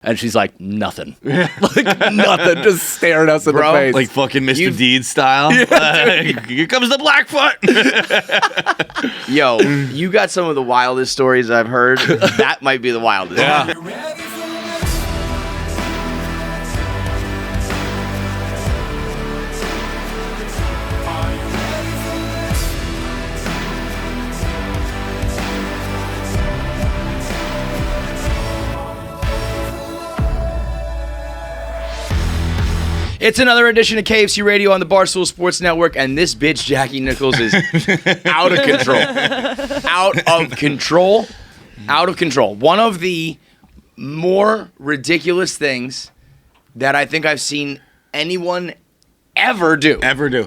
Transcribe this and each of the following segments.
And she's like, nothing. Like, nothing. Just staring us in the face. Like fucking Mr. Deeds style. Here comes the Blackfoot. Yo, you got some of the wildest stories I've heard. That might be the wildest. Yeah. It's another edition of KFC Radio on the Barstool Sports Network, and this bitch, Jackie Nichols, is out of control. Out of control. Out of control. One of the more ridiculous things that I think I've seen anyone ever do.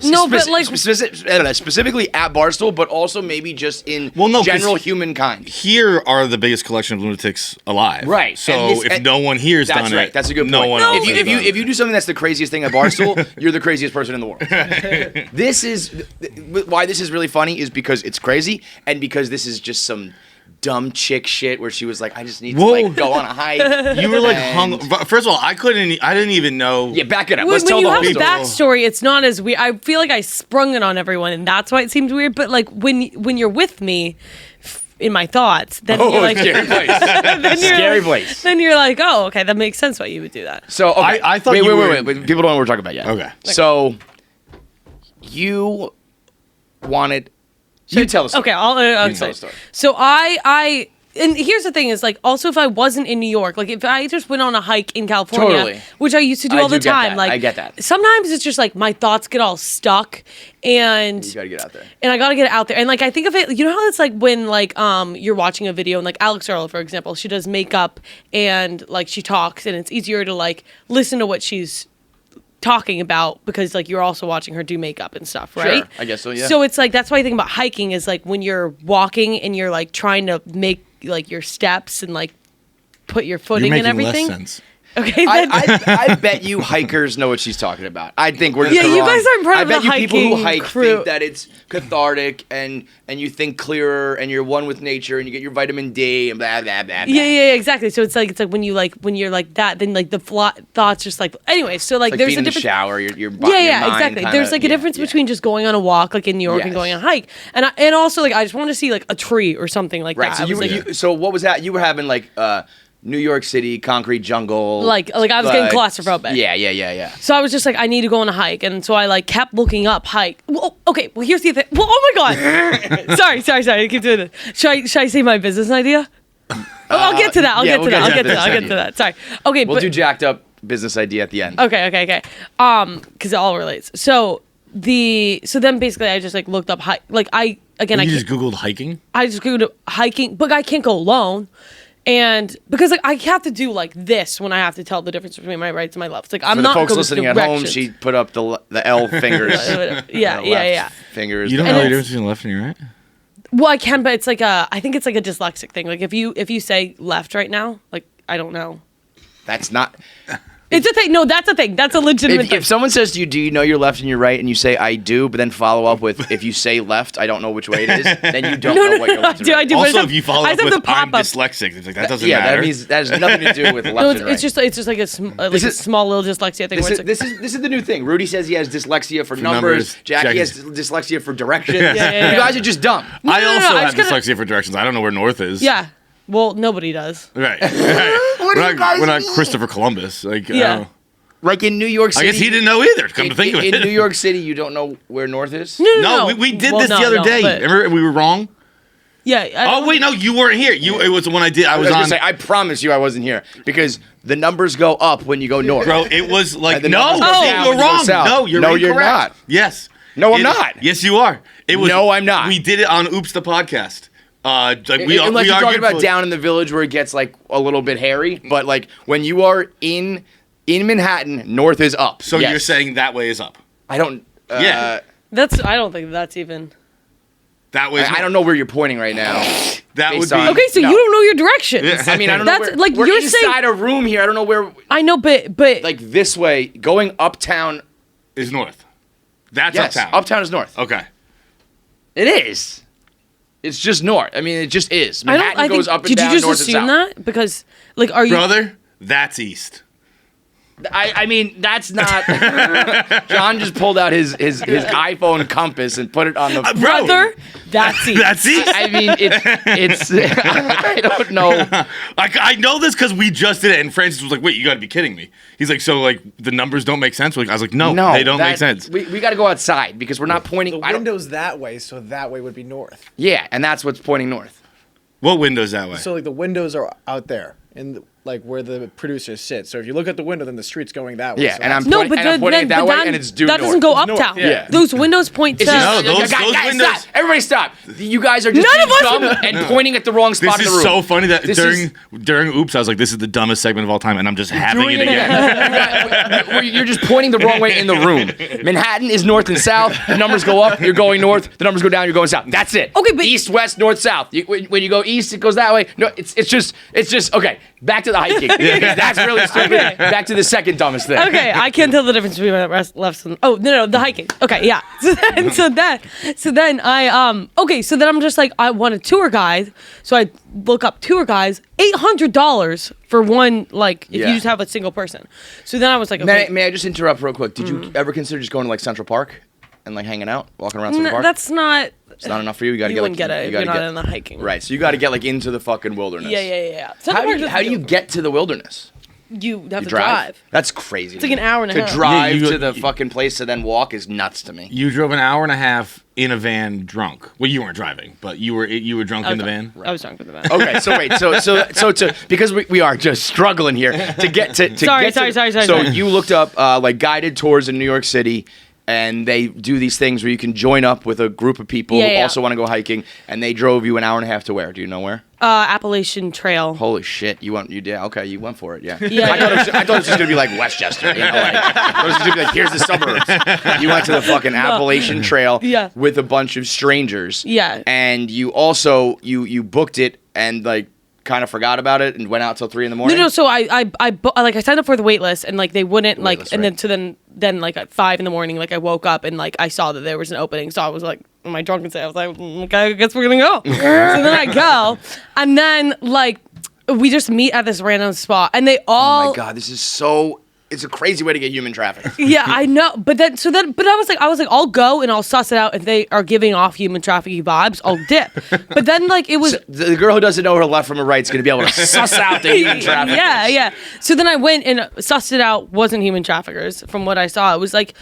No, but like specifically at Barstool, but also maybe just in general humankind. Here are the biggest collection of lunatics alive. Right. So if no one here's done that's right. it, That's a good point. no one else. If you do something that's the craziest thing at Barstool, you're the craziest person in the world. This is why this is really funny is because it's crazy and because this is just some dumb chick shit where she was like, I just need to like go on a hike. You were like hung. First of all, I didn't even know. Yeah, back it up. when Let's tell you the have whole a story. backstory, it's not as weird. I feel like I sprung it on everyone, and that's why it seems weird. But like when you're with me in my thoughts, then you're like scary place. Scary place. Then you're like, oh, okay, that makes sense why you would do that. So okay. I thought wait. People don't know what we're talking about yet. Okay. So you wanted. You tell the story. Okay, I'll tell the story. So and here's the thing is like also if I wasn't in New York, like if I just went on a hike in California, Totally. which I used to do all the get time, that. like I get that. Sometimes it's just like my thoughts get all stuck and You gotta get out there. And I gotta get it out there. And like I think of it, you know how it's like when like you're watching a video and like Alex Earl, for example, she does makeup and like she talks and it's easier to like listen to what she's talking about because like you're also watching her do makeup and stuff, right? Sure, I guess so, yeah. So it's like that's why I think about hiking is like when you're walking and you're like trying to make like your steps and like put your footing and everything. Less sense. Okay, then I bet you hikers know what she's talking about. I think we're just Yeah, you wrong. guys aren't part I of bet the you people who hiking hike crew. think that it's cathartic and you think clearer and you're one with nature and you get your vitamin D and blah blah blah. blah. Yeah, exactly. So it's like when you're like that, then like the thoughts just like anyway. So like It's like there's being a in the difference. shower. Your body, Yeah, your mind exactly. kinda, There's like a difference between just going on a walk like in New York and Yes. going on a hike, and also like I just want to see like a tree or something like right. that. So so what was that? You were having like New York City concrete jungle. Like I was getting claustrophobic. Yeah. So I was just like, I need to go on a hike, and so I like kept looking up hike. Well, okay, well here's the thing. Well, oh my god. sorry. I keep doing this. Should I say my business idea? I'll get to that. I'll get to that. Sorry. Okay, We'll do jacked up business idea at the end. Okay. Because it all relates. So then basically I just like looked up hike. Like I just Googled hiking. I just Googled hiking, but I can't go alone. And because like I have to do like this when I have to tell the difference between my rights and my lefts. Like I'm For the not folks good listening with at home, directions. she put up the L fingers. yeah. Fingers. You don't And know the it's- difference between left and right? Well, I can, but it's like I think it's like a dyslexic thing. Like if you say left right now, like I don't know. That's not. It's a thing. No, that's a thing. That's a legitimate thing. If someone says to you, "Do you know your left and your right?" and you say, "I do," but then follow up with, "If you say left, I don't know which way it is," then you don't know what your left and right. I do. Also, but if you follow I up said with the "I'm pop-up. dyslexic," it's like that doesn't Yeah, matter. that means that has nothing to do with left No, and right. it's just like a small little dyslexia thing. This where is, it's like, this is the new thing. Rudy says he has dyslexia for numbers. Jackie has dyslexia for directions. Yeah. You guys are just dumb. I no, also I have just gotta- dyslexia for directions. I don't know where north is. yeah. Well, nobody does. Right. What do you guys we're not mean? Christopher Columbus. Like, Yeah. Like in New York City. I guess he didn't know either. Come to think of it. In New York City, you don't know where north is? No, we did this the other day. but- Remember we were wrong? Yeah. Oh wait, no, you weren't here. It was the one I did. I I was was on. gonna say, I promise you I wasn't here because the numbers go up when you go north. Bro, it was like And the no, numbers go down you're when you go wrong. south. No, you're No, you're incorrect. not. Yes. No, I'm not. Yes, you are. It was. No, I'm not. We did it on Oops the podcast. Like Unless we you're talking argued about for- down in the village where it gets like a little bit hairy, but like when you are in Manhattan, north is up. So Yes. you're saying that way is up. I don't. Yeah. I don't think that's even. That way. I don't know where you're pointing right now. That would based be. on- Okay, so No. you don't know your directions. Yeah. I mean, I don't know. That's Where, like we're you're inside saying. a room here. I don't know where. I know, but Like this way, going uptown. Is north. That's Yes, uptown. uptown is north. Okay. It is. It's just north. I mean, it just is. I Manhattan don't. I goes think. up and Did down, you just north and assume south. that? Because like, are you? Brother, That's east. I mean, that's not. John just pulled out his iPhone compass and put it on the. Brother, that's east. That's east. I mean, it's. I don't know. I know this because we just did it, and Francis was like, "Wait, you got to be kidding me." He's like, "So like the numbers don't make sense?" I was like, "No, they don't make sense." We got to go outside because we're not pointing. The window's that way, so that way would be north. Yeah, and that's what's pointing north. What window's that way? So like the windows are out there, and like where the producers sit. So if you look at the window, then the street's going that way. Yeah, so and I'm No, pointing, but and I'm pointing it that way, and it's due that north. doesn't go It's north, uptown. yeah. Those windows point to. No, those Guys, windows- stop. Everybody stop. You guys are just None of being us dumb are- and pointing at the wrong spot This in the is room. so funny that This during Oops, I was like, "This is the dumbest segment of all time," and I'm just having Doing it again. You're just pointing the wrong way in the room. Manhattan is north and south. The numbers go up, you're going north. The numbers go down, you're going south. That's it. Okay, but- east, west, north, south. When you go east, it goes that way. No, it's just okay. Back to the hiking. That's really stupid. Okay. Back to the second dumbest thing. Okay, I can't tell the difference between left and the hiking. Okay, yeah. So then I'm just like, I want a tour guide. So I look up tour guides, $800 for one, like if Yeah. you just have a single person. So then I was like, okay, May I just interrupt real quick? Did you ever consider just going to like Central Park and like hanging out, walking around Central Park? that's not. It's not enough for you. You got to You get wouldn't like, get it if you're not in the hiking. Right, so you got to get like into the fucking wilderness. Yeah. How do you get to the wilderness? You have You to drive. That's crazy. It's like an hour and a half. To drive Yeah, to the fucking place to then walk is nuts to me. You drove an hour and a half in a van drunk. Well, you weren't driving, but you were drunk in the van. I was drunk in the van. Okay, so wait, so because we are just struggling here to get to Sorry. So you looked up like guided tours in New York City, and they do these things where you can join up with a group of people who also want to go hiking, and they drove you an hour and a half to where? Do you know where? Appalachian Trail. Holy shit! You did. Okay, you went for it. Yeah. Yeah. I thought it was just gonna be like Westchester. You know, like, I thought it was just gonna be like, here's the suburbs. You went to the fucking Appalachian Trail with a bunch of strangers. Yeah. And you also you booked it and like kind of forgot about it and went out till 3 a.m. No. So I signed up for the wait list, and like they wouldn't then like at 5 a.m, like I woke up and like I saw that there was an opening, so I was like, my drunken state, I was like, okay, I guess we're gonna go. So then I go, and then like we just meet at this random spot, and they all. Oh my god, this is so. It's a crazy way to get human traffic. Yeah, I know, but I was like, I'll go and I'll suss it out. If they are giving off human trafficking vibes, I'll dip. But then like it was So the girl who doesn't know her left from her right is going to be able to suss out the human traffickers. Yeah. So then I went and sussed it out. Wasn't human traffickers from what I saw. It was like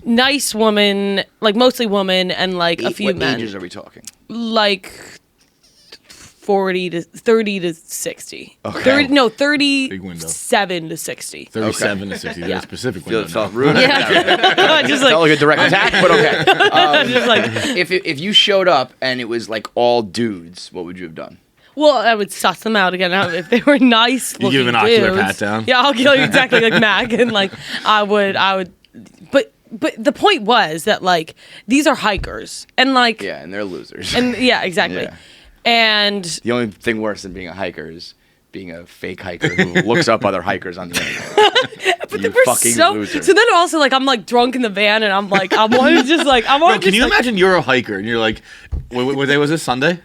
nice woman, like mostly woman, and like a few what men. ages are we talking? Like 30 to 60. Okay. 37 to 60. 37 to 60. That's a specific window. Felt now. rude. Yeah. Just Felt like, like a direct attack, but okay. just like, If you showed up and it was like all dudes, what would you have done? well, I would suss them out again. If they were nice looking give an ocular dudes, pat down? Yeah, I'll kill you exactly like Mac. And like, I would, but the point was that like, these are hikers. And like, Yeah, and they're losers. and yeah, exactly. Yeah. And The only thing worse than being a hiker is being a fake hiker who looks up other hikers on the internet. but You they were fucking so, loser. so then also like, I'm like drunk in the van and I'm like, I want to just like, I want Bro, to can you like, imagine you're a hiker and you're like, what day was this? Sunday?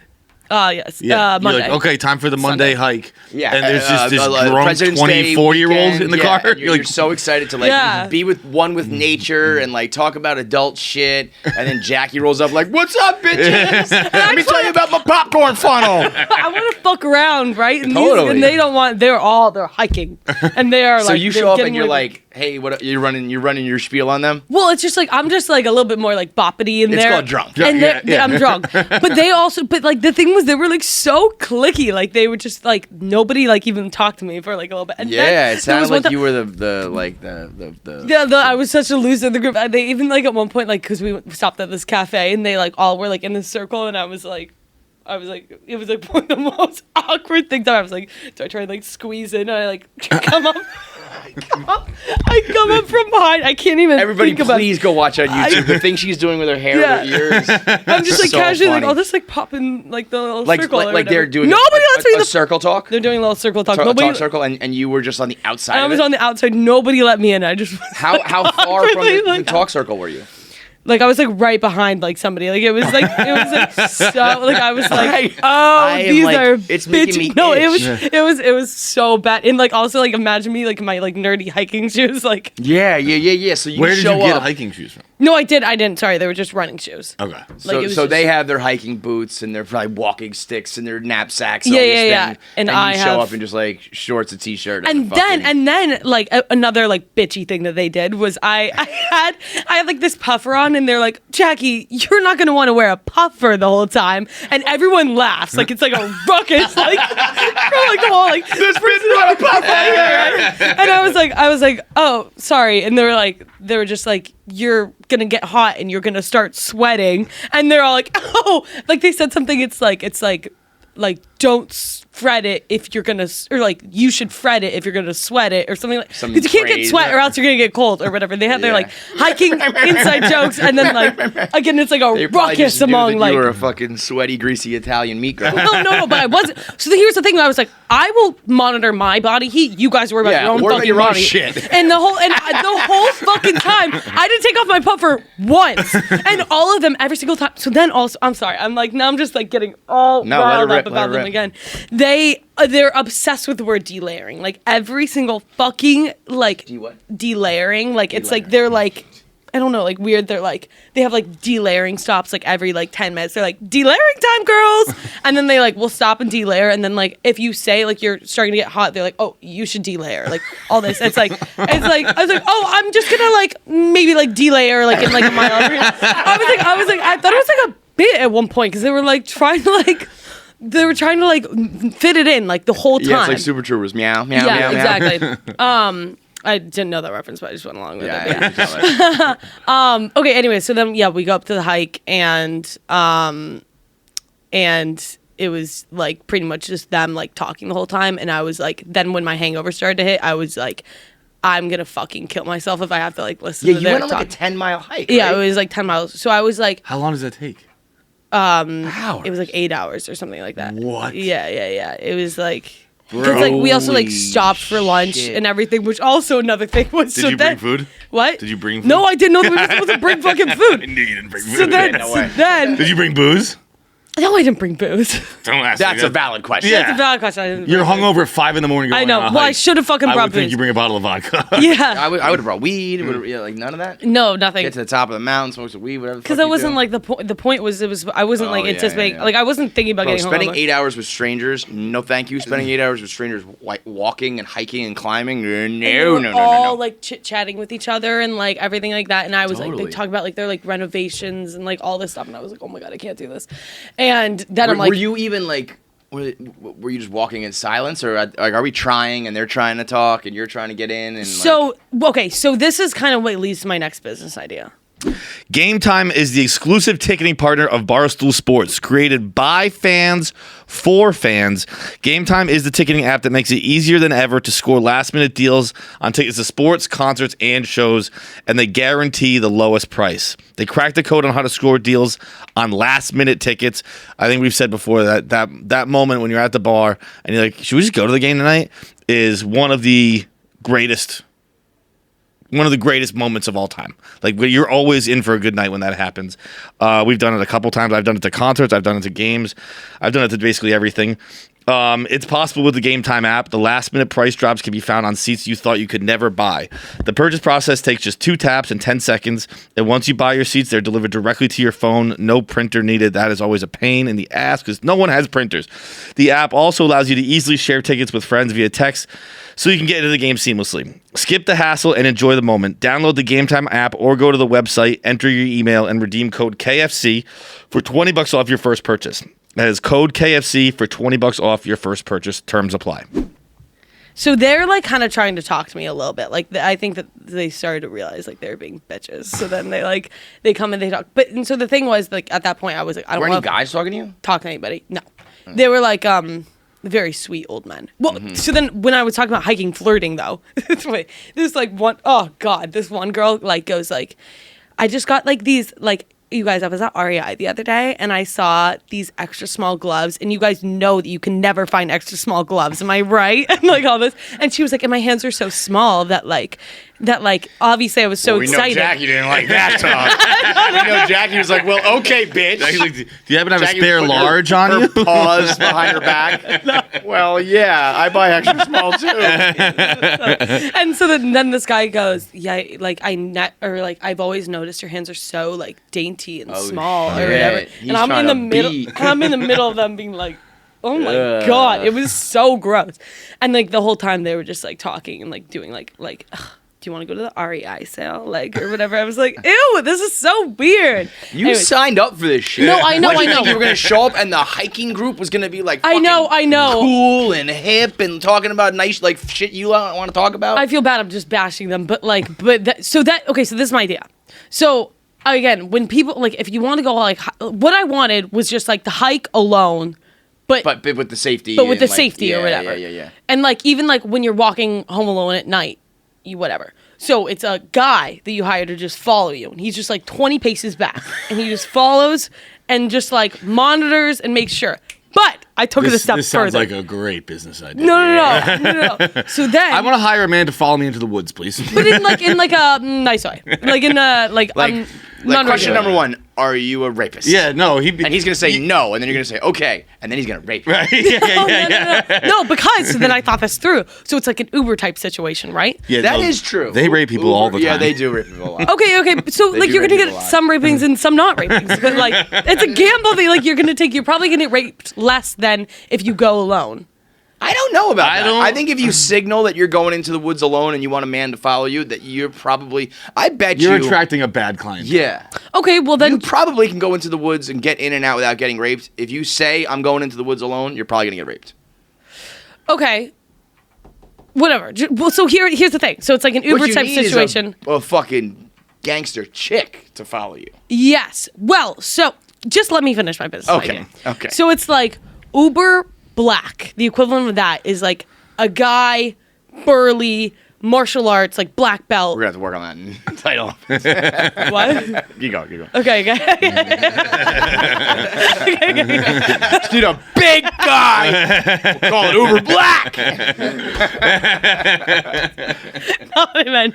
yes. You're Monday. like, okay, time for the Monday hike. Yeah, And there's just this drunk President's Day 24-year-old weekend, in the yeah, car. and You're so excited to like Yeah. be with nature and like talk about adult shit, and then Jackie rolls up like, "What's up, bitches? Let me tell you about my popcorn funnel." I want to fuck around, right? And, Totally. and they don't want. They're hiking, and they are So like. you they're show up getting and you're ready- like, "Hey, what? You're running your spiel on them." Well, it's just like I'm just like a little bit more like boppity in It's there. called drunk. And Yeah. I'm drunk. But they also, but like the thing was, they were like so clicky. Like they were just like nobody like even talked to me for like a little bit. And Yeah, then it there was sounded one like time- you were the. Yeah, I was such a loser in the group. They even like at one point like because we stopped at this cafe and they like all were like in this circle and I was like it was like one of the most awkward things ever. I was like, do I try and like squeeze in and I like come up. I come up from behind. I can't even. Everybody, think about please go watch on YouTube the thing she's doing with her hair and her ears. I'm just like So casually like funny. I'll just like pop in like the little circle. or like they're whatever. doing Nobody a, lets me a the. circle talk. They're doing a little circle talk. A Nobody. talk circle, and you were just on the outside. I of was it? on the outside. Nobody let me in. I just How far from awkwardly, the like, talk circle were you? Like I was like right behind like somebody. Like it was like so like I was like, oh, these like, are it's making me No, itch. it was so bad. And like also like imagine me like in my like nerdy hiking shoes. Like Yeah. So you Where did you show get up. hiking shoes from? no, I didn't. Sorry, they were just running shoes. Okay. Like, it So, was so just- they have their hiking boots and their probably walking sticks and their knapsacks. Yeah, all these yeah. things, And you I show have- up in just like shorts, a t-shirt, and then like another like bitchy thing that they did was I had like this puffer on and they're like, Jackie, you're not gonna want to wear a puffer the whole time, and everyone laughs like it's like a ruckus like from like the whole like this person got a puffer and I was like oh sorry, and they were just like you're gonna get hot and you're gonna start sweating, and they're all like oh like they said something it's like don't fret it if you're gonna, or like you should fret it if you're gonna sweat it or something like because you can't get sweat or else you're gonna get cold or whatever. They have their like hiking inside jokes, and then like again it's like a ruckus among like you were a fucking sweaty, greasy Italian meat girl. no, but I wasn't. So here's the thing: I was like, I will monitor my body heat. You guys worry about your own worry about fucking your own body. shit. And the whole fucking time, I didn't take off my puffer once, and all of them every single time. So then also, I'm sorry, I'm like now I'm just like getting all riled up about them again. They're obsessed with the word delayering. Like every single fucking like delayering. Like it's like they're like I don't know, like weird. They're like they have like delayering stops like every like 10 minutes. They're like delayering time, girls, and then they like will stop and delayer. And then like if you say like you're starting to get hot, they're like, oh, you should delayer. Like all this. It's like I was like, oh, I'm just gonna like maybe like delayer like in like a mile. I was like I thought it was like a bit at one point because they were like trying to like. They were trying to like fit it in like the whole time. Yeah, it's like Super Troopers. Meow, meow, yeah, meow, exactly. I didn't know that reference, but I just went along with it. Yeah. Okay. Anyway, so then we go up to the hike and it was like pretty much just them like talking the whole time, and I was like, then when my hangover started to hit, I was like, I'm gonna fucking kill myself if I have to like listen. Yeah, to you their went on talk. like a 10-mile hike. Yeah, right? it was like 10 miles. So I was like, How long does that take? it was like 8 hours or something like that. What? Yeah. It was like. Because like we also like stopped for lunch shit. and everything, which also another thing was. Did you bring food? What? Did you bring food? No, I didn't know that we were supposed to bring fucking food. I knew you didn't bring food. So then, Did you bring booze? no, I didn't bring booze. Don't ask That's me a valid question. Yeah. That's a valid question. I didn't You're bring booze. hungover at 5 a.m. I going know. on a Well, I hike. should have fucking I brought would think booze. you bring a bottle of vodka. Yeah. I would have brought weed. Like none of that. No, nothing. Get to the top of the mountain, smoke some weed, whatever. Because that wasn't like the point. The point was I wasn't like Oh, yeah, anticipating. yeah. Like I wasn't thinking about Bro, getting spending home. 8 hours with strangers, no thank you. Spending 8 hours with strangers walking and hiking and climbing, no. All like chit chatting with each other and like everything like that. And I was like, Totally. they talk about like their like renovations and like all this stuff. And I was like, oh my god, I can't do this. And then I'm like, were you even like, were you just walking in silence, or like, are we trying and they're trying to talk and you're trying to get in? And so okay, so this is kind of what leads to my next business idea. Gametime is the exclusive ticketing partner of Barstool Sports, created by fans for fans. Gametime is the ticketing app that makes it easier than ever to score last-minute deals on tickets to sports, concerts, and shows, and they guarantee the lowest price. They cracked the code on how to score deals on last-minute tickets. I think we've said before that moment when you're at the bar and you're like, should we just go to the game tonight, is one of the greatest moments of all time. Like, you're always in for a good night when that happens. We've done it a couple times. I've done it to concerts. I've done it to games. I've done it to basically everything. It's possible with the Gametime app. The last-minute price drops can be found on seats you thought you could never buy. The purchase process takes just 2 taps and 10 seconds. And once you buy your seats, they're delivered directly to your phone. No printer needed. That is always a pain in the ass because no one has printers. The app also allows you to easily share tickets with friends via text so you can get into the game seamlessly. Skip the hassle and enjoy the moment. Download the Gametime app or go to the website, enter your email, and redeem code KFC for $20 off your first purchase. That is code KFC for $20 off your first purchase. Terms apply. So they're like kind of trying to talk to me a little bit. Like I think that they started to realize like they're being bitches. So then they come and they talk. But and so the thing was like at that point I was like I don't were want any guys talking to you? talk to anybody. No, they were like very sweet old men. Well, so then when I was talking about hiking, flirting though, this like one, oh god, this one girl like goes like, I just got like these like you guys, I was at REI the other day and I saw these extra small gloves, and you guys know that you can never find extra small gloves. Am I right? And like all this. And she was like, and my hands are so small that obviously I was so excited. We know Jackie didn't like that talk. We know Jackie was like, well, okay, bitch. Jackie's like, do you happen to have Jackie a spare put large her on you? Paws behind her back. No. Well, yeah, I buy extra small too. And so then this guy goes, yeah, like I've always noticed your hands are so like dainty and small or whatever. He's and I'm in the middle. beat. I'm in the middle of them being like, oh my God, it was so gross. And like the whole time they were just like talking and like doing like. Ugh, do you want to go to the REI sale, like, or whatever? I was like, ew, this is so weird. You signed up for this shit. No, I know, What, you I know. think you were gonna show up and the hiking group was gonna be like, I know, cool and hip and talking about nice like shit you want to talk about. I feel bad. I'm just bashing them, but so this is my idea. So again, when people like, if you want to go like, what I wanted was just like the hike alone. But with the safety. But with the like, safety or whatever. Yeah. And like even like when you're walking home alone at night, you whatever. So it's a guy that you hire to just follow you, and he's just like 20 paces back, and he just follows and just like monitors and makes sure. But I took it a step further. This sounds like a great business idea. No. So then I want to hire a man to follow me into the woods, please. but in like a nice way, like in a like question number one: are you a rapist? Yeah, no. And he's gonna say no, and then you're gonna say okay, and then he's gonna rape you. Right? Yeah. No, because so then I thought this through. So it's like an Uber type situation, right? Yeah, That is true. They rape people all the time. Yeah, they do rape people a lot. Okay. So like do you're gonna rape people a get lot. some rapings and some not rapings, but like it's a gamble that like you're probably gonna get raped less than if you go alone. I don't know about that. don't- I think if you signal that you're going into the woods alone and you want a man to follow you, that you're probably. I bet You're you. attracting a bad client. Yeah. Okay, well then You probably can go into the woods and get in and out without getting raped. If you say I'm going into the woods alone, you're probably gonna get raped. okay. Whatever. Well, so here's the thing. So it's like an Uber What you type need is situation. a fucking gangster chick to follow you. Yes. Well, so just let me finish my business Okay, idea. okay. So it's like Uber Black. The equivalent of that is like a guy, burly, martial arts, like black belt. We're gonna have to work on that title. What? You go. Okay. Dude, a big guy. We'll call it Uber Black.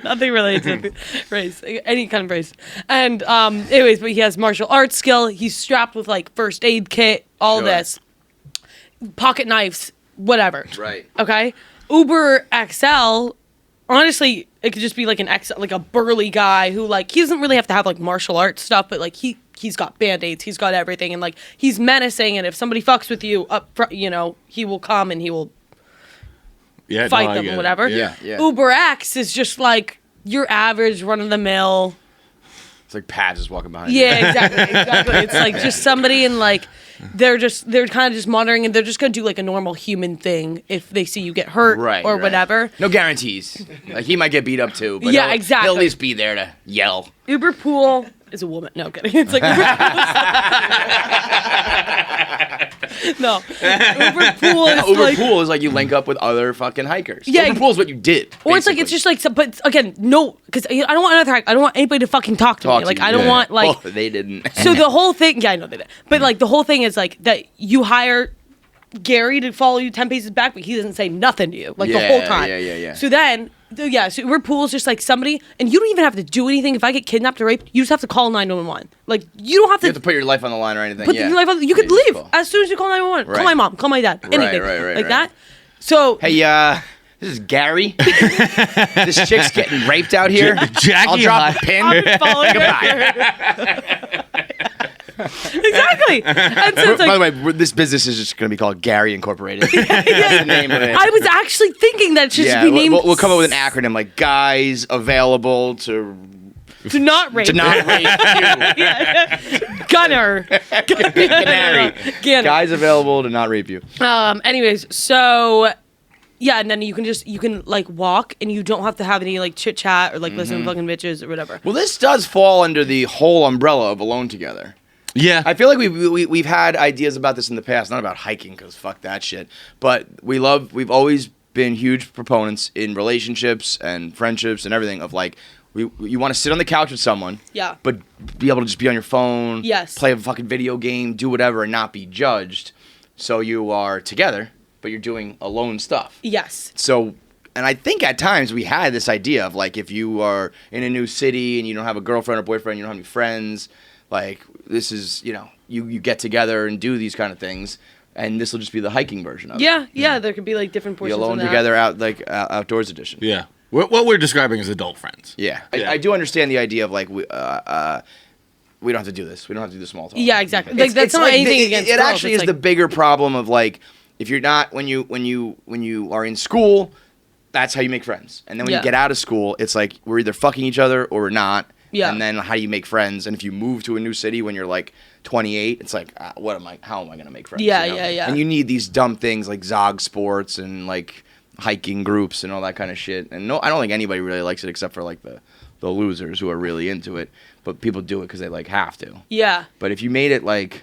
Nothing related to race, any kind of race. And anyways, but he has martial arts skill. He's strapped with like first aid kit, all Sure. this, pocket knives, whatever. Right. Okay. Uber XL. Honestly, it could just be like like a burly guy who like he doesn't really have to have like martial arts stuff, but like he's got band-aids, he's got everything, and like he's menacing, and if somebody fucks with you up front, he will come and he will fight them or whatever. Yeah. Uber X is just like your average run of the mill. It's like Pat just walking behind you. Yeah, exactly. It's like just somebody and like they're kind of just monitoring, and they're just gonna do like a normal human thing if they see you get hurt or whatever. No guarantees. Like he might get beat up too, but Yeah, exactly. he'll at least be there to yell. Uber Pool is a woman. No, I'm kidding. It's like no. Uber Pool is Uber like, Pool is like you link up with other fucking hikers. Yeah. Uber Pool is what you did. or it's like it's just like, but again, no, because I don't want another hike. I don't want anybody to fucking talk to me. Like I don't want like. Oh, they didn't. So the whole thing, yeah, I know they did, but like the whole thing is like that you hire Gary to follow you 10 paces back, but he doesn't say nothing to you like the whole time. Yeah. So then, so Uber Pool is just like somebody, and you don't even have to do anything. If I get kidnapped or raped, you just have to call 911. Like you don't have to. You have to put your life on the line or anything. Put yeah. your life on. You could Yeah, just leave call. as soon as you call 911. Right. Call my mom. Call my dad. Anything right. that. So Hey, this is Gary. This chick's getting raped out here. Jackie, I'll drop a pin. I'm following Goodbye. Exactly. And so it's By like, the way, this business is just going to be called Gary Incorporated. That's the name of it. I was actually thinking that should Yeah, be named. we'll come up with an acronym like guys available to Do not rape. not rape you. Gunner. Canary. Gunner. Guys available to not rape you. Anyways, so yeah, and then you can like walk, and you don't have to have any like chit chat or like listen to fucking bitches or whatever. Well, this does fall under the whole umbrella of Alone Together. Yeah. I feel like we've had ideas about this in the past, not about hiking because fuck that shit. But we've always been huge proponents in relationships and friendships and everything of like, you want to sit on the couch with someone, Yeah. but be able to just be on your phone, Yes. play a fucking video game, do whatever, and not be judged. So you are together, but you're doing alone stuff. Yes. So, and I think at times we had this idea of like, if you are in a new city and you don't have a girlfriend or boyfriend, you don't have any friends, like this is, you get together and do these kind of things. And this will just be the hiking version of it. Yeah. There could be like different Be portions. alone of that. together outdoors edition. Yeah. What we're describing is adult friends. Yeah. Yeah. I do understand the idea of like, we don't have to do this. We don't have to do the small talk. Yeah, exactly. Like that's not anything against it girls. actually It's is like, the bigger problem of like, if you're not, when you are in school, that's how you make friends. And then when Yeah. you get out of school, it's like, we're either fucking each other or we're not. Yeah. And then how do you make friends? And if you move to a new city when you're like 28, it's like, how am I going to make friends? Yeah, yeah. And you need these dumb things like Zog sports and like hiking groups and all that kind of shit. And no, I don't think anybody really likes it except for like the losers who are really into it. But people do it because they like have to. Yeah. But if you made it like,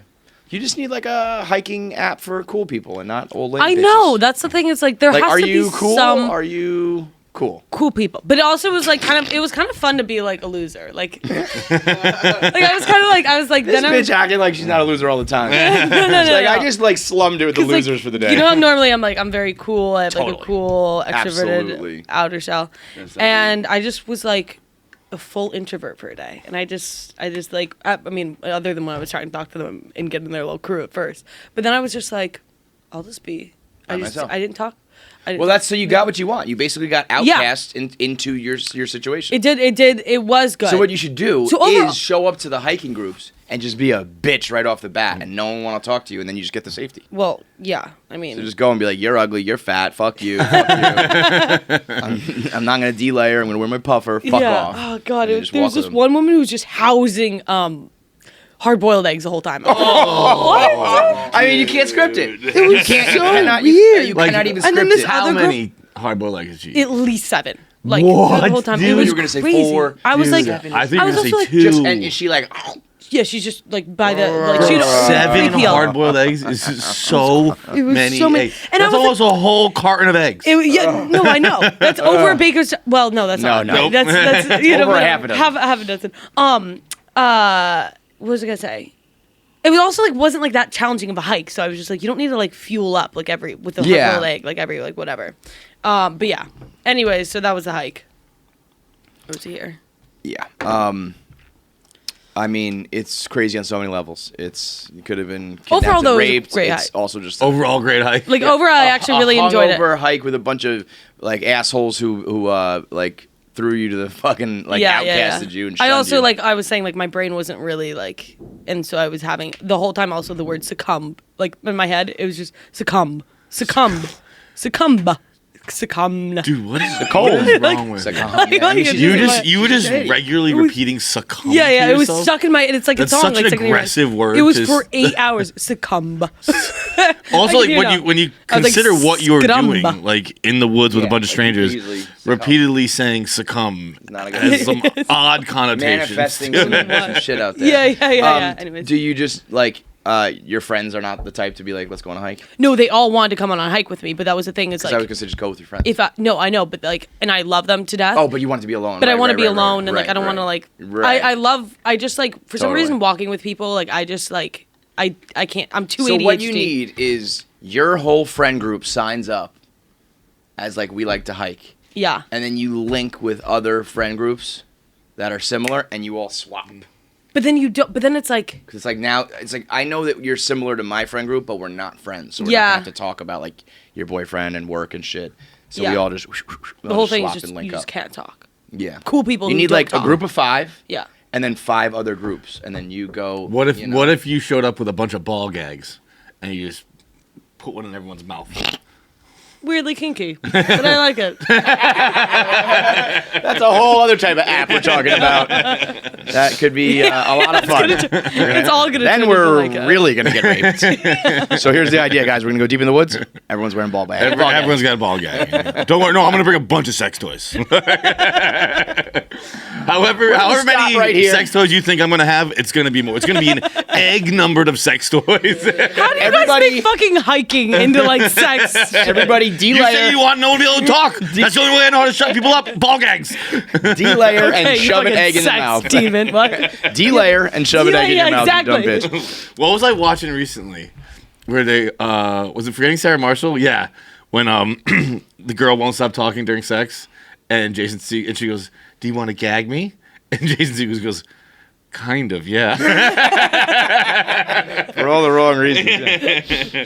you just need like a hiking app for cool people and not old lady I bitches. know. That's the thing. It's like there Like, has are to you be cool? some Are you cool? cool people, but it also was like it was kind of fun to be like a loser. Like, I was like, This then I bitch was, acting like she's not a loser all the time. no, It's like, no. I just like slummed it with the 'Cause, like, losers for the day. You know how normally I'm very cool. I have like a Totally. cool extroverted Absolutely. outer shell, Yes, and I just was like a full introvert for a day, and I just like I mean, other than when I was trying to talk to them and get in their little crew at first, but then I was just like, I'll just be. By myself. I didn't talk. Well, that's so you got what you want. You basically got outcast into your situation. It did. It was good. So what you should do So overall- is show up to the hiking groups and just be a bitch right off the bat, and no one want to talk to you, and then you just get the safety. Well, yeah. I mean, So just go and be like, you're ugly, you're fat, fuck you, fuck you. I'm not gonna delayer. I'm gonna wear my puffer. Fuck off. Oh god, And there just was walk this with 'em. one woman who was just housing hard-boiled eggs the whole time. What? I mean, you can't script it. It was so weird. You Like, cannot even and script then this it. How other girl- many hard-boiled eggs did you eat? At least 7. Like What? the whole time. Dude, It was you were gonna say crazy. 4. I was like, Dude. I think I you're was gonna say also like, 2. Just, and is she like, yeah, she's just like by the like she had 7 3PL. hard-boiled eggs is so It was many. so many. Eggs. And I That's was almost a whole carton of eggs. Yeah, no, I know. That's over a baker's. Well, no, that's not. No. That's you know, Over a whatever. half a dozen. Half a dozen. What was I gonna say? It was also like wasn't like that challenging of a hike, so I was just like, you don't need to like fuel up like with the Yeah. hard-boiled egg, like every like whatever. But yeah. Anyways, so that was the hike. What was here? yeah. I mean, it's crazy on so many levels. You could have been kidnapped Overall, and though, it was a raped. great It's hike. also just Overall, great hike. Like overall, I actually really enjoyed it. A hike with a bunch of like assholes who like threw you to the fucking like outcasted you and I shunned also you. like I was saying like my brain wasn't really like, and so I was having the whole time also the word succumb like in my head. It was just succumb. Dude, what is cold. wrong with It's like, you? oh, man, you should You just- just you were just regularly repeating succumb. Yeah, to it was yourself? stuck in my. And it's like That's a song. such like an stuck in your head. aggressive word It was to for 8 hours. Succumb. Also, I like can hear when you now. I was like, consider what you're scrumba. doing, like in the woods with a Yeah, bunch of like, strangers, easily succumb. repeatedly saying succumb Not a good has some odd connotations. manifesting to some, it. some shit out there. Yeah. Anyways. Do you just like your friends are not the type to be like, let's go on a hike? No, they all wanted to come on a hike with me, but that was the thing. Is Because I was like gonna say just go with your friends. I know, but like, and I love them to death. Oh, but you want to be alone. But I right, want to right, be right, alone, right, and like right, I don't want to right. like. Right. I just like for some Totally. reason walking with people like I just like I can't. I'm too So ADHD. what you need is your whole friend group signs up as like we like to hike, Yeah. and then you link with other friend groups that are similar, and you all swap. But then you don't. But then it's like. Because it's like now, it's like I know that you're similar to my friend group, but we're not friends, so we're Yeah. not gonna have to talk about like your boyfriend and work and shit. So we Yeah. all just The whole thing is swap just and you link just up. can't talk. Yeah, Cool people. You who need don't like talk. a group of 5. Yeah. And then 5 other groups, and then you go. What if you know. what if you showed up with a bunch of ball gags and you just put one in everyone's mouth? Weirdly kinky, but I like it. That's a whole other type of app we're talking about. That could be a lot of fun. It's all gonna. Then turn we're into like a- really gonna get raped. So here's the idea, guys. We're gonna go deep in the woods. Everyone's wearing ball bags. Everyone's got a ball gag. Don't worry. No, I'm gonna bring a bunch of sex toys. however stop many right here. sex toys you think I'm gonna have, it's gonna be more. It's gonna be an egg numbered of sex toys. How do you guys Everybody- make fucking hiking into like sex? Everybody Hey, D-Layer. You say you want no one to be able to talk. That's the only way I know how to shut people up. Ball gags. D-Layer and you shove an fucking egg in the sex mouth. demon. What? D-Layer and shove an egg in your mouth, exactly. you dumb bitch. What was I watching recently? Where they was it Forgetting Sarah Marshall? Yeah, when the girl won't stop talking during sex, and she goes, "Do you want to gag me?" And Jason Segels goes, "Kind of, yeah." For all the wrong reasons. Yeah.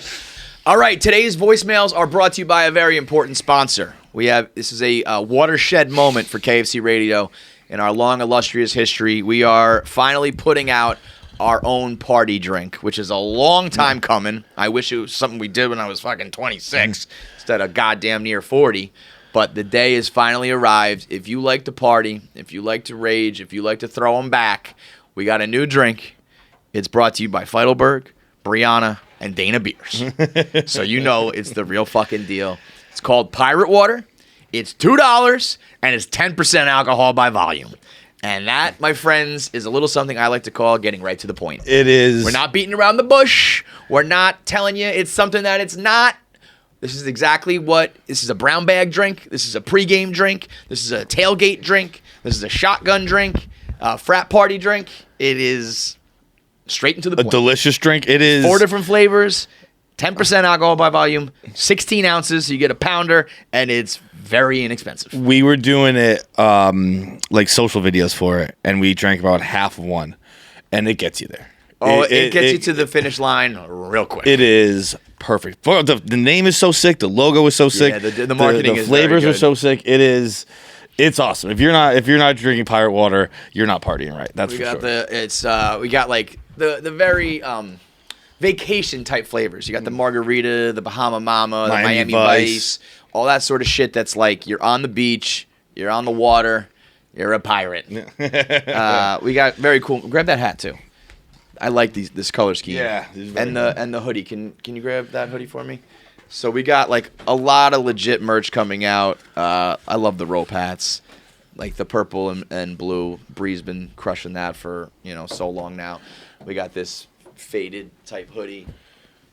All right, today's voicemails are brought to you by a very important sponsor. This is a watershed moment for KFC Radio in our long, illustrious history. We are finally putting out our own party drink, which is a long time coming. I wish it was something we did when I was fucking 26 instead of goddamn near 40. But the day has finally arrived. If you like to party, if you like to rage, if you like to throw them back, we got a new drink. It's brought to you by Feidelberg, Brianna, and Dana Beers. So you know it's the real fucking deal. It's called Pirate Water. It's $2, and it's 10% alcohol by volume. And that, my friends, is a little something I like to call getting right to the point. It is. We're not beating around the bush. We're not telling you it's something that it's not. This is exactly this is a brown bag drink. This is a pregame drink. This is a tailgate drink. This is a shotgun drink, frat party drink. It is straight into the point. A delicious drink. It is. 4 different flavors, 10% alcohol by volume, 16 ounces, so you get a pounder, and it's very inexpensive. We were doing it like social videos for it, and we drank about half of one, and it gets you there. Oh, it gets you to the finish line real quick. It is perfect. The name is so sick. The logo is so sick. Yeah, the marketing is flavors very are good. so sick. It's awesome. If you're not drinking pirate water, you're not partying right. That's for sure. We got like the very vacation type flavors. You got the margarita, the Bahama Mama, the Miami Vice, all that sort of shit. That's like you're on the beach, you're on the water, you're a pirate. We got very cool. Grab that hat too. I like this color scheme. Yeah, and the hoodie. Can you grab that hoodie for me? So we got like a lot of legit merch coming out. I love the rope hats, like the purple and blue. Bree's been crushing that for so long now. We got this faded type hoodie.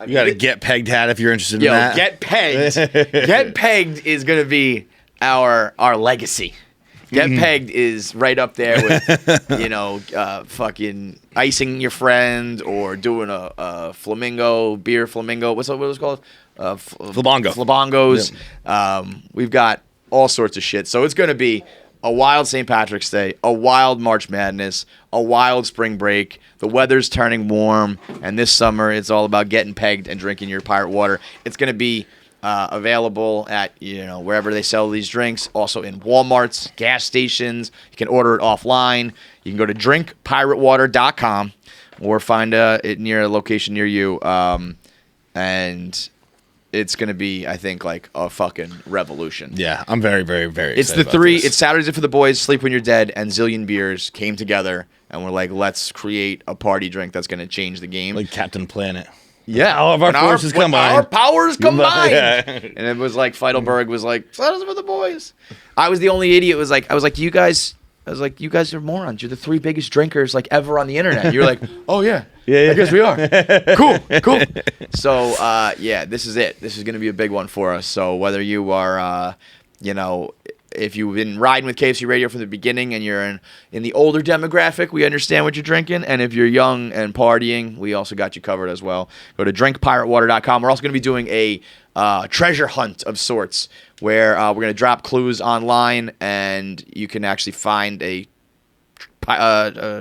You got a Get Pegged hat if you're interested in that. Get Pegged. Get Pegged is gonna be our legacy. Get Pegged is right up there with, fucking icing your friend or doing a beer flamingo. What was it called? Flabongos. Yeah. We've got all sorts of shit. So it's going to be a wild St. Patrick's Day, a wild March Madness, a wild spring break. The weather's turning warm, and this summer it's all about getting pegged and drinking your pirate water. It's going to be available at wherever they sell these drinks, also in Walmarts, gas stations. You can order it offline. You can go to drinkpiratewater.com or find it near a location near you, and it's gonna be, I think, like a fucking revolution. Yeah, I'm very, very, very It's excited the three. about this. It's Saturdays for the Boys, Sleep When You're Dead, and Zillion Beers came together, and we're like, let's create a party drink that's gonna change the game. Like Captain Planet. Yeah, All of our forces combined. Our powers combined. Yeah. And it was like Feidelberg was like, "Saddles for the boys." I was the only idiot. I was like, you guys are morons. You're the 3 biggest drinkers like ever on the internet. You're like, oh yeah, I guess we are. Cool. So this is it. This is gonna be a big one for us. So whether you are, if you've been riding with KFC Radio from the beginning and you're in the older demographic, we understand what you're drinking. And if you're young and partying, we also got you covered as well. Go to drinkpiratewater.com. We're also going to be doing a treasure hunt of sorts where we're going to drop clues online and you can actually find a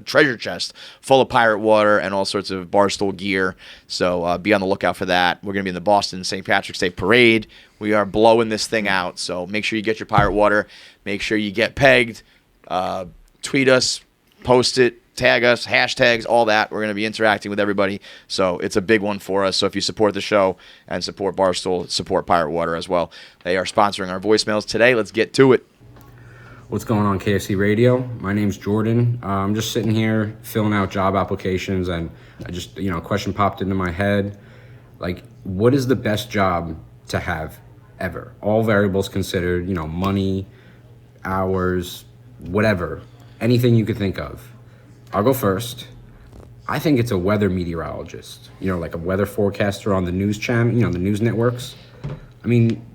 treasure chest full of pirate water and all sorts of Barstool gear. So be on the lookout for that. We're going to be in the Boston St. Patrick's Day Parade. We are blowing this thing out. So make sure you get your pirate water. Make sure you get pegged. Tweet us, post it, tag us, hashtags, all that. We're going to be interacting with everybody. So it's a big one for us. So if you support the show and support Barstool, support Pirate Water as well. They are sponsoring our voicemails today. Let's get to it. What's going on, KFC Radio? My name's Jordan. I'm just sitting here filling out job applications, and I just, a question popped into my head. Like, what is the best job to have ever? All variables considered, money, hours, whatever, anything you could think of. I'll go first. I think it's a weather meteorologist, like a weather forecaster on the news channel, the news networks. I mean,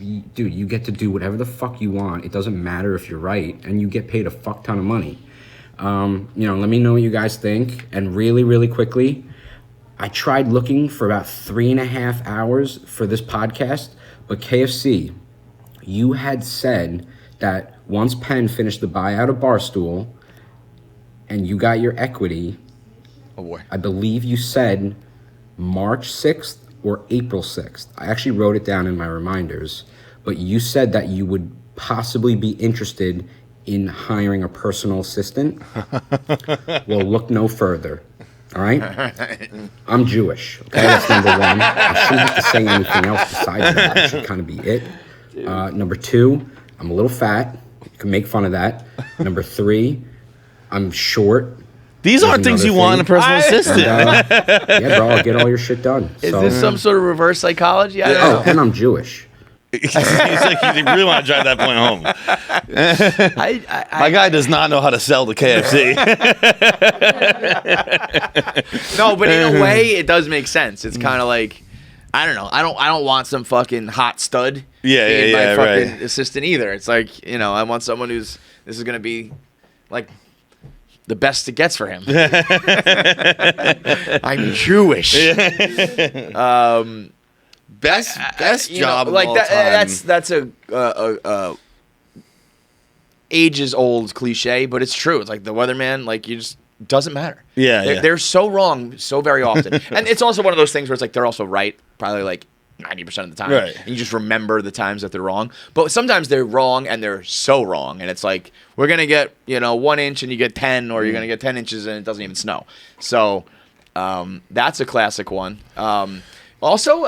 dude, you get to do whatever the fuck you want. It doesn't matter if you're right, and you get paid a fuck ton of money. Let me know what you guys think. And really, really quickly, I tried looking for about 3.5 hours for this podcast, but KFC, you had said that once Penn finished the buyout of Barstool and you got your equity, Oh boy. I believe you said March 6th or April 6th. I actually wrote it down in my reminders, but you said that you would possibly be interested in hiring a personal assistant. Well, look no further. All right? I'm Jewish. Okay, that's number one. I shouldn't have to say anything else besides that. That should kind of be it. Number two, I'm a little fat. You can make fun of that. Number three, I'm short. These aren't things you want in a personal assistant. Yeah, bro, I'll get all your shit done. Is this some sort of reverse psychology? I don't know. And I'm Jewish. He's like, you really want to drive that point home. My guy does not know how to sell the KFC. No, but in a way, it does make sense. It's kind of like, I don't know. I don't want some fucking hot stud being my fucking assistant either. It's like, I want someone this is going to be like the best it gets for him. I'm Jewish. Best job of like all that. time. That's a ages old cliche, but it's true. It's like the weatherman. Like you just doesn't matter. They're so wrong so very often, and it's also one of those things where it's like they're also right, probably like 90% of the time, right. And you just remember the times that they're wrong. But sometimes they're wrong and they're so wrong, and it's like we're gonna get 1 inch and you get 10, or you're gonna get 10 inches and it doesn't even snow. So that's a classic one. Also,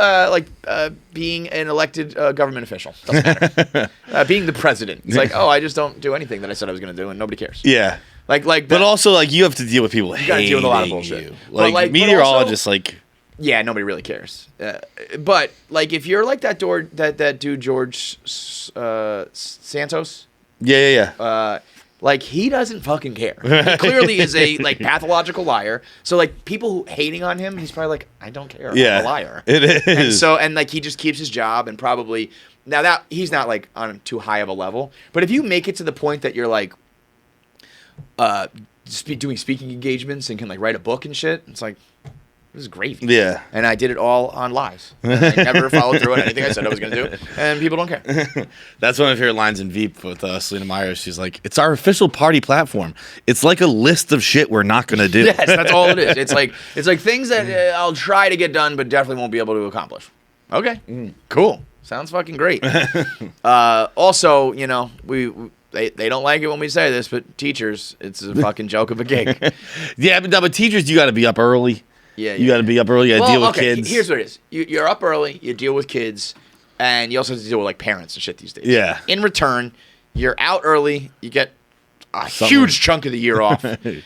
being an elected government official. Doesn't matter. Being the president. It's like, I just don't do anything that I said I was going to do, and nobody cares. Yeah. But also, you have to deal with people hating you. Gotta deal with a lot of bullshit. You. But meteorologists, yeah, nobody really cares. But, if you're like that dude, George Santos. Yeah. He doesn't fucking care. He clearly is a pathological liar. So people who hating on him, he's probably like, I don't care. Yeah, I'm a liar. It is. And he just keeps his job, and probably now that he's not on too high of a level. But if you make it to the point that you're doing speaking engagements and can write a book and shit, it's like, this is gravy. Yeah. And I did it all on lies. I never followed through on anything I said I was going to do, and people don't care. That's one of her lines in Veep with Selena Myers. She's like, it's our official party platform. It's like a list of shit we're not going to do. Yes, that's all it is. It's like things that I'll try to get done, but definitely won't be able to accomplish. Okay, cool. Sounds fucking great. Also, they don't like it when we say this, but teachers, it's a fucking joke of a gig. Yeah, but teachers, you got to be up early. Yeah, you got to be up early. You got to deal with kids. Here's what it is. You're up early. You deal with kids, and you also have to deal with parents and shit these days. Yeah. In return, you're out early. You get a huge chunk of the year off, and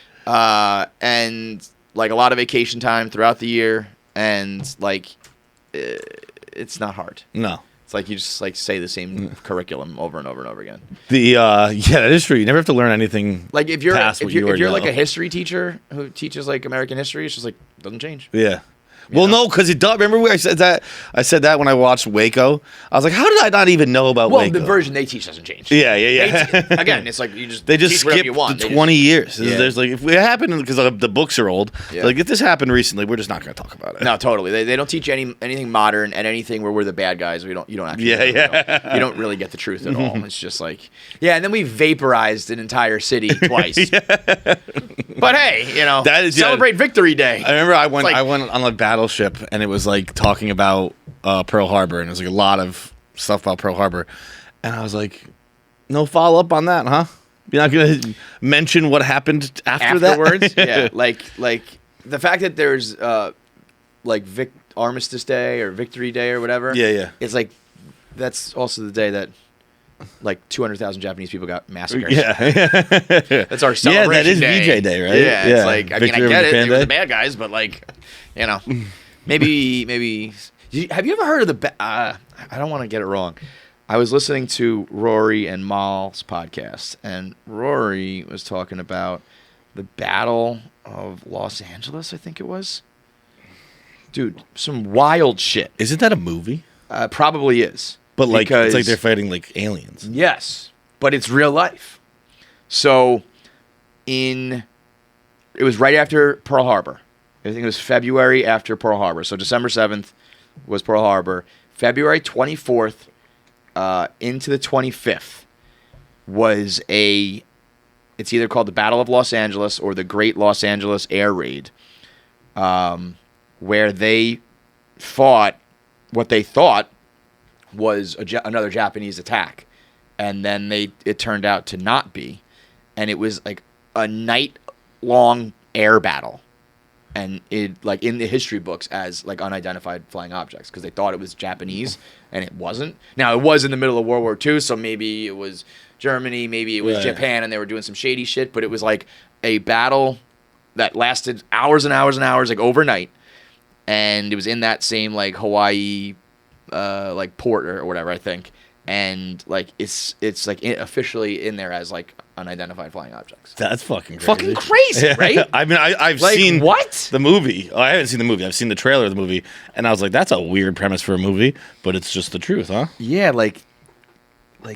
a lot of vacation time throughout the year, and it's not hard. No. It's like you just say the same curriculum over and over and over again. That is true. You never have to learn anything. If you're a history teacher who teaches American history, it's just doesn't change. Yeah. Well, no, because it does. Remember I said that? I said that when I watched Waco. I was like, how did I not even know about Waco? Well, the version they teach doesn't change. Yeah. Again, it's they just teach whatever skip you want. the 20 years. Yeah. There's if it happened because the books are old. Yeah. If this happened recently, we're just not going to talk about it. No, totally. They don't teach anything modern, and anything where we're the bad guys. You don't actually. Yeah. You don't really get the truth at all. It's just and then we vaporized an entire city twice. But hey, celebrate Victory Day. I remember I went on a battleship, and it was talking about Pearl Harbor, and it was a lot of stuff about Pearl Harbor, and I was like, no follow up on that, huh? You're not gonna mention what happened afterwards? That? Yeah, the fact that there's Armistice Day or Victory Day or whatever. Yeah. It's that's also the day that 200,000 Japanese people got massacred. Yeah. That's our celebration. Yeah, that is day. VJ Day, right? Yeah. It's I get Victory it. They were Day. the bad guys, but maybe. Have you ever heard of I don't want to get it wrong. I was listening to Rory and Mal's podcast, and Rory was talking about the Battle of Los Angeles, I think it was. Dude, some wild shit. Isn't that a movie? Probably is. But like, it's like Because- they're fighting like aliens. Yes, but it's real life. So, it was right after Pearl Harbor. I think it was February after Pearl Harbor. So December 7th was Pearl Harbor. February 24th into the 25th was it's either called the Battle of Los Angeles or the Great Los Angeles Air Raid, where they fought what they thought was another Japanese attack. And then it turned out to not be. And it was like a night-long air battle. And it, like, in the history books as, like, unidentified flying objects. Because they thought it was Japanese, and it wasn't. Now, it was in the middle of World War II, so maybe it was Germany, maybe it was Japan, and they were doing some shady shit. But it was, like, a battle that lasted hours and hours and hours, like, overnight. And it was in that same, like, Hawaii, like, port or whatever, I think. And like it's like officially in there as like unidentified flying objects. That's fucking crazy. Fucking crazy, right? I mean, I've Like, seen what? the movie. Oh, I haven't seen the movie. I've seen the trailer of the movie, and I was like, that's a weird premise for a movie, but it's just the truth, huh? Yeah, like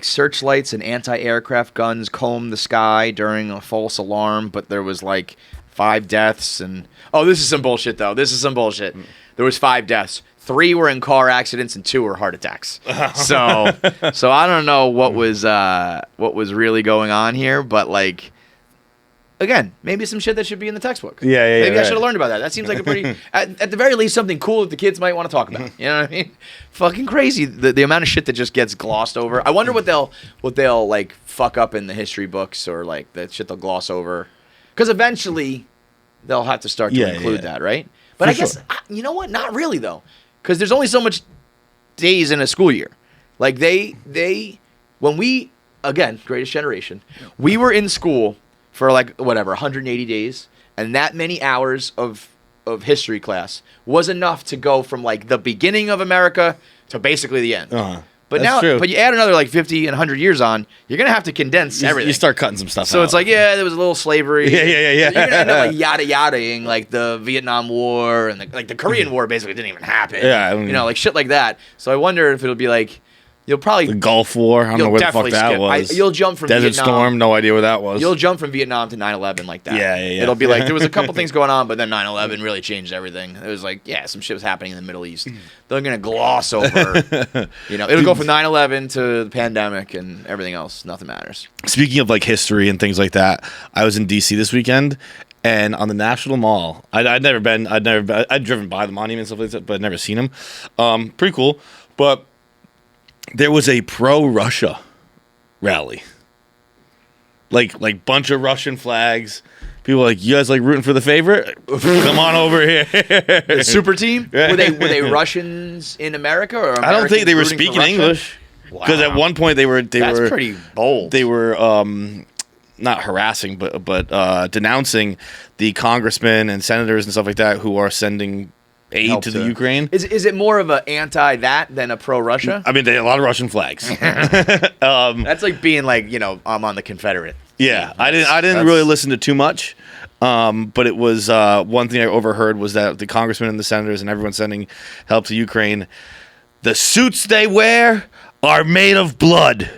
searchlights and anti-aircraft guns combed the sky during a false alarm, but there was like 5 deaths and this is some bullshit though. This is some bullshit. There was 5 deaths. 3 were in car accidents and 2 were heart attacks. So I don't know what was really going on here, but like, again, maybe some shit that should be in the textbook. Yeah, Maybe I right. should have learned about that. That seems like a pretty, at the very least, something cool that the kids might want to talk about. You know what I mean? Fucking crazy. The amount of shit that just gets glossed over. I wonder what they'll like fuck up in the history books or like the shit they'll gloss over. Because eventually they'll have to start to include that, right? But For I guess, sure. you know what? Not really though. Because there's only so much days in a school year. Like when we, again, greatest generation, we were in school for like, whatever, 180 days. And that many hours of history class was enough to go from like the beginning of America to basically the end. Uh-huh. But That's now, true. but you add another like 50 and 100 years on, you're going to have to condense everything. You start cutting some stuff So out. it's like, yeah, there was a little slavery. Yeah. You're gonna end up like yada-yadaing like the Vietnam War and the Korean War basically didn't even happen. Yeah, I mean- you know, like shit like that. So I wonder if it'll be like you'll probably the Gulf War. I don't know you'll where the fuck definitely that skip. was. You'll jump from Desert Vietnam. Storm. No idea where that was. You'll jump from Vietnam to 9/11 like that. Yeah. It'll be like there was a couple things going on, but then 9/11 really changed everything. It was like, yeah, some shit was happening in the Middle East. They're gonna gloss over. It'll go from 9/11 to the pandemic and everything else. Nothing matters. Speaking of like history and things like that, I was in DC this weekend, and on the National Mall, I'd never been. I'd driven by the monument and stuff like that, but I'd never seen them. Pretty cool, but there was a pro-Russia rally, like bunch of Russian flags. People were like, you guys like rooting for the favorite? Come on over here. The super team? Were they Russians in America or I don't think they were Americans rooting for speaking Russia? English because at one point they were That's pretty bold. They were not harassing but denouncing the congressmen and senators and stuff like that who are sending aid Help to the Ukraine. Is it more of a anti that than a pro Russia? I mean, they had a lot of Russian flags. That's like being like, I'm on the Confederate. Yeah, I didn't That's- really listen to too much, but it was one thing I overheard was that the congressmen and the senators and everyone sending help to Ukraine, the suits they wear are made of blood.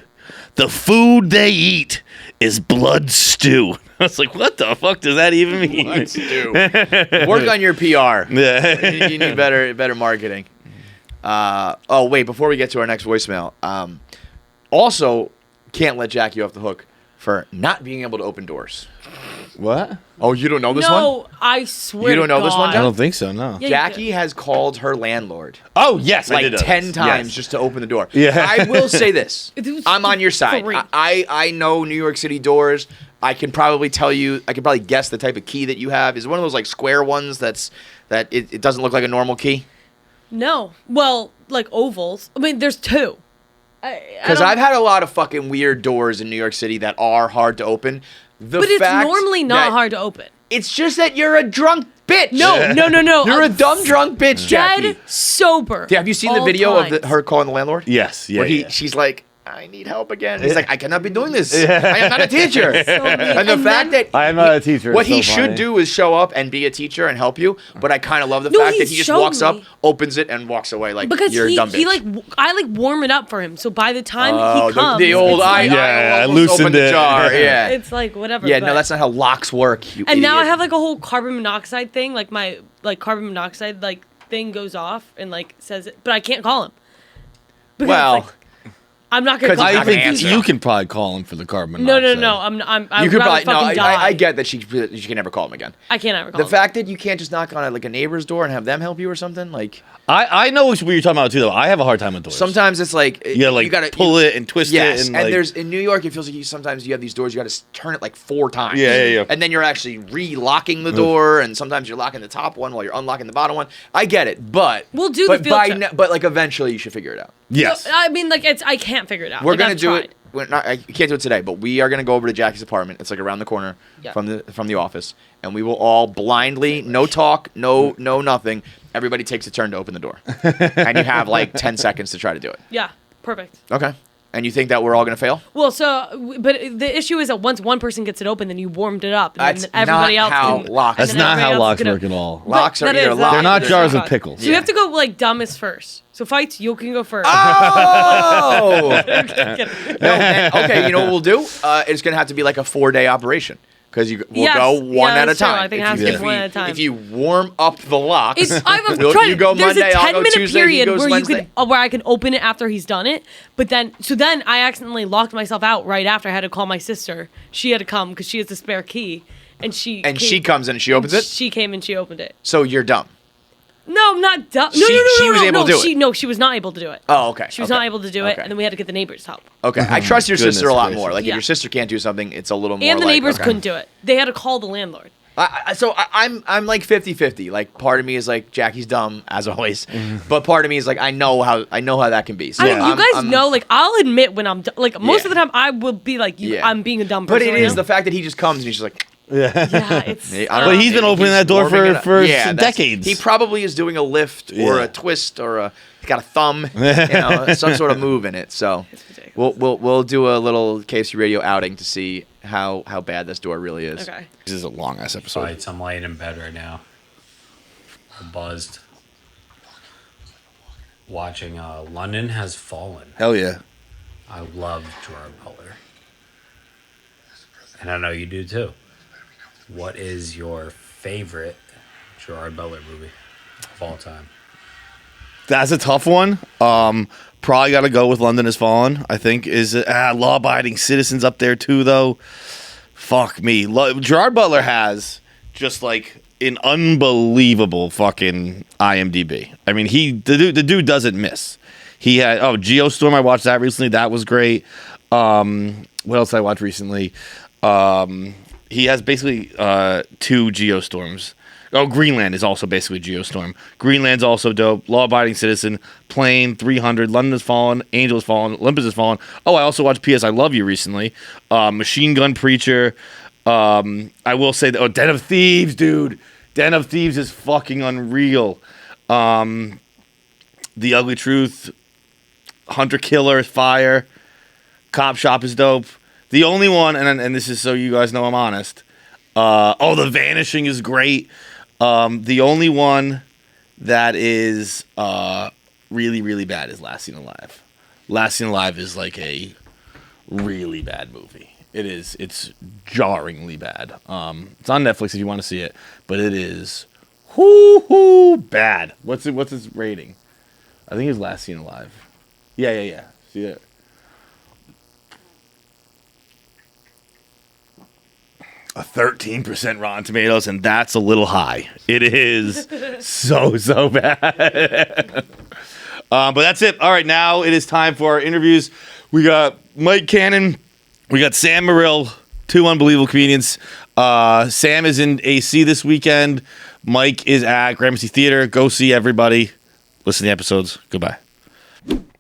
The food they eat is blood stew. I was like, what the fuck does that even mean? Blood stew. Work on your PR. Yeah. You need better marketing. Wait, before we get to our next voicemail, also can't let Jackie off the hook for not being able to open doors. What? Oh, you don't know this one? No, I swear. You don't know this one, I John? don't think so, no. Yeah, you Jackie do. has called her landlord Oh, yes, I like did know 10 this. times Yes. just to open the door. Yeah. I will say this. It was I'm on your side. 3. I know New York City doors. I can probably guess the type of key that you have. Is it one of those like square ones that it doesn't look like a normal key? No. Well, like ovals. I mean, there's 2. Because I've had a lot of fucking weird doors in New York City that are hard to open. But it's normally not hard to open. It's just that you're a drunk bitch. No. You're a I'm dumb drunk bitch, Jackie. Dead sober. Yeah, have you seen the all video times. of her calling the landlord? Yes, yeah, Where yeah. she's like, I need help again. He's like, I cannot be doing this. I am not a teacher. So mean. And the fact that I am not a teacher. what It's he so should funny. do is show up and be a teacher and help you. But I kind of love the No, fact that he's he just shown walks up, me. opens it, and walks away like because you're a dumb bitch. he like I like warm it up for him. So by the time Oh, he comes, the old it's like, I almost loosened opened the it. jar. Yeah. it's like whatever. Yeah, but- no, that's not how locks work. You And now I idiot. have like a whole carbon monoxide thing. Like my carbon monoxide like thing goes off and like says it, but I can't call him. Because, Well, like, I'm not gonna. 'cause Call he's I not think gonna answer. you can probably call him for the carbon No, monoxide. I you would could rather probably no. fucking die. I get that she can never call him again. I can't ever call The him. fact that you can't just knock on like a neighbor's door and have them help you or something like. I know what you're talking about too, though. I have a hard time with doors. Sometimes it's like you gotta like gotta pull it and twist Yes, it. and And, like, there's in New York, it feels like sometimes you have these doors, you got to turn it like 4 times. Yeah. And then you're actually re-locking the door, and sometimes you're locking the top one while you're unlocking the bottom one. I get it, but We'll do the field trip. but like eventually you should figure it out. yes. I mean, like I can't figure it out. We're Like, gonna I've do tried. it. We're not. I can't do it today, but we are gonna go over to Jackie's apartment. It's like around the corner Yeah. from the office, and we will all blindly, no talk, no nothing. Everybody takes a turn to open the door, and you have like 10 seconds to try to do it. Yeah, perfect. Okay. And you think that we're all gonna fail? Well, but the issue is that once one person gets it open, then you warmed it up, and That's then everybody not else. how can, locks and That's then not everybody how else locks is gonna- work at all. Locks are that either is- locked. They're not or jars of not. pickles. So you have to go like dumbest first. So fights, you can go first. Oh! Kidding. No, okay, you know what we'll do? It's going to have to be like a 4-day operation. Because we'll Yes, go one yeah, at a that's true. time. I think it If has you- to be if one we- at a time. If you warm up the locks, I'm we'll- trying. you go There's Monday, a I'll go 10-minute Tuesday, he period goes where Wednesday. you could, where I can open it after he's done it. But then I accidentally locked myself out right after. I had to call my sister. She had to come because she has the spare key, and she comes in and she opens it? She came and she opened it. So you're dumb. No, I'm not dumb. No, She was able to do it. She was not able to do it. Oh, okay. She was okay. not able to do it, Okay. and then we had to get the neighbors' help. Okay, I trust your sister a Goodness lot gracious. more. Like, if Yeah. your sister can't do something, it's a little more And the like, neighbors okay. couldn't do it. They had to call the landlord. I'm like 50-50. Like, part of me is like, Jackie's dumb, as always. But part of me is like, I know how that can be. So I mean, you I'm- guys I'm- know, like, I'll admit when I'm like most Yeah. of the time I will be like, Yeah. I'm being a dumb But person. it is right the fact that he just comes and he's just like, yeah, it's. I don't But know, he's been opening he's that door warming it up. for that's- decades. He probably is doing a lift or Yeah. a twist or he's got a thumb, some sort of move in it. So ridiculous. we'll do a little KFC radio outing to see how bad this door really is. Okay. This is a long ass episode. Fights. I'm laying in bed right now. I'm buzzed. Watching London Has Fallen. Hell yeah. I love Gerard Butler. And I know you do too. What is your favorite Gerard Butler movie of all time? That's a tough one. Probably got to go with London Has Fallen. I think is Law-Abiding Citizens up there too, though. Fuck me. Gerard Butler has just like an unbelievable fucking IMDb. I mean, the dude doesn't miss. He had Geostorm. I watched that recently. That was great. What else did I watch recently? He has basically 2 Geostorms. Oh, Greenland is also basically Geostorm. Greenland's also dope. Law-Abiding Citizen, Plane, 300, London Has Fallen, Angel Has Fallen, Olympus Has Fallen. Oh, I also watched P.S. I Love You recently. Machine Gun Preacher. I will say that. Oh, Den of Thieves, dude. Den of Thieves is fucking unreal. The Ugly Truth. Hunter Killer, Fire. Cop Shop is dope. The only one, and this is so you guys know I'm honest. The Vanishing is great. The only one that is really, really bad is Last Seen Alive. Last Seen Alive is like a really bad movie. It is. It's jarringly bad. It's on Netflix if you want to see it, but it is bad. What's its rating? I think it's Last Seen Alive. Yeah. See it. A 13% Rotten Tomatoes, and that's a little high. It is so bad. But that's it. All right, now it is time for our interviews. We got Mike Cannon. We got Sam Morrill, 2 unbelievable comedians. Sam is in AC this weekend. Mike is at Gramercy Theater. Go see everybody. Listen to the episodes. Goodbye.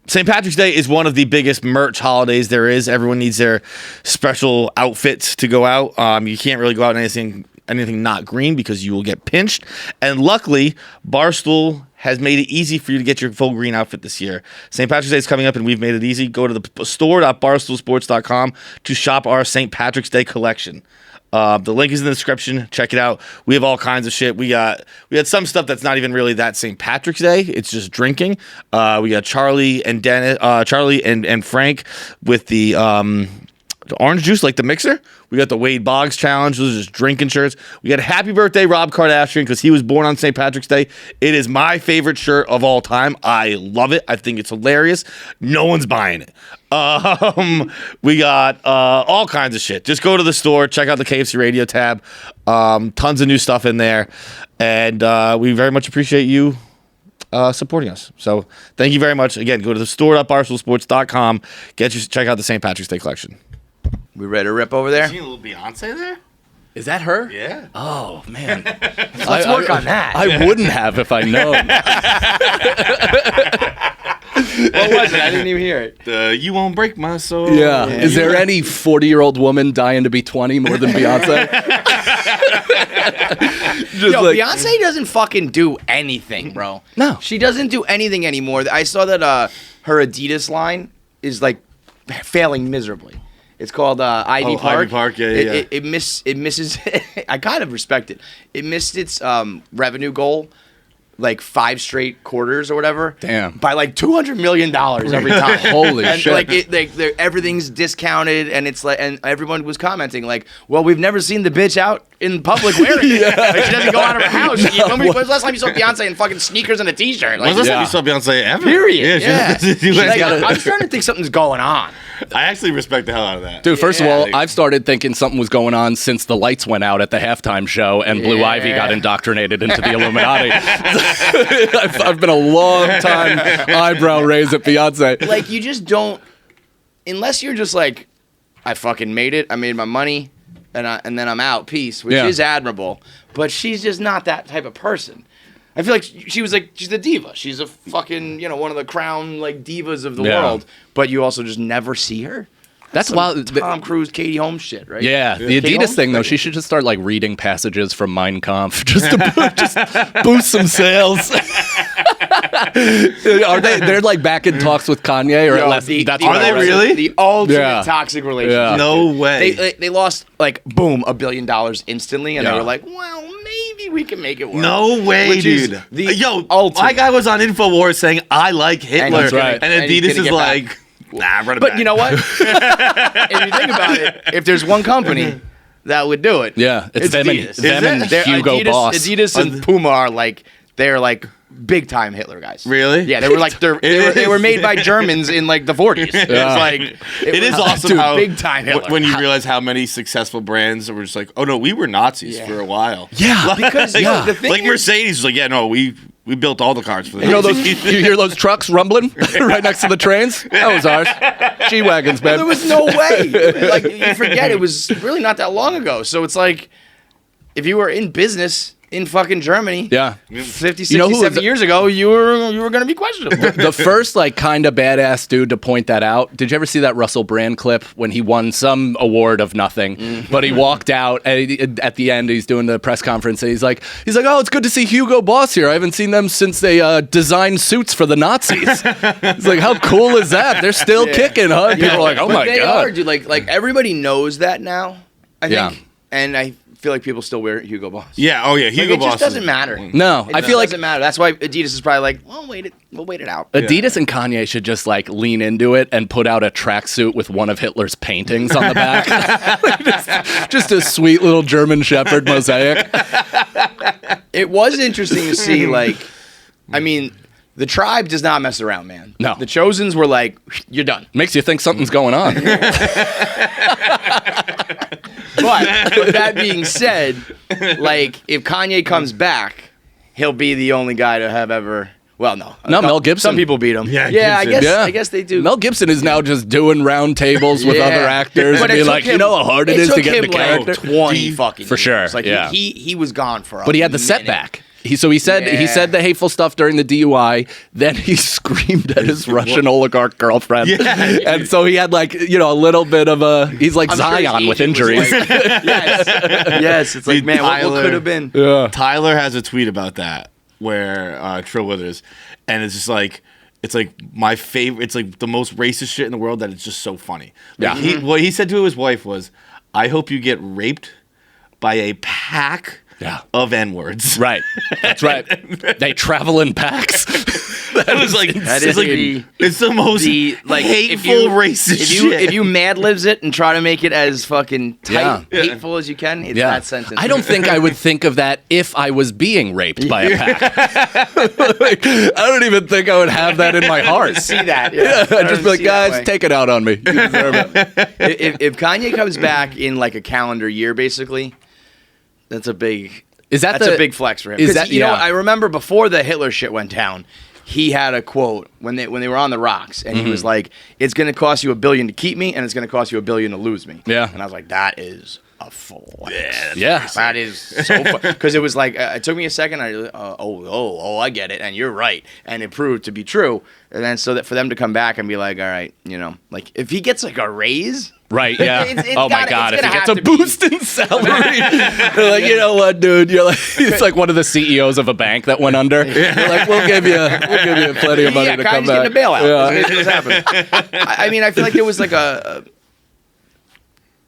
St. Patrick's Day is one of the biggest merch holidays there is. Everyone needs their special outfits to go out. You can't really go out in anything not green because you will get pinched. And luckily, Barstool has made it easy for you to get your full green outfit this year. St. Patrick's Day is coming up, and we've made it easy. Go to the store.barstoolsports.com to shop our St. Patrick's Day collection. The link is in the description. Check it out. We have all kinds of shit. We had some stuff that's not even really that St. Patrick's Day. It's just drinking. We got Charlie and Frank with the orange juice, like the mixer. We got the Wade Boggs challenge. Those are just drinking shirts. We got Happy Birthday Rob Kardashian because he was born on St. Patrick's Day. It is my favorite shirt of all time. I love it. I think it's hilarious. No one's buying it. We got all kinds of shit. Just go to the store, check out the KFC Radio tab. Tons of new stuff in there, and we very much appreciate you supporting us. So thank you very much. Again, go to the store.barstoolsports.com. Check out the St. Patrick's Day collection. We ready to rip over there? See a little Beyonce there? Is that her? Yeah. Oh man, Let's work on that. I wouldn't have if I known. What was it? I didn't even hear it. You won't break my soul. Yeah. Is there any 40-year-old woman dying to be 20 more than Beyonce? Beyonce doesn't fucking do anything, bro. No. She doesn't do anything anymore. I saw that her Adidas line is like failing miserably. It's called Ivy Park. Ivy Park, yeah. It misses. I kind of respect it. It missed its revenue goal like 5 straight quarters or whatever. Damn. By like $200 million every time. Holy and shit. Like everything's discounted, and it's like, and everyone was commenting like, well, we've never seen the bitch out in public wearing it. Like, she doesn't go out of her house. When was the last time you saw Beyonce in fucking sneakers and a t-shirt? Like, When's the last time you saw Beyonce ever? Period. Yeah. I'm starting to think something's going on. I actually respect the hell out of that. Dude, first of all, I've started thinking something was going on since the lights went out at the halftime show and Blue Ivy got indoctrinated into the Illuminati. I've been a long time eyebrow raise at Beyonce. Like, you just don't, unless you're just like, I fucking made it, I made my money, and then I'm out, peace, which is admirable. But she's just not that type of person. I feel like she's a diva. She's a fucking, one of the crown like divas of the world. But you also just never see her. That's wild. Tom Cruise, Katie Holmes shit, right? Yeah, the Adidas thing though, she should just start like reading passages from Mein Kampf just to just boost some sales. They're like back in talks with Kanye, or Yo, that's are they really? The ultimate toxic relationship. Yeah. No way. They lost like boom $1 billion instantly, and they Yeah. were like, well, maybe we can make it work. No way, Which is dude. the my ultimate. guy was on InfoWars saying, I like Hitler. he's right. And and he's Adidas gonna is get like, back. nah, run it But back. you know what? If you think about it, if there's one company that would do it, Yeah, it's them and- Adidas. them and They're Hugo Adidas, Boss. Adidas and Puma are like, they're like big time Hitler guys. Really? Yeah, they were like they were made by Germans in like the 40s. It's like It is awesome dude, how big time Hitler. when you realize how many successful brands were just like, oh no, we were Nazis for a while. Yeah, because the thing Like is, Mercedes was like, yeah, no, we built all the cars for the you know Nazis. those. You hear those trucks rumbling right next to the trains? That was ours. G-wagons, man. there was no way. Like, you forget it was really not that long ago. So it's like, if you were in business in fucking Germany, Yeah. 50, 60, You know who was- 70 years ago, you were going to be questionable. The first like kind of badass dude to point that out. Did you ever see that Russell Brand clip when he won some award of nothing, but he walked out and at the end he's doing the press conference and he's like, oh, it's good to see Hugo Boss here. I haven't seen them since they designed suits for the Nazis. It's like, how cool is that? They're still kicking, huh? People are like, oh But my they god. are, dude. Like everybody knows that now, I think. Yeah. And I feel like people still wear Hugo Boss. Yeah, oh yeah, Like, Hugo it Boss. just doesn't matter. No, I feel like doesn't matter. That's why Adidas is probably like, well, we'll wait it out. Adidas and Kanye should just like lean into it and put out a tracksuit with one of Hitler's paintings on the back. just a sweet little German Shepherd mosaic. It was interesting to see, like, I mean, the tribe does not mess around, man. No. The Chosens were like, you're done. Makes you think something's going on. But with that being said, like, if Kanye comes back, he'll be the only guy to have ever. Well, no. Mel Gibson. Some people beat him. Yeah, I Gibson. guess. I guess they do. Mel Gibson is now just doing round tables with Yeah. other actors But and it being took like, him- you know how hard it is to took get him into character. like 20 fucking For sure, years. Like, yeah. he was gone for. But he had the minute. setback. He said Yeah. the hateful stuff during the DUI. Then he screamed at his Russian oligarch girlfriend, and so he had like a little bit of a. He's like I'm sure his Zion with agent was injuries. like- yes. It's like, Dude, man, what Tyler- could have been? Yeah. Tyler has a tweet about that. where Trill Withers, and it's just like. It's like my favorite. It's like the most racist shit in the world that it's just so funny. Like what he said to his wife was, "I hope you get raped by a pack of N-words." Right. That's right. They travel in packs. That was like That is like it's the most hateful racist shit. If you Mad Libs it and try to make it as fucking tight, hateful as you can, it's that sentence. I don't think I would think of that if I was being raped by a pack. Like, I don't even think I would have that in my heart. See that? I'd just be like, guys, take it out on me. You deserve it. If Kanye comes back in like a calendar year, basically, that's a big. That's a big flex for him. Is that you know? I remember before the Hitler shit went down. He had a quote when they were on the rocks, and he was like, "It's going to cost you $1 billion to keep me, and it's going to cost you $1 billion to lose me." Yeah, and I was like, "That is a flex." Yeah, that is so fun because it was like it took me a second. I get it, and you're right, and it proved to be true. And then so that for them to come back and be like, "All right, you know, like if he gets like a raise." Right, yeah. Oh my God, if he gets a boost in salary. They're like, you know what, dude? You're like, it's like one of the CEOs of a bank that went under. They're like, we'll give you plenty of money to come back. Getting a bailout. Yeah. That's what's happening. I mean, I feel like there was like a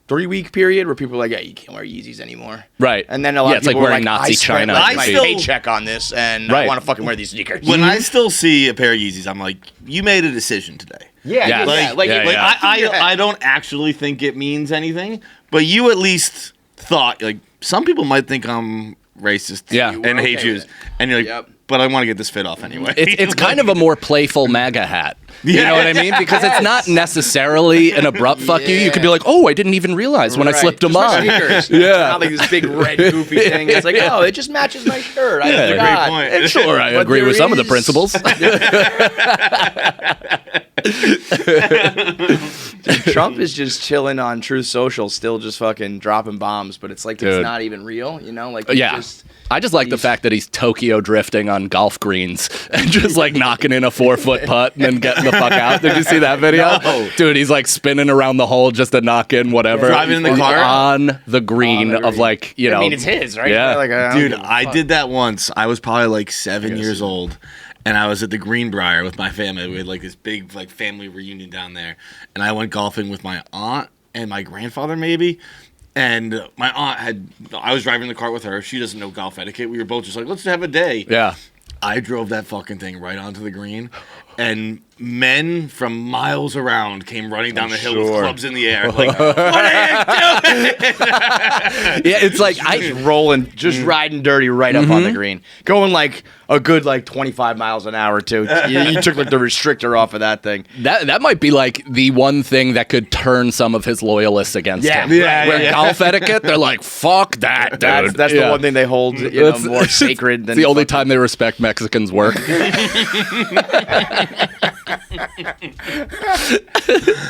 3-week period where people were like, yeah, you can't wear Yeezys anymore. Right. And then a lot of it's people like wearing were like, Nazi I spent China. like, my paycheck on this, and I want to fucking wear these sneakers. When I still see a pair of Yeezys, I'm like, you made a decision today. Yeah. I don't actually think it means anything, but you at least thought, like, some people might think I'm racist and hate Jews. And you're like, but I want to get this fit off anyway. It's kind of a more playful MAGA hat. You know what I mean? Because it's not necessarily an abrupt fuck you. You could be like, oh, I didn't even realize when I slipped them on. It's not like this big red goofy thing. It's like, oh, it just matches my shirt. I forgot. Great point. And sure, I agree with some of the principles. Trump is just chilling on Truth Social, still just fucking dropping bombs, but it's like it's not even real, you know? Like, I just like the fact that he's Tokyo drifting on golf greens and just like knocking in a 4-foot putt and then getting the fuck out. Did you see that video? No. Dude, he's like spinning around the hole just to knock in whatever. Driving in the car? On the green of like, you know. I mean, it's his, right? Yeah. Like, Dude, I did that once. I was probably like 7 years old. And I was at the Greenbrier with my family. We had like this big like family reunion down there. And I went golfing with my aunt and my grandfather maybe. And my aunt I was driving the cart with her. She doesn't know golf etiquette. We were both just like, let's have a day. Yeah. I drove that fucking thing right onto the green. And men from miles around came running down the hill with clubs in the air. Like, what are you doing? Yeah, it's like just riding dirty right up on the green. Going like a good like 25 miles an hour too. You took like the restrictor off of that thing. That might be like the one thing that could turn some of his loyalists against him. Yeah. Golf etiquette, they're like, fuck that, dude. That's the one thing they hold more sacred than the only time they respect Mexicans' work.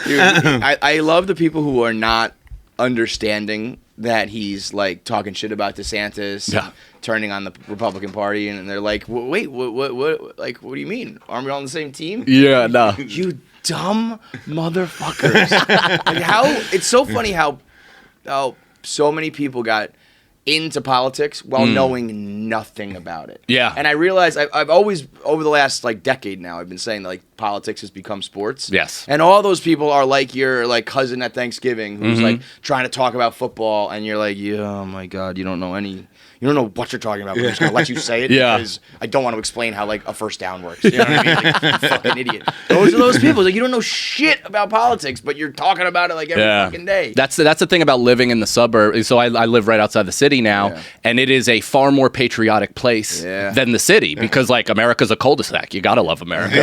Dude, I love the people who are not understanding that he's like talking shit about DeSantis, and turning on the Republican Party, and they're like, wait, what? Like, what do you mean? Aren't we all on the same team? Yeah, no. You dumb motherfuckers! Like it's so funny how so many people got into politics while knowing nothing about it. Yeah. And I realized I've always, over the last like decade now, I've been saying that like politics has become sports. Yes. And all those people are like your like cousin at Thanksgiving who's like trying to talk about football, and you're like, oh my God, you don't know what you're talking about, but I'm just gonna let you say it because I don't want to explain how like a first down works. You know what I mean? Like, you fucking idiot. Those are those people. Like, you don't know shit about politics, but you're talking about it like every fucking day. That's the thing about living in the suburb. So I live right outside the city now, and it is a far more patriotic place than the city because like America's a cul-de-sac. You gotta love America.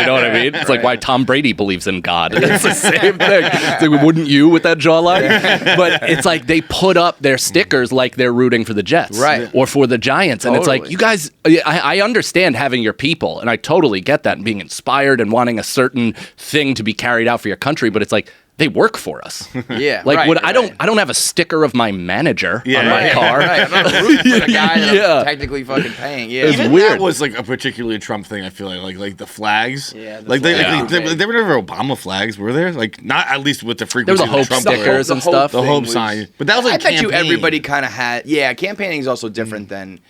You know what I mean? It's like why Tom Brady believes in God. It's the same thing. It's like, wouldn't you with that jawline? But it's like they put up their stickers like they're rooting for the Jets. Right. Or for the Giants. And it's like, you guys, I understand having your people, and I totally get that, and being inspired and wanting a certain thing to be carried out for your country, but it's like, they work for us. Yeah. Like, I don't have a sticker of my manager on my car. Right. I'm not rooting for the guy that I'm technically fucking paying. Yeah. It's Even weird. that was like a particularly Trump thing. I feel like the flags. Yeah, the like flags. they were never Obama flags, were there? Like not at least with the There frequency. was a hope Trump stickers and stuff. The hope sign, but that was like I bet you campaign. everybody kind of had. Yeah, campaigning is also different than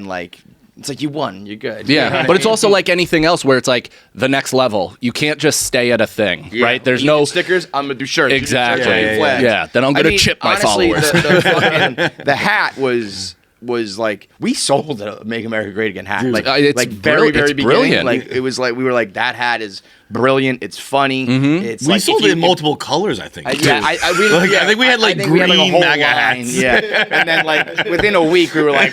like It's like you won. You're good. Yeah, You know what but I it's mean? also like anything else where it's like the next level. You can't just stay at a thing, right? There's You no do stickers. I'm gonna do shirts. You do Exactly. shirts, Yeah, yeah, flags. yeah. Then I'm gonna chip my honestly, followers. The hat was like we sold a "Make America Great Again" hat. Like it's very it's beginning. brilliant. Like it was like we were like that hat is brilliant. It's funny. It's We like, sold if it you- in multiple colors, I think. Yeah, I think we had like think we had, green a whole MAGA line, hats. Yeah, and then like within a week we were like,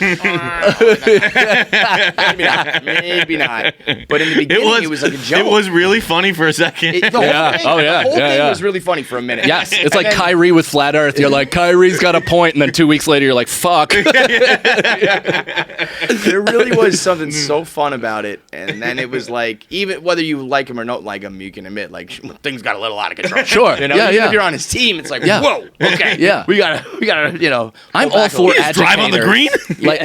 maybe not. But in the beginning, it was like a joke. It was really funny for a second. The whole Yeah. thing, Oh, yeah. the whole Yeah, thing yeah. was really funny for a minute. Yes, it's like And then- Kyrie with flat Earth. You're like, Kyrie's got a point, and then 2 weeks later, you're like, fuck. There really was something so fun about it, and then it was like, even whether you like him or not like him, you can admit like things got a little out of control. Sure. You know, Yeah, even yeah. if you're on his team, it's like, Yeah. whoa, okay, Yeah. we gotta, you know. I'm go all back a for little. Just drive on the green. like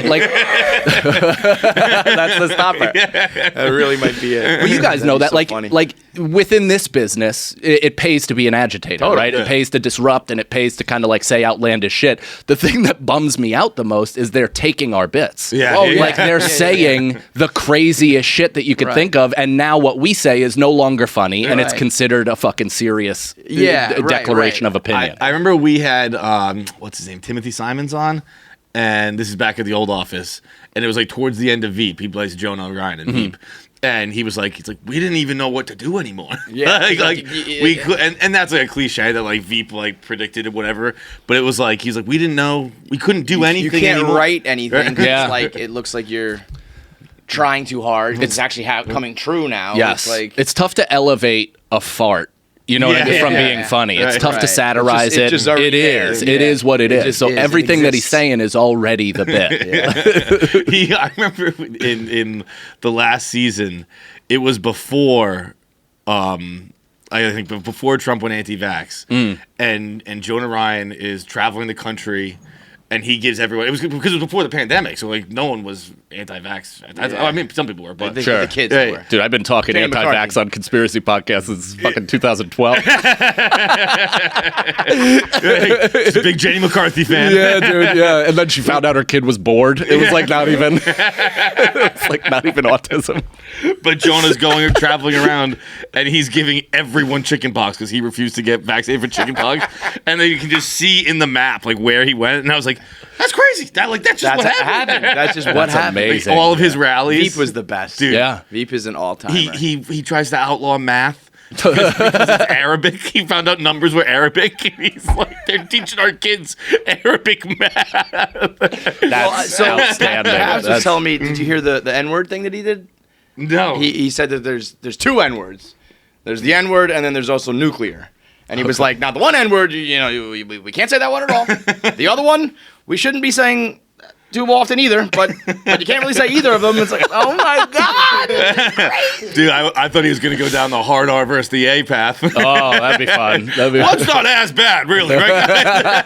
That's the stopper. That really might be it. Well, you guys That'd know be that, so like, funny. like within this business, it pays to be an agitator, right? yeah. It pays to disrupt, and it pays to kind of like say outlandish shit. The thing that bums me out the most is they're taking our bits. Yeah. Oh, yeah. Like they're saying the craziest shit that you could Right. think of, and now what we say is no longer funny, and it's Right. considered a fucking serious Yeah, right, declaration right. of opinion. I remember we had what's his name, Timothy Simons on, and this is back at the old office, and it was like towards the end of Veep. He plays Jonah Ryan in Veep. And he was like, he's like, we didn't even know what to do anymore. Yeah, like we could, and that's like a cliche that like Veep like predicted or whatever. But it was like he's like, we didn't know, we couldn't do anything. You can't anymore. write anything. 'Cause Yeah. It's like it looks like you're trying too hard. It's actually coming true now. Yes, It's like it's tough to elevate a fart. You know what I mean? Yeah. From Yeah. being funny, it's Right. tough to Right. satirize It's just it. already It is. there. It Yeah. is what it is. just So is. It everything that he's exists. saying is already the bit. I remember in the last season, it was before, I think before Trump went anti-vax, and Jonah Ryan is traveling the country, and he gives everyone. It was because it was before the pandemic, so like no one was anti-vax. I mean, some people were, but the kids Yeah. were. Dude, I've been talking Danny anti-vax McCarthy. on conspiracy podcasts since fucking 2012. She's a big Jenny McCarthy fan. Yeah, dude, yeah. And then she found out her kid was bored. It was like not even it's like not even autism. But Jonah's going traveling around, and he's giving everyone chickenpox because he refused to get vaccinated for chickenpox. And then you can just see in the map like where he went, and I was like, "That's crazy! That's just what happened." That's just what That's happened. amazing. Like, all of his rallies. Veep was the best. Dude. Yeah. Veep is an all-timer. He tries to outlaw math because it's Arabic. He found out numbers were Arabic. And he's like, they're teaching our kids Arabic math. That's so outstanding. Babs was That's- telling me, did you hear the N-word thing that he did? No. He said that there's two N-words. There's the N-word, and then there's also nuclear. And he was like, now the one N-word, we can't say that one at all. The other one, we shouldn't be saying too often either, but you can't really say either of them. It's like, oh my God. Dude, I thought he was going to go down the hard R versus the A path. Oh, that'd be fun. That'd be Well, it's not as bad, really, right?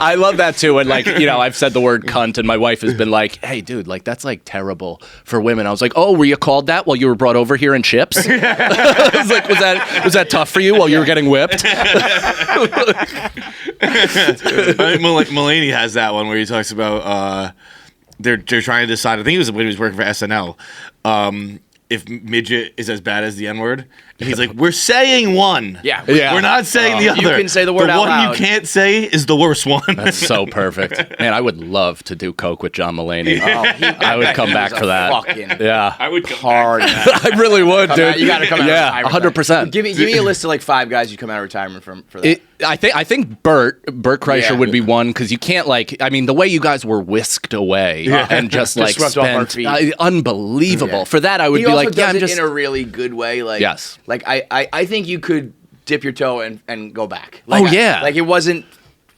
I love that too. And like, I've said the word cunt, and my wife has been like, "Hey, dude, like that's like terrible for women." I was like, "Oh, were you called that while you were brought over here in chips?" I was like, "Was that tough for you while you were getting whipped?" Mulaney has that one where he talks about they're trying to decide. I think it was when he was working for SNL. If midget is as bad as the N-word, and he's like, "We're saying one. Yeah. Yeah. We're not saying the other. You can say the word The out one loud. you can't say is the worst one." That's so perfect, man. I would love to do coke with John Mulaney. I would come back for that. Yeah, I would go Hard. I really would, dude. You got to come out Yeah, of retirement. 100%. Give me a list of like 5 guys you come out of retirement for that. I think Bert Kreischer Yeah. would be one because you can't the way you guys were whisked away and just like swept off our spent feet. unbelievable. Yeah. For that, I would He be also like, does I'm it just in a really good way. Like, Yes. Like I think you could dip your toe and go back. Oh, yeah. Like it wasn't.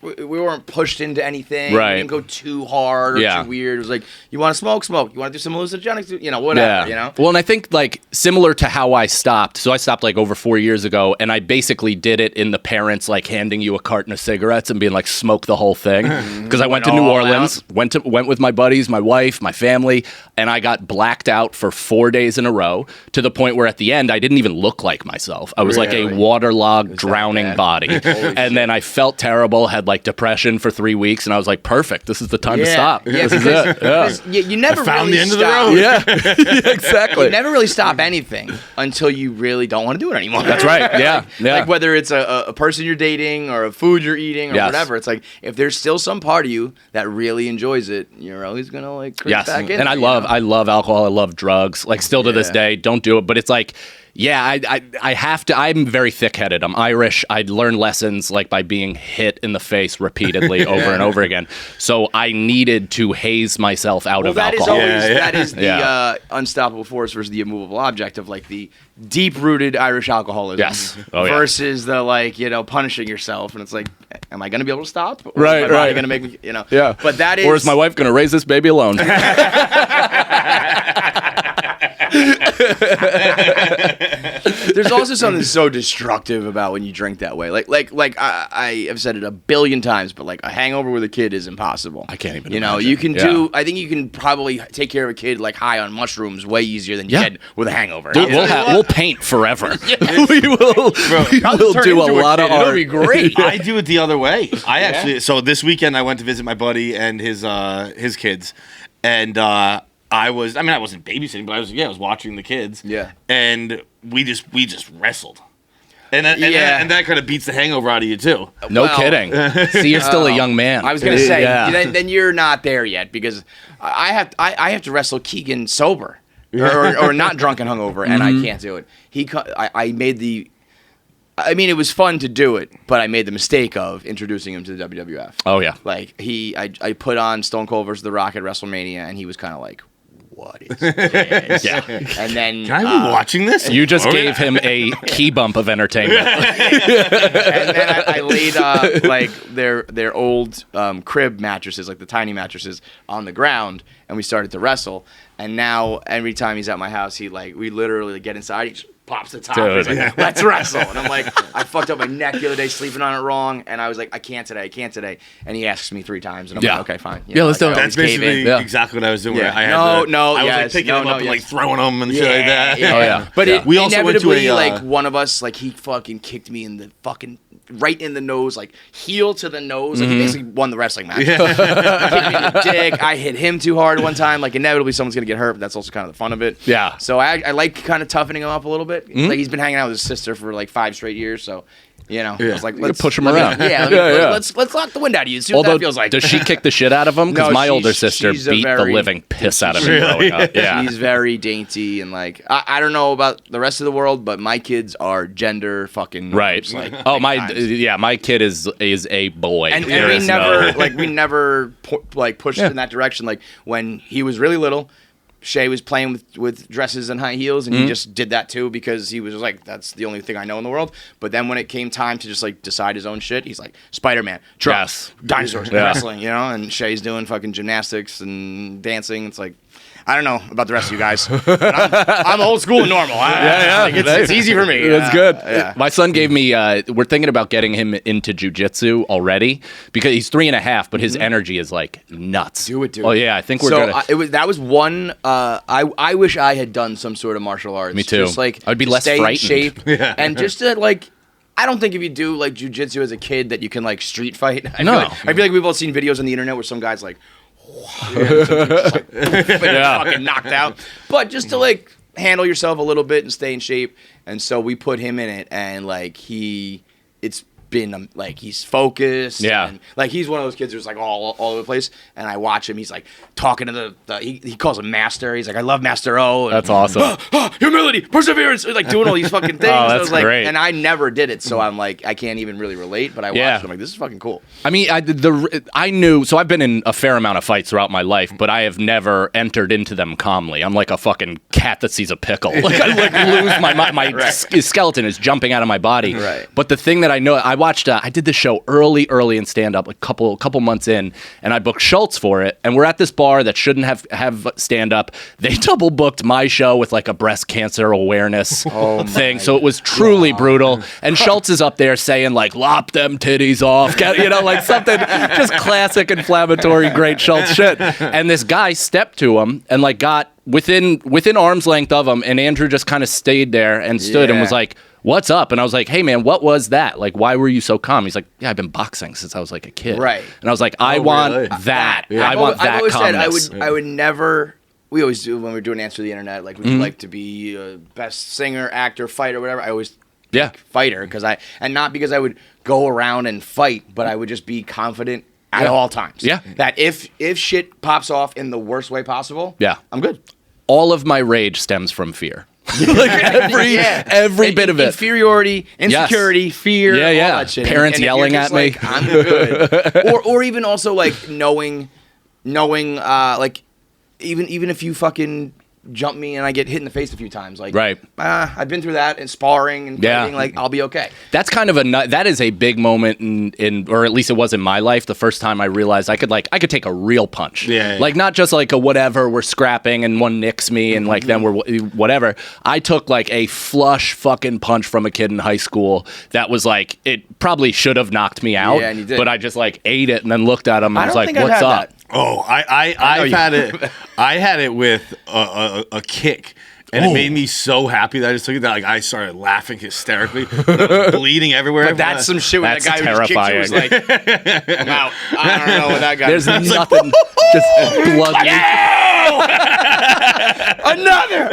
We weren't pushed into anything. Right. We didn't go too hard or Yeah. too weird. It was like, you want to smoke? You want to do some hallucinogenics? Whatever. Yeah. Well, and I think like similar to how I stopped. So I stopped like over 4 years ago, and I basically did it in the parents like handing you a carton of cigarettes and being like, smoke the whole thing. Because I went to New all Orleans, went with my buddies, my wife, my family, and I got blacked out for 4 days in a row to the point where at the end I didn't even look like myself. I was like a Really? waterlogged, drowning bad? body, and then I felt terrible. Had like depression for 3 weeks, and I was like, perfect. This is the time to Yeah. stop. Yeah, This is it. Yeah. You never found really the end stop. of the road. Yeah, exactly. You never really stop anything until you really don't want to do it anymore. That's right. Yeah, yeah. Like whether it's a person you're dating or a food you're eating or Yes. whatever, it's like if there's still some part of you that really enjoys it, you're always gonna like creep Yes, back in. and I love alcohol. I love drugs. Like still to this Yeah. day, don't do it. But it's like, yeah, I have to. I'm very thick-headed. I'm Irish. I learn lessons like by being hit in the face repeatedly over and over again. So I needed to haze myself out of that is alcohol. always that is the Yeah. unstoppable force versus the immovable object of like the deep-rooted Irish alcoholism. Yes. Oh, yeah. Versus the like punishing yourself, and it's like, am I gonna be able to stop? Or Right, is my body right. gonna make me Yeah. But that is. Or is my wife going to raise this baby alone? There's also something so destructive about when you drink that way. Like I have said it a billion times, but like a hangover with a kid is impossible. I can't even You know, imagine. you can Yeah. do. I think you can probably take care of a kid like high on mushrooms way easier than you Yeah. can with a hangover. Dude, we'll paint forever. we will turn do a into a lot of kid. It'll art. be great. I do it the other way. I actually, so this weekend I went to visit my buddy and his kids, and I wasn't babysitting, but I was watching the kids. Yeah. And we just wrestled, and Yeah. and that kind of beats the hangover out of you too. No Well- kidding. See, you're still a young man. I was gonna say, Yeah. then you're not there yet because I have to wrestle Keegan sober or not drunk and hungover, and I can't do it. I made the. I mean, it was fun to do it, but I made the mistake of introducing him to the WWF. Oh, yeah. Like I put on Stone Cold versus The Rock at WrestleMania, and he was kind of like, "What is this?" Yeah. And then Can I be watching this? You just Oh, gave him a key bump of entertainment. and then I laid like their old crib mattresses, like the tiny mattresses, on the ground, and we started to wrestle. And now every time he's at my house, we literally get inside. He just pops the top. Dude. He's like, let's wrestle. And I'm like, I fucked up my neck the other day sleeping on it wrong, and I was like, I can't today. And he asks me 3 times, and I'm Yeah. like, okay, fine. Yeah, let's do it. I That's always cave basically in. Yeah. exactly what I was doing. Yeah. I had No, to, no, I was yes, like picking no, them no, up and yes. like throwing them and shit like that. Yeah. Oh, yeah. But Yeah. it We also went to inevitably, a, like, one of us, like, he fucking kicked me in the fucking right in the nose, like heel to the nose. Like, he basically won the wrestling match. He kicked me in the dick. I hit him too hard one time. Like, inevitably someone's gonna get hurt, but that's also kind of the fun of it. Yeah. So I like kind of toughening him up a little bit. Like, he's been hanging out with his sister for like 5 straight years, so. I was like, let's push him let me- around. Yeah, let's lock the wind out of you. See what Although, that feels like. does she kick the shit out of him? Because No, my older she's- sister she's a beat the very- living piss out of me growing up. Yeah. She's very dainty and like I don't know about the rest of the world, but my kids are gender fucking Right. norms, like, Oh, big times. my kid is a boy. And There we is never no- we never pushed in that direction. Like when he was really little, Shay was playing with dresses and high heels, and he just did that too because he was like, that's the only thing I know in the world. But then when it came time to just like decide his own shit, he's like, Spider-Man, trucks, dinosaurs, Yeah. wrestling, and Shay's doing fucking gymnastics and dancing. It's like, I don't know about the rest of you guys. But I'm old school and normal. Like, it's easy for me. It's good. Yeah. My son gave me. We're thinking about getting him into jujitsu already because he's 3.5, but his energy is like nuts. Do it, dude. Oh yeah, I think we're so gonna. that was one. I wish I had done some sort of martial arts. Me too. Just like I'd be to less stay frightened. in shape and just to like. I don't think if you do like jujitsu as a kid that you can like street fight. I feel like we've all seen videos on the internet where some guys like, fucking knocked out. But just to like handle yourself a little bit and stay in shape, and so we put him in it, and like it's been like he's focused. Yeah. And, like he's one of those kids who's like all over the place, and I watch him. He's like talking to he calls him master. He's like, I love Master O. And, That's awesome. humility, perseverance, like doing all these fucking things. Oh, that's I was like, great. And I never did it, so I'm like, I can't even really relate. But I watched it. I'm like, this is fucking cool. I mean, I knew. So I've been in a fair amount of fights throughout my life, but I have never entered into them calmly. I'm like a fucking cat that sees a pickle. Like I like lose my mind. My skeleton is jumping out of my body. Right. But the thing that I know, I watched. I did this show early in stand up, a couple months in, and I booked Schultz for it. And we're at this bar that shouldn't have stand up. They double booked my show with like a breast cancer awareness thing. So it was truly brutal. And Schultz is up there saying like, "Lop them titties off," like something just classic inflammatory, great Schultz shit. And this guy stepped to him and like got within arm's length of him, and Andrew just kind of stayed there and stood and was like, what's up? And I was like, hey man, what was that? Like, why were you so calm? He's like, yeah, I've been boxing since I was like a kid. Right. And I was like, I want really? that. Yeah. I want that I've always calmness. said I would never. We always do when we're doing Answer the Internet. Like, would you like to be best singer, actor, fighter, whatever? I always fighter not because I would go around and fight, but I would just be confident at all times. Yeah. That if shit pops off in the worst way possible, I'm good. All of my rage stems from fear. Like every bit of it. Inferiority, insecurity, fear, all that shit. Parents and yelling you're at just me. like, I'm good. or even also like knowing like even if you fucking jump me and I get hit in the face a few times, like I've been through that in sparring and fighting, like I'll be okay. That's kind of that is a big moment in or at least it was in my life. The first time I realized I could take a real punch, like not just like a whatever we're scrapping and one nicks me and like then we're whatever. I took like a flush fucking punch from a kid in high school that was like it probably should have knocked me out, and you did. but I just like ate it and then looked at him and was like, "What's up?" Oh, I've had it. I had it with a kick, and it made me so happy that I just took it. That like I started laughing hysterically, bleeding everywhere. But that's some shit when the guy who just kicked you was like, I'm out. I don't know what that guy. There's nothing, just blood. Another.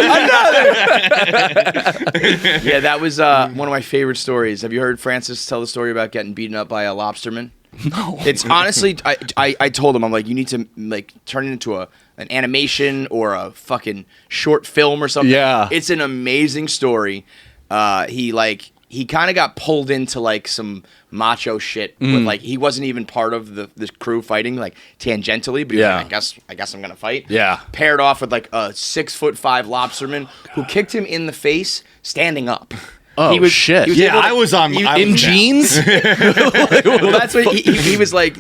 Yeah, that was one of my favorite stories. Have you heard Francis tell the story about getting beaten up by a lobsterman? No. It's honestly, I told him, I'm like, you need to like turn it into an animation or a fucking short film or something. Yeah. It's an amazing story. He kind of got pulled into like some macho shit with like he wasn't even part of the crew fighting like tangentially, but he was like, I guess I'm gonna fight. Yeah. Paired off with like a 6'5" lobsterman who kicked him in the face standing up. Oh, shit. I was in jeans? Well, that's what he was like.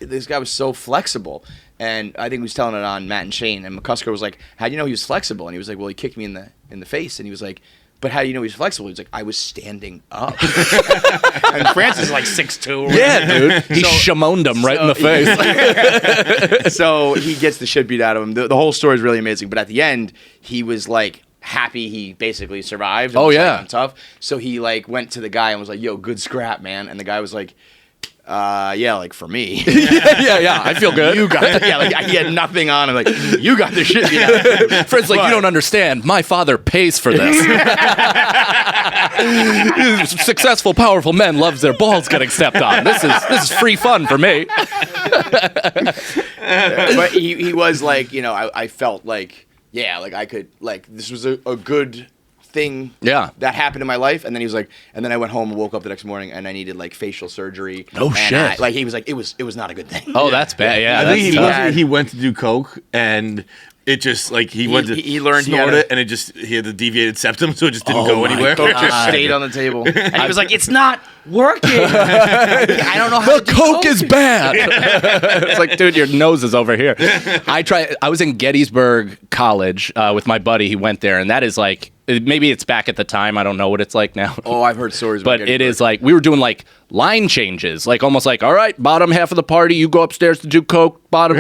This guy was so flexible. And I think he was telling it on Matt and Shane. And McCusker was like, how do you know he was flexible? And he was like, well, he kicked me in the face. And he was like, but how do you know he's flexible? He's like, I was standing up. And Francis is like 6'2". Yeah, dude. He shamoned him right in the face. So he gets the shit beat out of him. The whole story is really amazing. But at the end, he was like, happy he basically survived. Oh, yeah. Like, I'm tough. So he like went to the guy and was like, yo, good scrap, man. And the guy was like, yeah, like for me. yeah, I feel good. You got like he had nothing on him. Like, you got the shit beat out of you. Fred's like, you don't understand. My father pays for this. Successful, powerful men loves their balls getting stepped on. This is free fun for me. But he was like, you know, I felt like, yeah, like I could, like this was a good thing that happened in my life. And then he was like, and then I went home and woke up the next morning and I needed like facial surgery. Oh, shit. Like he was like, it was not a good thing. Oh, that's bad. Yeah, I think he went to do coke and it just like he went to learned snort it and it just he had the deviated septum so it just didn't go anywhere. Coke just stayed on the table. And he was like, it's not working. I don't know how the coke is bad. It's like, dude, your nose is over here. I was in Gettysburg College with my buddy. He went there, and that is like, maybe it's back at the time. I don't know what it's like now. Oh, I've heard stories about But it is like, we were doing like line changes, like almost like, all right, bottom half of the party, you go upstairs to do coke, top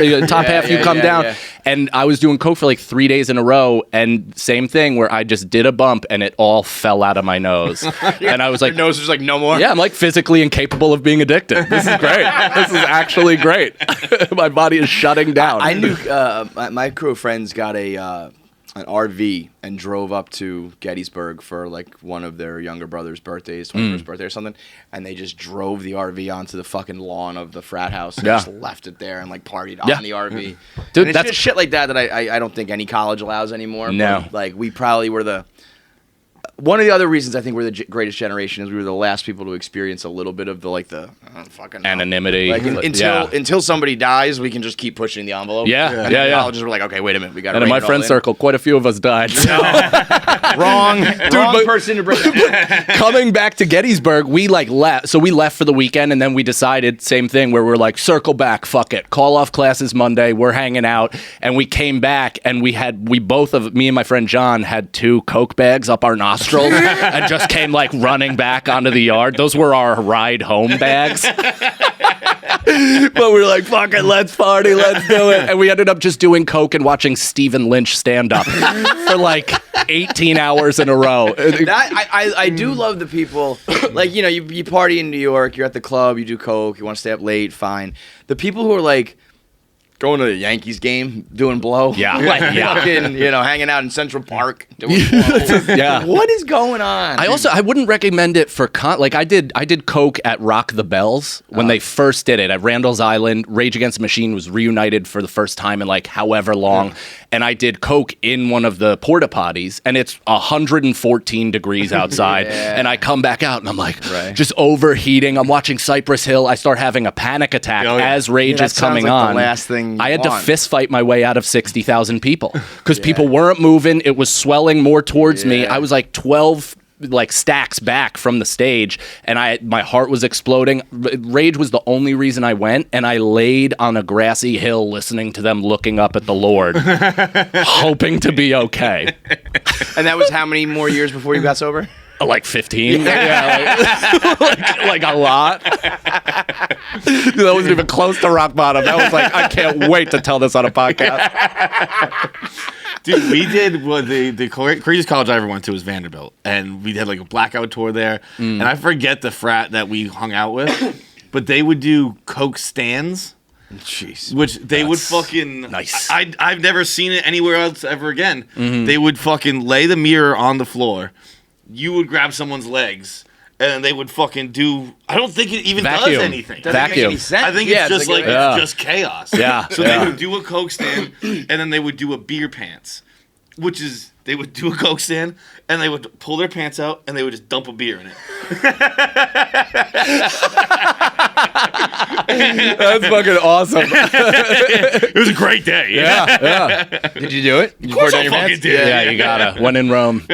half, you come down. Yeah. And I was doing coke for like 3 days in a row, and same thing where I just did a bump and it all fell out of my nose. And I was like, your nose was like, no more? Yeah, I'm like physically incapable of being addicted. This is great. This is actually great. My body is shutting down. I knew my crew of friends got an RV and drove up to Gettysburg for like one of their younger brother's birthdays, 21st birthday or something, and they just drove the RV onto the fucking lawn of the frat house and just left it there and like partied on the RV. Dude, and it's just shit like that I don't think any college allows anymore. No. But, like we probably were one of the other reasons I think we're the greatest generation is we were the last people to experience a little bit of fucking anonymity. Like until somebody dies, we can just keep pushing the envelope. Yeah. Colleges were like, okay, wait a minute, we got. And in my friend circle, quite a few of us died. Wrong person to bring up. Coming back to Gettysburg, we like left. So we left for the weekend, and then we decided same thing where we're like, circle back, fuck it, call off classes Monday. We're hanging out, and we came back, and me and my friend John had 2 Coke bags up our nostrils. nostrils and just came like running back onto the yard. Those were our ride home bags. But we were like, fuck it, let's party, let's do it. And we ended up just doing coke and watching Stephen Lynch stand up for like 18 hours in a row. I do love the people, like, you know, you party in New York, you're at the club, you do coke, you want to stay up late, fine. The people who are like going to the Yankees game, doing blow. Yeah. Like Yeah. fucking, you know, hanging out in Central Park doing blow. Yeah. What is going on? I wouldn't recommend it for like I did coke at Rock the Bells when they first did it at Randall's Island. Rage Against the Machine was reunited for the first time in like however long, and I did coke in one of the porta potties, and it's 114 degrees outside, and I come back out and I'm like just overheating. I'm watching Cypress Hill. I start having a panic attack as Rage that is coming sounds like on. the last thing I had you to want. fist fight my way out of 60,000 people because people weren't moving. It was swelling more towards me. I was like 12 like stacks back from the stage, and my heart was exploding. Rage was the only reason I went, and I laid on a grassy hill listening to them looking up at the Lord, hoping to be okay. And that was how many more years before you got sober? Like 15. Yeah, like a lot. That wasn't even close to rock bottom. That was like, I can't wait to tell this on a podcast. Dude, we did the craziest college I ever went to was Vanderbilt, and we had like a blackout tour there. And I forget the frat that we hung out with, but they would do coke stands. Jeez. Which they would fucking nice. I've never seen it anywhere else ever again. They would fucking lay the mirror on the floor. You would grab someone's legs, and then they would fucking do. I don't think it even Vacuum. does anything. Doesn't make Vacuum. any sense. I think Yeah, it's just like Yeah. just chaos. Yeah. So Yeah. they would do a coke stand, and then they would do a beer pants, which is they would do a coke stand, and they would pull their pants out, and they would just dump a beer in it. That's fucking awesome. It was a great day. Yeah. Did you do it? Did you Of course pour I it down your fucking pants? did. Yeah, you gotta. When in Rome.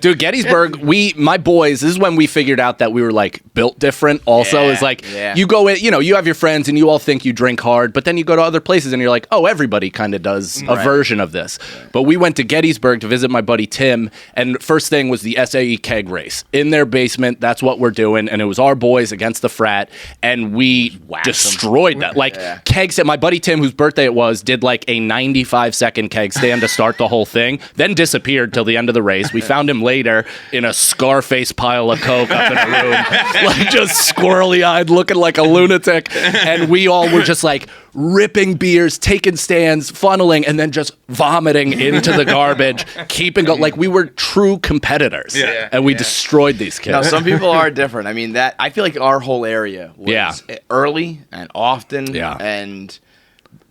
Dude, Gettysburg, my boys, this is when we figured out that we were like built different also. Yeah, Is like, yeah. you go in, you know, you have your friends and you all think you drink hard, but then you go to other places and you're like, oh, everybody kind of does a version of this. But we went to Gettysburg to visit my buddy Tim, and first thing was the SAE keg race. In their basement, that's what we're doing, and it was our boys against the frat, and we destroyed that. Like, kegs that my buddy Tim, whose birthday it was, did like a 95-second keg stand to start the whole thing, then disappeared till the end of the race. We found him later in a Scarface pile of coke up in a room, like just squirrely-eyed, looking like a lunatic, and we all were just like ripping beers, taking stands, funneling, and then just vomiting into the garbage, keeping go. Like, we were true competitors, and we destroyed these kids. No, some people are different. I mean, that I feel like our whole area was early and often, and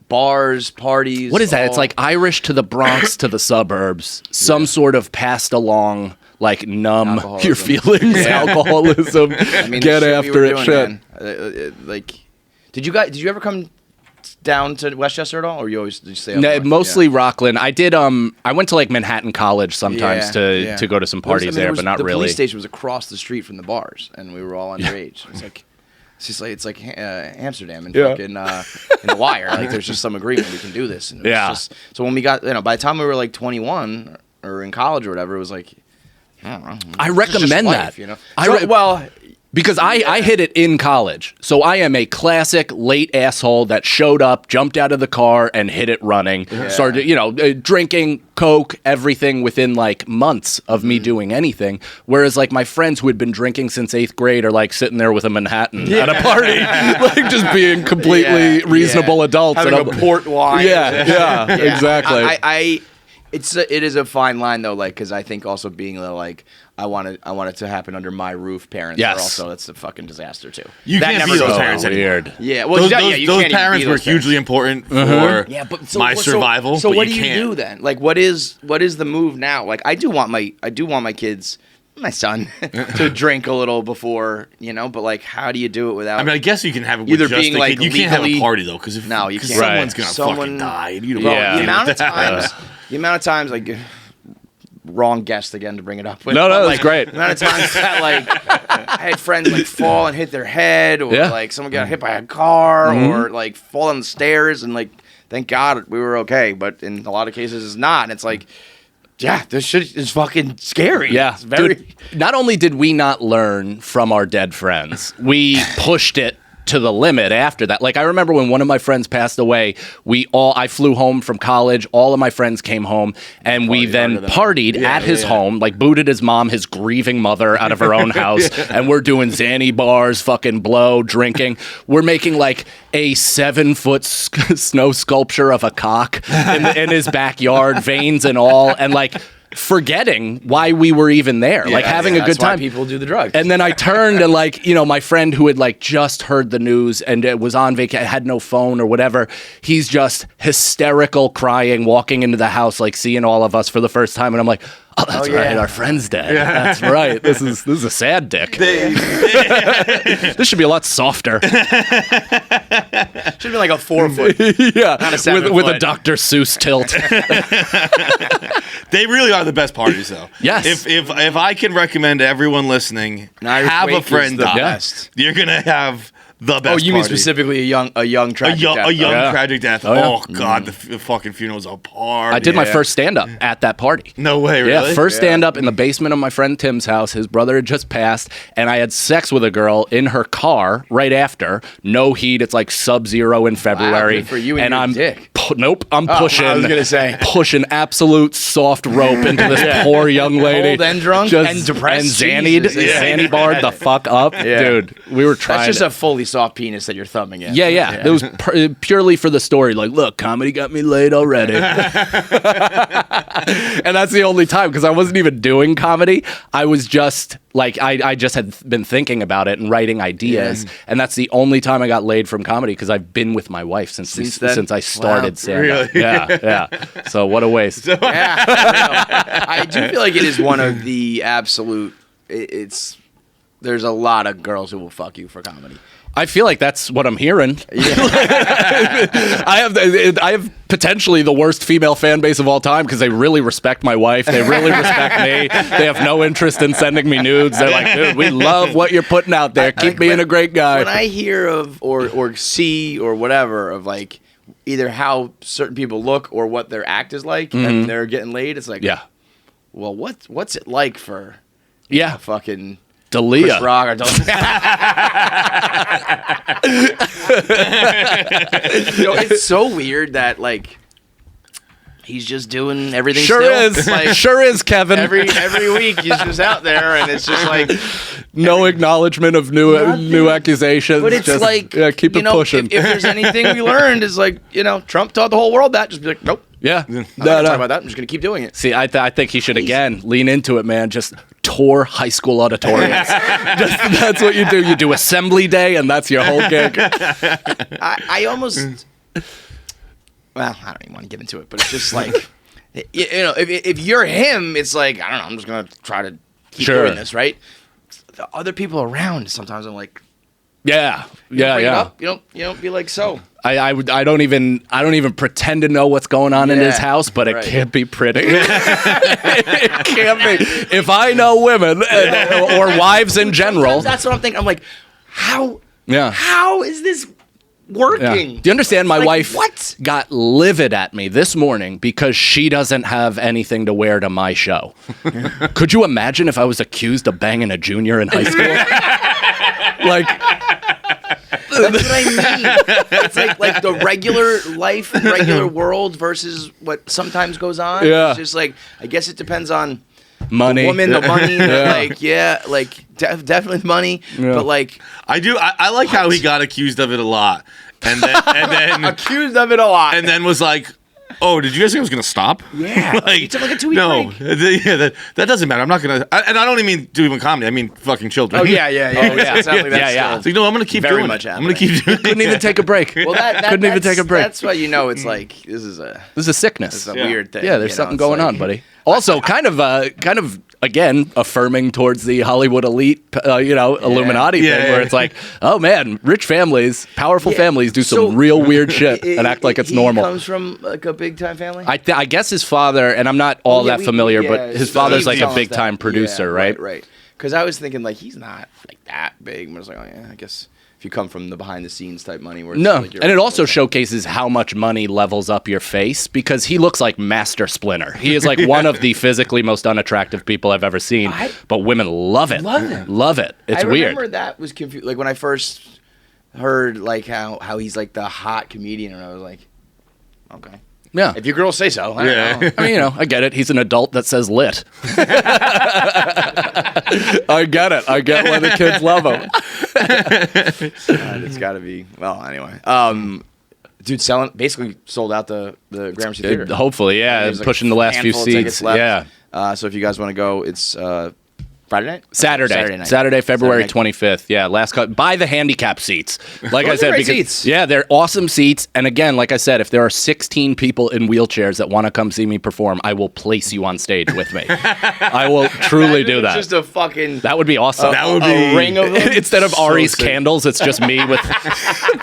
bars, parties. What is that? It's like Irish to the Bronx to the suburbs. Some sort of passed along, like numb Alcoholism. your feelings, alcoholism. I mean, get the shit we after were it, doing, shit. man. Like, did you ever come down to Westchester at all, or you always just stay up No, north? mostly Rockland. I did. I went to like Manhattan College sometimes to go to some parties there, but not the really. The police station was across the street from the bars, and we were all underage. It's like Amsterdam and fucking in The Wire. Like, there's just some agreement we can do this. And it was just, so when we got, by the time we were like 21 or in college or whatever, it was like, I don't know. I It's just recommend life, that. you know. Well, because I hit it in college. So I am a classic late asshole that showed up, jumped out of the car, and hit it running. Started, drinking, coke, everything within like months of me doing anything. Whereas like my friends who had been drinking since 8th grade are like sitting there with a Manhattan at a party, like just being completely reasonable adults. Having and a port wine. Yeah, exactly. It is a fine line though, like, because I think also being like, I want it to happen under my roof. Parents are also, that's a fucking disaster too. You that can't never be those goes parents away. anymore. Weird. Yeah, well, Those you can't even parents be were those hugely important for my survival. So but what you do you can't. do then? Like, what is the move now? Like, I do want my kids, my son, to drink a little before, but like, how do you do it without? I mean, I guess you can have it with Either just being, the like, kid. You can't have a legally- party though, because No, you can't. someone's Right. gonna Someone- fucking die. And you don't Bro, want Yeah. the amount of that. times, like, wrong guest again to bring it up. With, No, but, that's like, great. The amount of times that like I had friends like fall and hit their head, or like someone got hit by a car, or like fall down the stairs, and like thank God we were okay. But in a lot of cases, it's not. And it's like, yeah, this shit is fucking scary. Yeah, It's very. dude, not only did we not learn from our dead friends, we pushed it to the limit after that. Like, I remember when one of my friends passed away, I flew home from college, all of my friends came home, and we then partied at his home, like booted his mom, his grieving mother, out of her own house, and we're doing Xanny bars, fucking blow, drinking. We're making like a 7-foot snow sculpture of a cock in his backyard, veins and all, and like forgetting why we were even there, like having a good That's why time. people do the drugs. And then I turned and like, my friend who had like just heard the news and was on vacation, had no phone or whatever. He's just hysterical, crying, walking into the house, like seeing all of us for the first time. And I'm like, oh, that's right. Our friend's dead. That's right. This is a sad dick. This should be a lot softer. Should be like a 4-foot. Yeah. Not a 7 with a foot. Dr. Seuss tilt. They really are the best parties, though. Yes. If I can recommend to everyone listening, Irish have a Wake is friend the die. best. You're gonna have the best. Oh, you mean party. specifically a young tragic death. a young Yeah. tragic death? Oh, yeah. God, the fucking funeral's a party. I did my first stand-up at that party. No way, really? Yeah, first stand-up in the basement of my friend Tim's house. His brother had just passed, and I had sex with a girl in her car right after. No heat. It's like sub-zero in February. good for you and your I'm dick. Nope, I'm pushing. I was gonna say. pushing absolute soft rope into this poor young lady. Old and drunk and depressed. and zannied, Jesus, yeah. zanny barred the fuck up, dude. We were trying. That's just a fully soft penis that you're thumbing in. Yeah. It was purely for the story. Like, look, comedy got me laid already. And that's the only time, because I wasn't even doing comedy. I was just like, I just had been thinking about it and writing ideas. And that's the only time I got laid from comedy, because I've been with my wife since I started stand-up. Really? Yeah. So what a waste. Yeah, I do feel like it is one of the absolute. There's a lot of girls who will fuck you for comedy. I feel like that's what I'm hearing. I have potentially the worst female fan base of all time, because they really respect my wife. They really respect me. They have no interest in sending me nudes. They're like, dude, we love what you're putting out there. Keep being a great guy. When I hear of or see or whatever of like either how certain people look or what their act is like, and they're getting laid, it's like, Yeah. well, what's it like for Yeah. fucking Delia. Chris Rock or it's so weird that like he's just doing everything. Sure still. is. Like, Sure is, Kevin. every week he's just out there, and it's just like no acknowledgement of new accusations. But it's Just, like, keep it pushing. If there's anything we learned is like, Trump taught the whole world that. Just be like, nope. Yeah. I'm not gonna talk about that. I'm just gonna keep doing it. See, I think he should again lean into it, man. Just tour high school auditoriums. That's what you do. You do assembly day, and that's your whole gig. I almost. Well, I don't even want to get into it, but it's just like, if you're him, it's like, I don't know. I'm just gonna try to keep doing this, right? The other people around, sometimes I'm like, Yeah. bring it up. You don't be like so. I don't even pretend to know what's going on in his Yeah, house, but it right. can't be pretty. It can't be. If I know women or wives in general, That's what I'm thinking. I'm like, how? Yeah. How is this yeah. working? Do you understand? My Like, wife what? got livid at me this morning because she doesn't have anything to wear to my show. Could you imagine if I was accused of banging a junior in high school? Like. That's what I mean. It's like the regular life, regular world versus what sometimes goes on. Yeah. It's just like, I guess it depends on Money. the woman, the money, Yeah. definitely the money. Yeah. But like, I like how he got accused of it a lot, and then accused of it a lot. and then was like, "Oh, did you guys think I was gonna stop?" Yeah. He took like a 2-week no, break. that doesn't matter. I'm not gonna. And I don't even mean doing comedy. I mean fucking children. Oh yeah. It's Like, no, I'm gonna keep Very doing much it. I'm gonna keep doing Couldn't even take a break. Well, Couldn't even take a break. That's why it's like this is a sickness. weird thing. Yeah, there's you know? something It's going like- on, buddy. Also, kind of again affirming towards the Hollywood elite, Illuminati Yeah, thing, yeah. where it's like, oh man, rich families, powerful families do some So- real weird shit and act like it's he normal. comes from like a big time family. I guess his father, and I'm not all that familiar, but his father's like a Steve's big time that. producer, Yeah, right? Right. Because I was thinking like he's not like that big, but I was like, oh yeah, I guess if you come from the behind the scenes type money. Where it's No, like and it also showcases how much money levels up your face because he looks like Master Splinter. He is like one of the physically most unattractive people I've ever seen, but women love it. Love it. It's I weird. remember that was confused. Like when I first heard like how he's like the hot comedian, and I was like, okay. Yeah. If your girls say so. I don't know. I mean, I get it. He's an adult that says lit. I get it. I get why the kids love him. It's got to be. Well, anyway. Dude, basically sold out the Gramercy Theater. Hopefully, yeah. There's, like, Pushing the last few handful of tickets seats. left. Yeah. So if you guys want to go, it's Friday night? Saturday, night. February Saturday. 25th. Yeah, last cut. Buy the handicap seats. Like I Those are said, great because seats. yeah, they're awesome seats. And again, like I said, if there are 16 people in wheelchairs that want to come see me perform, I will place you on stage with me. I will truly do that. Just a fucking. That would be awesome. That would a be ring of them. Instead of Ari's sick. candles, it's just me with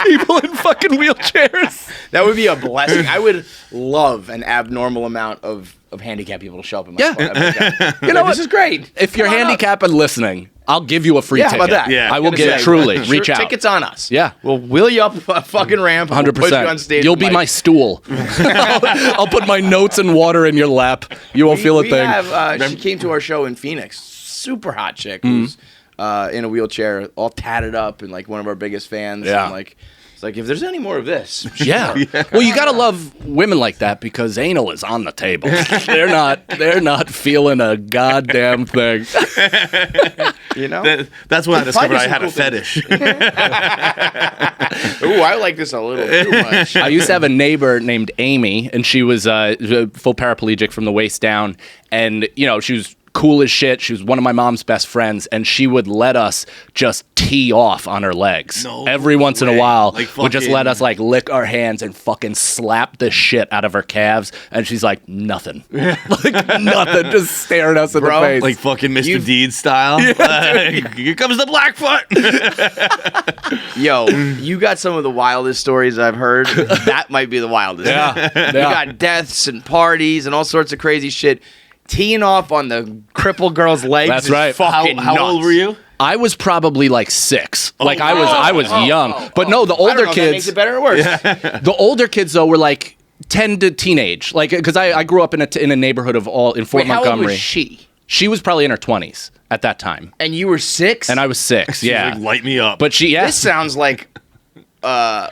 people in fucking wheelchairs. That would be a blessing. I would love an abnormal amount of handicapped people to show up in my Yeah. spot. I'd be like, You know what? This is great. If you're Come on up. handicapped and listening, I'll give you a free Yeah, ticket. how about that? Yeah. I will Gonna give say, truly. sure, Reach out. Tickets on us. Yeah. We'll wheel you up a fucking ramp. and we'll 100%. Push you on stage. You'll with be Mike. my stool. I'll put my notes and water in your lap. You won't feel a We thing. have, she came to our show in Phoenix. Super hot chick who's in a wheelchair, all tatted up, and like one of our biggest fans. Yeah. And, like, it's like if there's any more of this, Yeah. Well, you gotta love women like that because anal is on the table. They're not feeling a goddamn thing. you know. That's when I discovered I some had a cool things. fetish. Ooh, I like this a little too much. I used to have a neighbor named Amy, and she was full paraplegic from the waist down, and you know she was cool as shit. She was one of my mom's best friends, and she would let us just tee off on her legs. No Every once in a way. while, Like would just fucking- let us like lick our hands and fucking slap the shit out of her calves. And she's like, nothing. Like nothing. Just staring us in the Bro, face. Like fucking Mr. Deeds style. Here comes the Blackfoot. Yo, you got some of the wildest stories I've heard. That might be the wildest. Yeah. You got deaths and parties and all sorts of crazy shit. Teeing off on the crippled girl's legs. That's is right. Fucking How old nuts. were you? I was probably like 6. Like I was young. But no, the I don't older know if that makes kids. it better or worse. The older kids though were like 10 to teenage. Like because I grew up in a neighborhood of all in Fort Wait, how Montgomery. old was she? She was probably in her 20s at that time, And you were 6? and I was 6. Yeah, Like, light me up. but she This sounds like an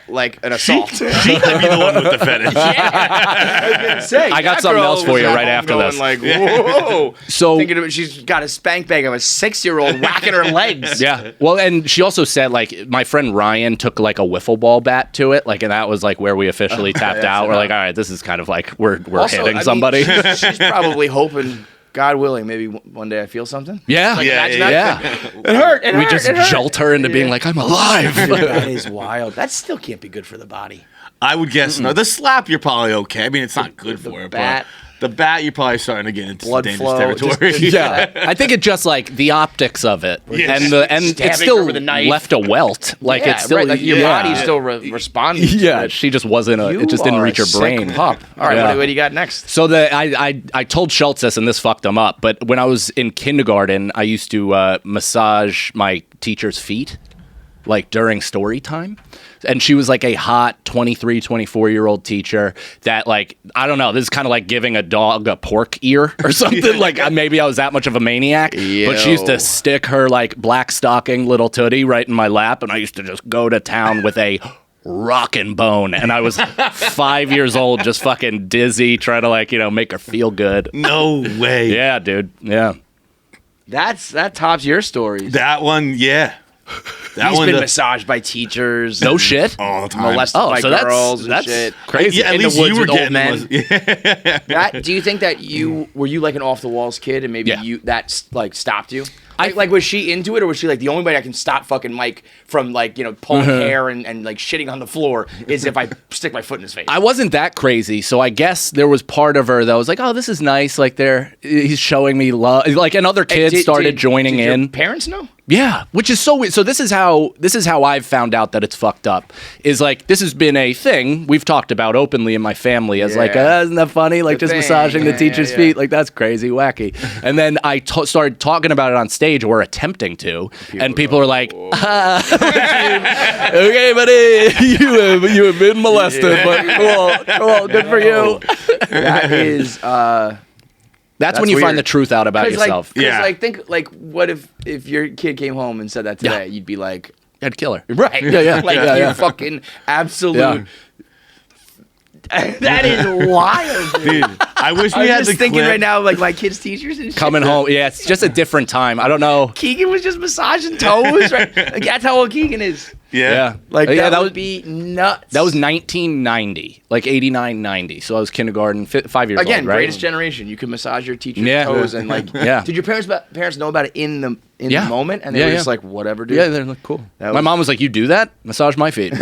assault. she might be the one with the fetish. I got something else for you right after this. Like, whoa. So Thinking of it, she's got a spank bag of a 6-year-old whacking her legs. yeah, well, and she also said like my friend Ryan took like a wiffle ball bat to it, like, and that was like where we officially tapped out. We're like, all right, this is kind of like we're Also, hitting I mean, somebody. she's probably hoping, God willing, maybe one day I feel something. yeah, imagine yeah. It hurt. We just jolt her into being like, I'm alive. That is wild. That still can't be good for the body. I would guess no. The slap, you're probably okay. I mean, it's not good for it. bat. But the bat, you're probably starting to get into Blood dangerous flow, territory. Yeah, I think it's just like the optics of it, Yeah. and Stabbing it's her still with a knife. left a welt. Like Yeah, it's still right, like your yeah. body's still responding. to Yeah, it. she just wasn't. It just didn't You reach her are a sick brain. pup. All right, Yeah. what do you got next? So I told Schultz this, and this fucked him up. But when I was in kindergarten, I used to massage my teacher's feet, like during story time. And she was like a hot 23, 24-year-old teacher that, like, I don't know, this is kind of like giving a dog a pork ear or something. Like, maybe I was that much of a maniac. But she used Yo. to stick her, like, black stocking little tootie right in my lap, and I used to just go to town with a rockin' bone. And I was 5 years old, just fucking dizzy, trying to, like, you know, make her feel good. No way. Yeah, dude. Yeah. That tops your stories. That one, yeah. That He's one, been the- massaged by teachers. No shit. all the time. molested Oh, by so girls that's and shit. crazy. Yeah, at in the least woods you were with old getting men. was, Do you think that were you like an off the walls kid and maybe Yeah. that like stopped you? Like was she into it, or was she like the only way I can stop fucking Mike from like pulling hair and like shitting on the floor is if I stick my foot in his face? I wasn't that crazy, so I guess there was part of her that was like, "Oh, this is nice." Like, he's showing me love. Like, and other kids started joining did your in. parents know? Yeah, which is so weird. So this is how I've found out that it's fucked up. Is like this has been a thing we've talked about openly in my family as like, isn't that funny? Like just massaging the teacher's feet, like that's crazy, wacky. And then I started talking about it on stage, or attempting to, and people are like, "Okay, buddy, you have been molested, but cool, good for you." That is. That's when you weird. find the truth out about yourself. Like think like what if your kid came home and said that today? You'd be like, I'd kill her. right? Yeah. Like you fucking absolute. Yeah. That is wild, dude. I wish we I'm had just the thinking clip. right now of like my kids' teachers and shit. Coming home. Yeah, it's just a different time. I don't know. Keegan was just massaging toes, right? Like that's how old Keegan is. Yeah. Like Yeah, that would be nuts. That was 1990, like 89, 90. So I was kindergarten, 5 years Again, old, right? greatest generation. You can massage your teacher's Yeah. toes and like. Yeah. Did your parents know about it in the moment, and they were just like, whatever, dude. Yeah, they're like, cool. That My was- mom was like, "You do that? Massage my feet." and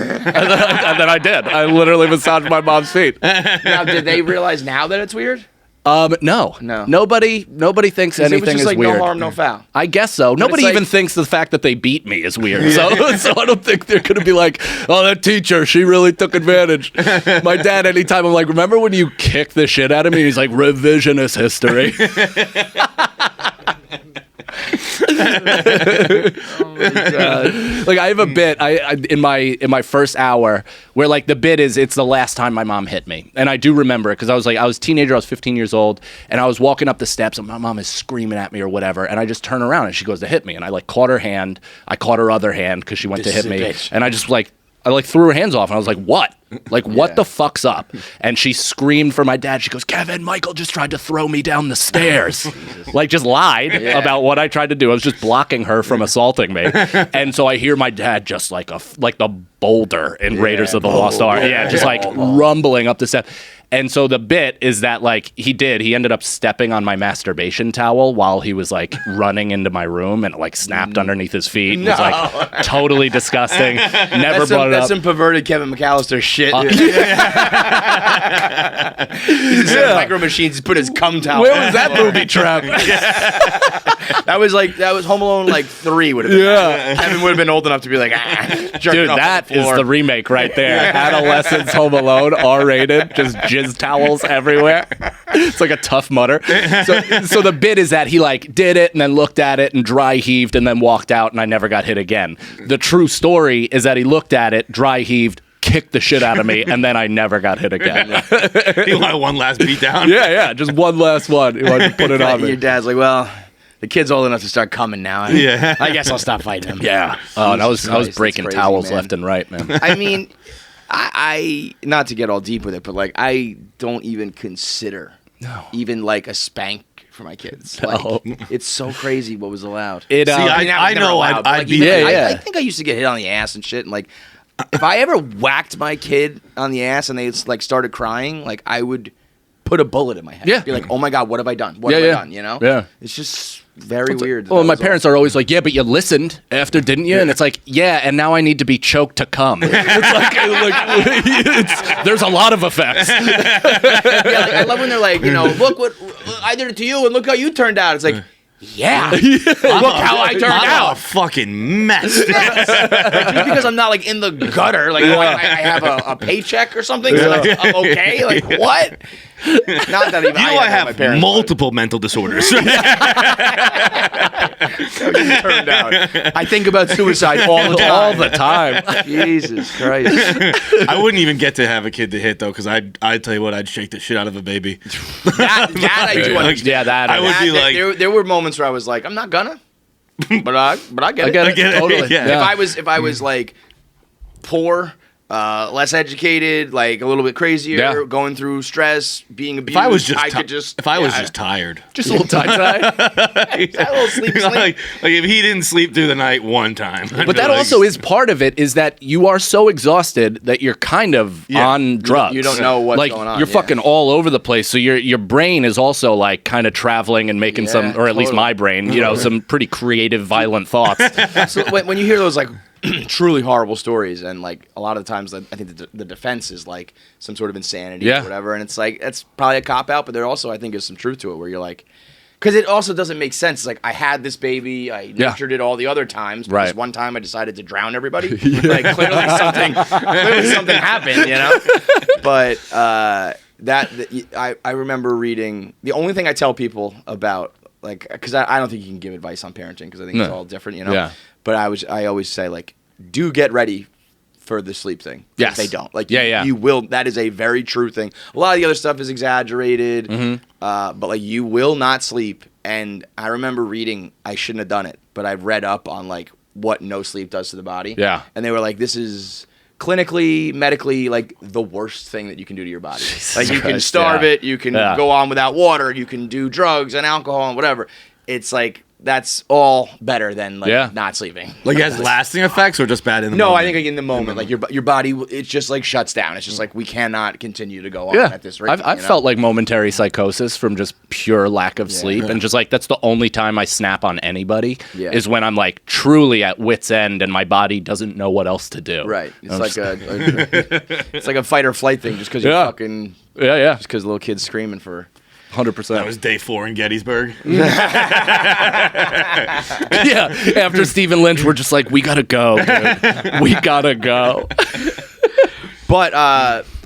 then I did. I literally massaged my mom's feet. Now, did they realize now that it's weird? No. No. Nobody thinks It was anything just is like weird. no harm, no foul. I guess so. Nobody like- even thinks the fact that they beat me is weird. So I don't think they're going to be like, "Oh, that teacher, she really took advantage." My dad, anytime I'm like, "Remember when you kicked the shit out of me?" He's like, "Revisionist history." Like I have a bit in my first hour where like the bit is it's the last time my mom hit me, and I do remember it because I was a teenager, I was 15 years old, and I was walking up the steps and my mom is screaming at me or whatever, and I just turn around and she goes to hit me, and I like caught her hand, I caught her other hand because she went to hit me, and I just like threw her hands off, and I was like, "What? Like, what the fuck's up?" And she screamed for my dad. She goes, "Kevin, Michael just tried to throw me down the stairs." Like, just lied about what I tried to do. I was just blocking her from assaulting me. And so I hear my dad just like the boulder in Raiders of the Lost Ark. Yeah, just like rumbling up the steps. And so the bit is that like he ended up stepping on my masturbation towel while he was like running into my room, and it like snapped underneath his feet. It was like totally disgusting. Never brought it up. That's some perverted Kevin McAllister shit. Micro Machines. He put his cum towel. Where was that booby trap? That was Home Alone like 3 would have been. Yeah. Kevin would have been old enough to be like, jerking Dude, off on that is floor. the remake right there. Adolescence, Home Alone, R-rated, just jizz towels everywhere. It's like a Tough Mudder. So the bit is that he like did it and then looked at it and dry heaved and then walked out, and I never got hit again. The true story is that he looked at it, dry heaved, kicked the shit out of me, and then I never got hit again. You want one last beat down? Yeah, just one last one. He wanted to put it on Your me. dad's like, well, the kid's old enough to start coming now. Yeah. I guess I'll stop fighting him. Yeah. Oh, and I was Christ, breaking that's crazy, towels man. left and right, man. I mean, I not to get all deep with it, but like I don't even consider even like a spank for my kids. Like No. it's so crazy what was allowed. It, See, I mean, I never know allowed, but, I'd like, be. even- Yeah. I think I used to get hit on the ass and shit, and like if I ever whacked my kid on the ass and they like started crying, like I would put a bullet in my head. Yeah. Be like, oh my god, what have I done? What have I done? You know? Yeah. It's just very weird. that Well, that my was parents are always like, "Yeah, but you listened after, didn't you?" And it's like, "Yeah, and now I need to be choked to come." It's there's a lot of effects. Yeah, like, I love when they're like, look what I did it to you, and look how you turned out. It's like, yeah, look how I turned I'm a out. fucking mess. Just because I'm not like in the gutter, like I have a paycheck or something, so like, I'm okay. Like what? Not that even. You know, I have multiple mental disorders. turned out. I think about suicide all the time. Jesus Christ. I wouldn't even get to have a kid to hit though, because I'd tell you what, I'd shake the shit out of a baby. That I do understand. Yeah, that I would be like, there were moments where I was like, I'm not gonna, but I get it. I get it. Totally. Yeah. If I was like poor, less educated, like a little bit crazier, Yeah. going through stress, being abused, if I was just, I could just, if I was just tired, just a little tight. a little sleep. like if he didn't sleep through the night one time, I'd But be that like, also is part of it, is that you are so exhausted that you're kind of on drugs. You don't know what's like, going on, You're yeah. fucking all over the place. So your brain is also like kind of traveling and making some, or at least my brain, some pretty creative, violent thoughts. So when you hear those like truly horrible stories, and like a lot of the times I think the defense is like some sort of insanity Yeah. or whatever, and it's like that's probably a cop out, but there also I think is some truth to it where you're like, Because it also doesn't make sense. It's like, I had this baby, I Yeah. nurtured it all the other times. But Right. this one time I decided to drown everybody. Like, clearly something happened, you know? But I remember reading, the only thing I tell people about, like, because I don't think you can give advice on parenting, because I think it's all different, you know? Yeah. But I always say, like, do get ready for the sleep thing. Yes. They don't. Like, Yeah. you will. That is a very true thing. A lot of the other stuff is exaggerated, but like, you will not sleep. And I remember reading, I shouldn't have done it, but I read up on like what no sleep does to the body. Yeah. And they were like, this is clinically, medically, like the worst thing that you can do to your body. Like, you can Christ, starve yeah. it, you can Yeah. go on without water, you can do drugs and alcohol and whatever. It's like, that's all better than like not sleeping. Like, it has lasting effects or just bad in the No, moment? I think like in the moment, like your body, it's just like shuts down. It's just like, we cannot continue to go on Yeah, at this rate. I've felt like momentary psychosis from just pure lack of sleep, and just like that's the only time I snap on anybody is when I'm like truly at wit's end and my body doesn't know what else to do. Right. It's like it's like a fight or flight thing, just because you're fucking just because the little kid's screaming for 100%. That was day 4 in Gettysburg. Yeah. After Stephen Lynch, we're just like, we gotta go, dude. We gotta go. But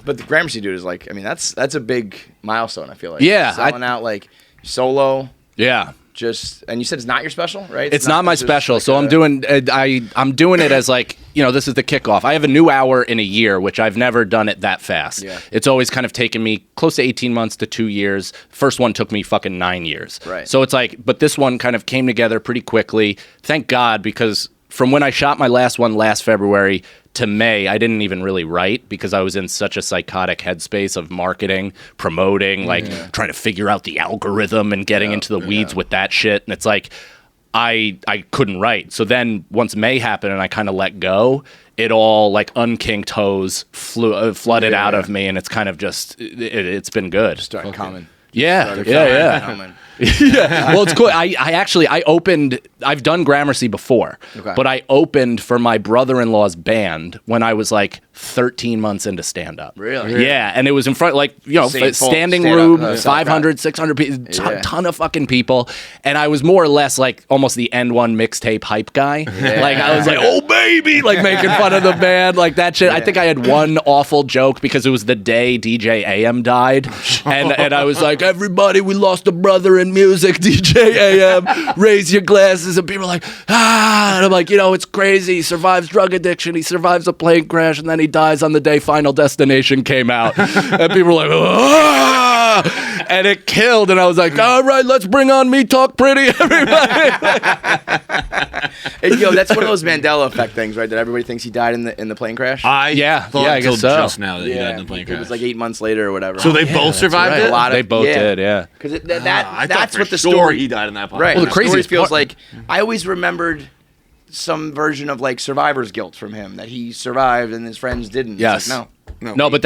the Gramercy dude is like, I mean, that's a big milestone. I feel like selling out like solo. Yeah. And you said it's not your special, right? It's not my just special, like so I'm doing it as like, this is the kickoff. I have a new hour in a year, which I've never done it that fast. Yeah. It's always kind of taken me close to 18 months to 2 years. First one took me fucking 9 years. Right. So it's like, but this one kind of came together pretty quickly. Thank God, because from when I shot my last one last February to May, I didn't even really write because I was in such a psychotic headspace of marketing, promoting, like trying to figure out the algorithm and getting into the weeds with that shit. And it's like, I couldn't write. So then once May happened and I kind of let go, it all like unkinked hose flooded out of me. And it's kind of just, it's been good. starting common. Yeah. Common. Yeah. Well, it's cool. I've done Gramercy before, but I opened for my brother-in-law's band when I was like 13 months into stand-up. Really? Yeah. And it was in front, like, Same full standing stand-up, room, 500, 600 people, ton of fucking people. And I was more or less like almost the N1 mixtape hype guy. Like, I was like, oh, baby, like making fun of the band, like that shit. I think I had one awful joke because it was the day DJ AM died. And I was like, everybody, we lost a brother in music, DJ AM, raise your glasses. And people are like, and I'm like, it's crazy. He survives drug addiction. He survives a plane crash. And then he dies on the day Final Destination came out. And people were like, ah! And it killed. And I was like, all right, let's bring on Me Talk Pretty, everybody. And, that's one of those Mandela effect things, right? That everybody thinks he died in the plane crash. I thought I until guess so. just now that he died in the plane crash. It was like 8 months later or whatever. So they both survived it? They both did, yeah. Because I that's thought what the for sure story he died in that plane. Right. Well, The the craziest story feels part- like I always remembered some version of like survivor's guilt from him, that he survived and his friends didn't. Yes. It's like, No, but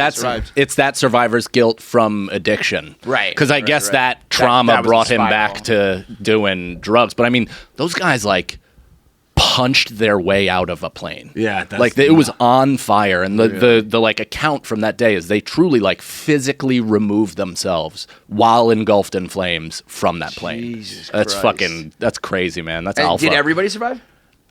it's that survivor's guilt from addiction. Right. Because I guess that trauma that was brought the him spiral. back to doing drugs. But I mean, those guys like punched their way out of a plane. Yeah, that's like it was on fire. And the like account from that day is they truly like physically removed themselves while engulfed in flames from that plane. Jesus That's Christ. that's crazy, man. That's And alpha. did everybody survive?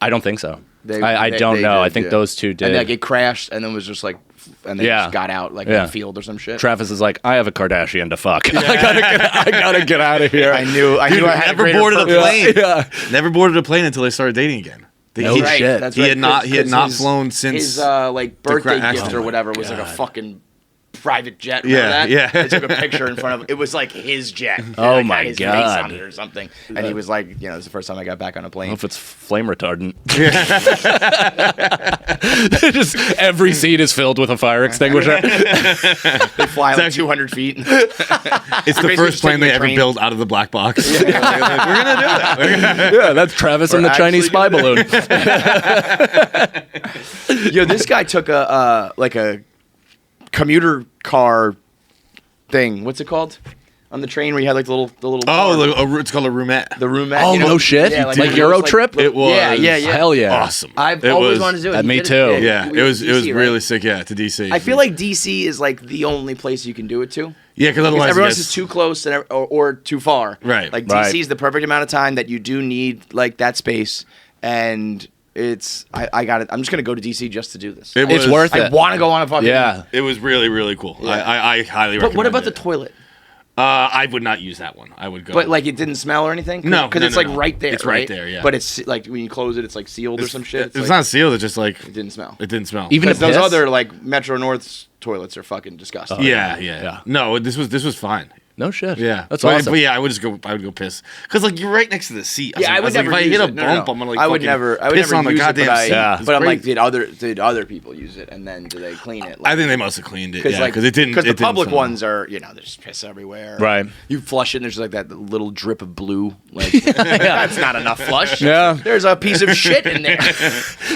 I don't think so. They- I they- don't they know. did, I think yeah. those two did. And like it crashed and then was just like, and they just got out like in the field or some shit. Travis is like, I have a Kardashian to fuck. I gotta get out of here. I knew I had Never a greater boarded a purpose. plane. Yeah. Never boarded a plane until they started dating again. No he, shit. That's he right. had not. He had 'Cause not his- flown since his like birthday gift accident. or whatever was like a fucking private jet. Remember Yeah, that? yeah. They took a picture in front of it. Was like his jet. Oh Like, my had his face God. on it or something. And he was like, it was the first time I got back on a I plane. don't know if it's flame retardant. Just every seat is filled with a fire extinguisher. They fly like 200 feet. It's the Basically first just plane taking they a ever train. built out of the black box. We're gonna do it. Yeah, that's Travis and the Chinese spy balloon. This guy took a commuter car thing. What's it called? on the train where you had like the little It's called a roomette. the roomette. Oh, you know? no shit? Yeah, Like it Euro was, trip? It was. Yeah. Hell yeah. Awesome. I've It always was- wanted to do it. me You did too. Yeah, we it was DC, really right? sick. Yeah, to DC. I feel like DC is like the only place you can do it to. yeah, because otherwise Everyone it else gets- is too close or too far. Right. Like Right. DC is the perfect amount of time that you do need like that space, and I got it. I'm just gonna go to DC just to do this. It It's was- worth I it. want to go on a fucking. Yeah. It was really, really cool. Yeah. I highly recommend But what about the it. toilet? I would not use that one. I would go. But like it didn't smell or anything? No, because no, it's no, like no. right there. It's right there, yeah. But it's like when you close it, it's like sealed or some shit. It's like, not sealed. It's just like It didn't smell. it didn't smell. Even Because if those piss? other like Metro North's toilets are fucking disgusting. yeah. No, this was fine. No shit. Yeah, That's but, awesome. But yeah, I would go piss because like you're right next to the seat. Yeah, I would never Like, if I use hit a it. bump, No. I'm gonna like I would fucking never piss on the use goddamn it, but seat. Yeah. It's But I'm like, crazy. did other people use it, and then do they clean it? Like, I think they must have cleaned it. Yeah, like, because it didn't. Because the it didn't public smell. ones are, there's piss everywhere. Right. You flush it, and there's like that little drip of blue. Like that's not enough flush. Yeah. There's a piece of shit in there.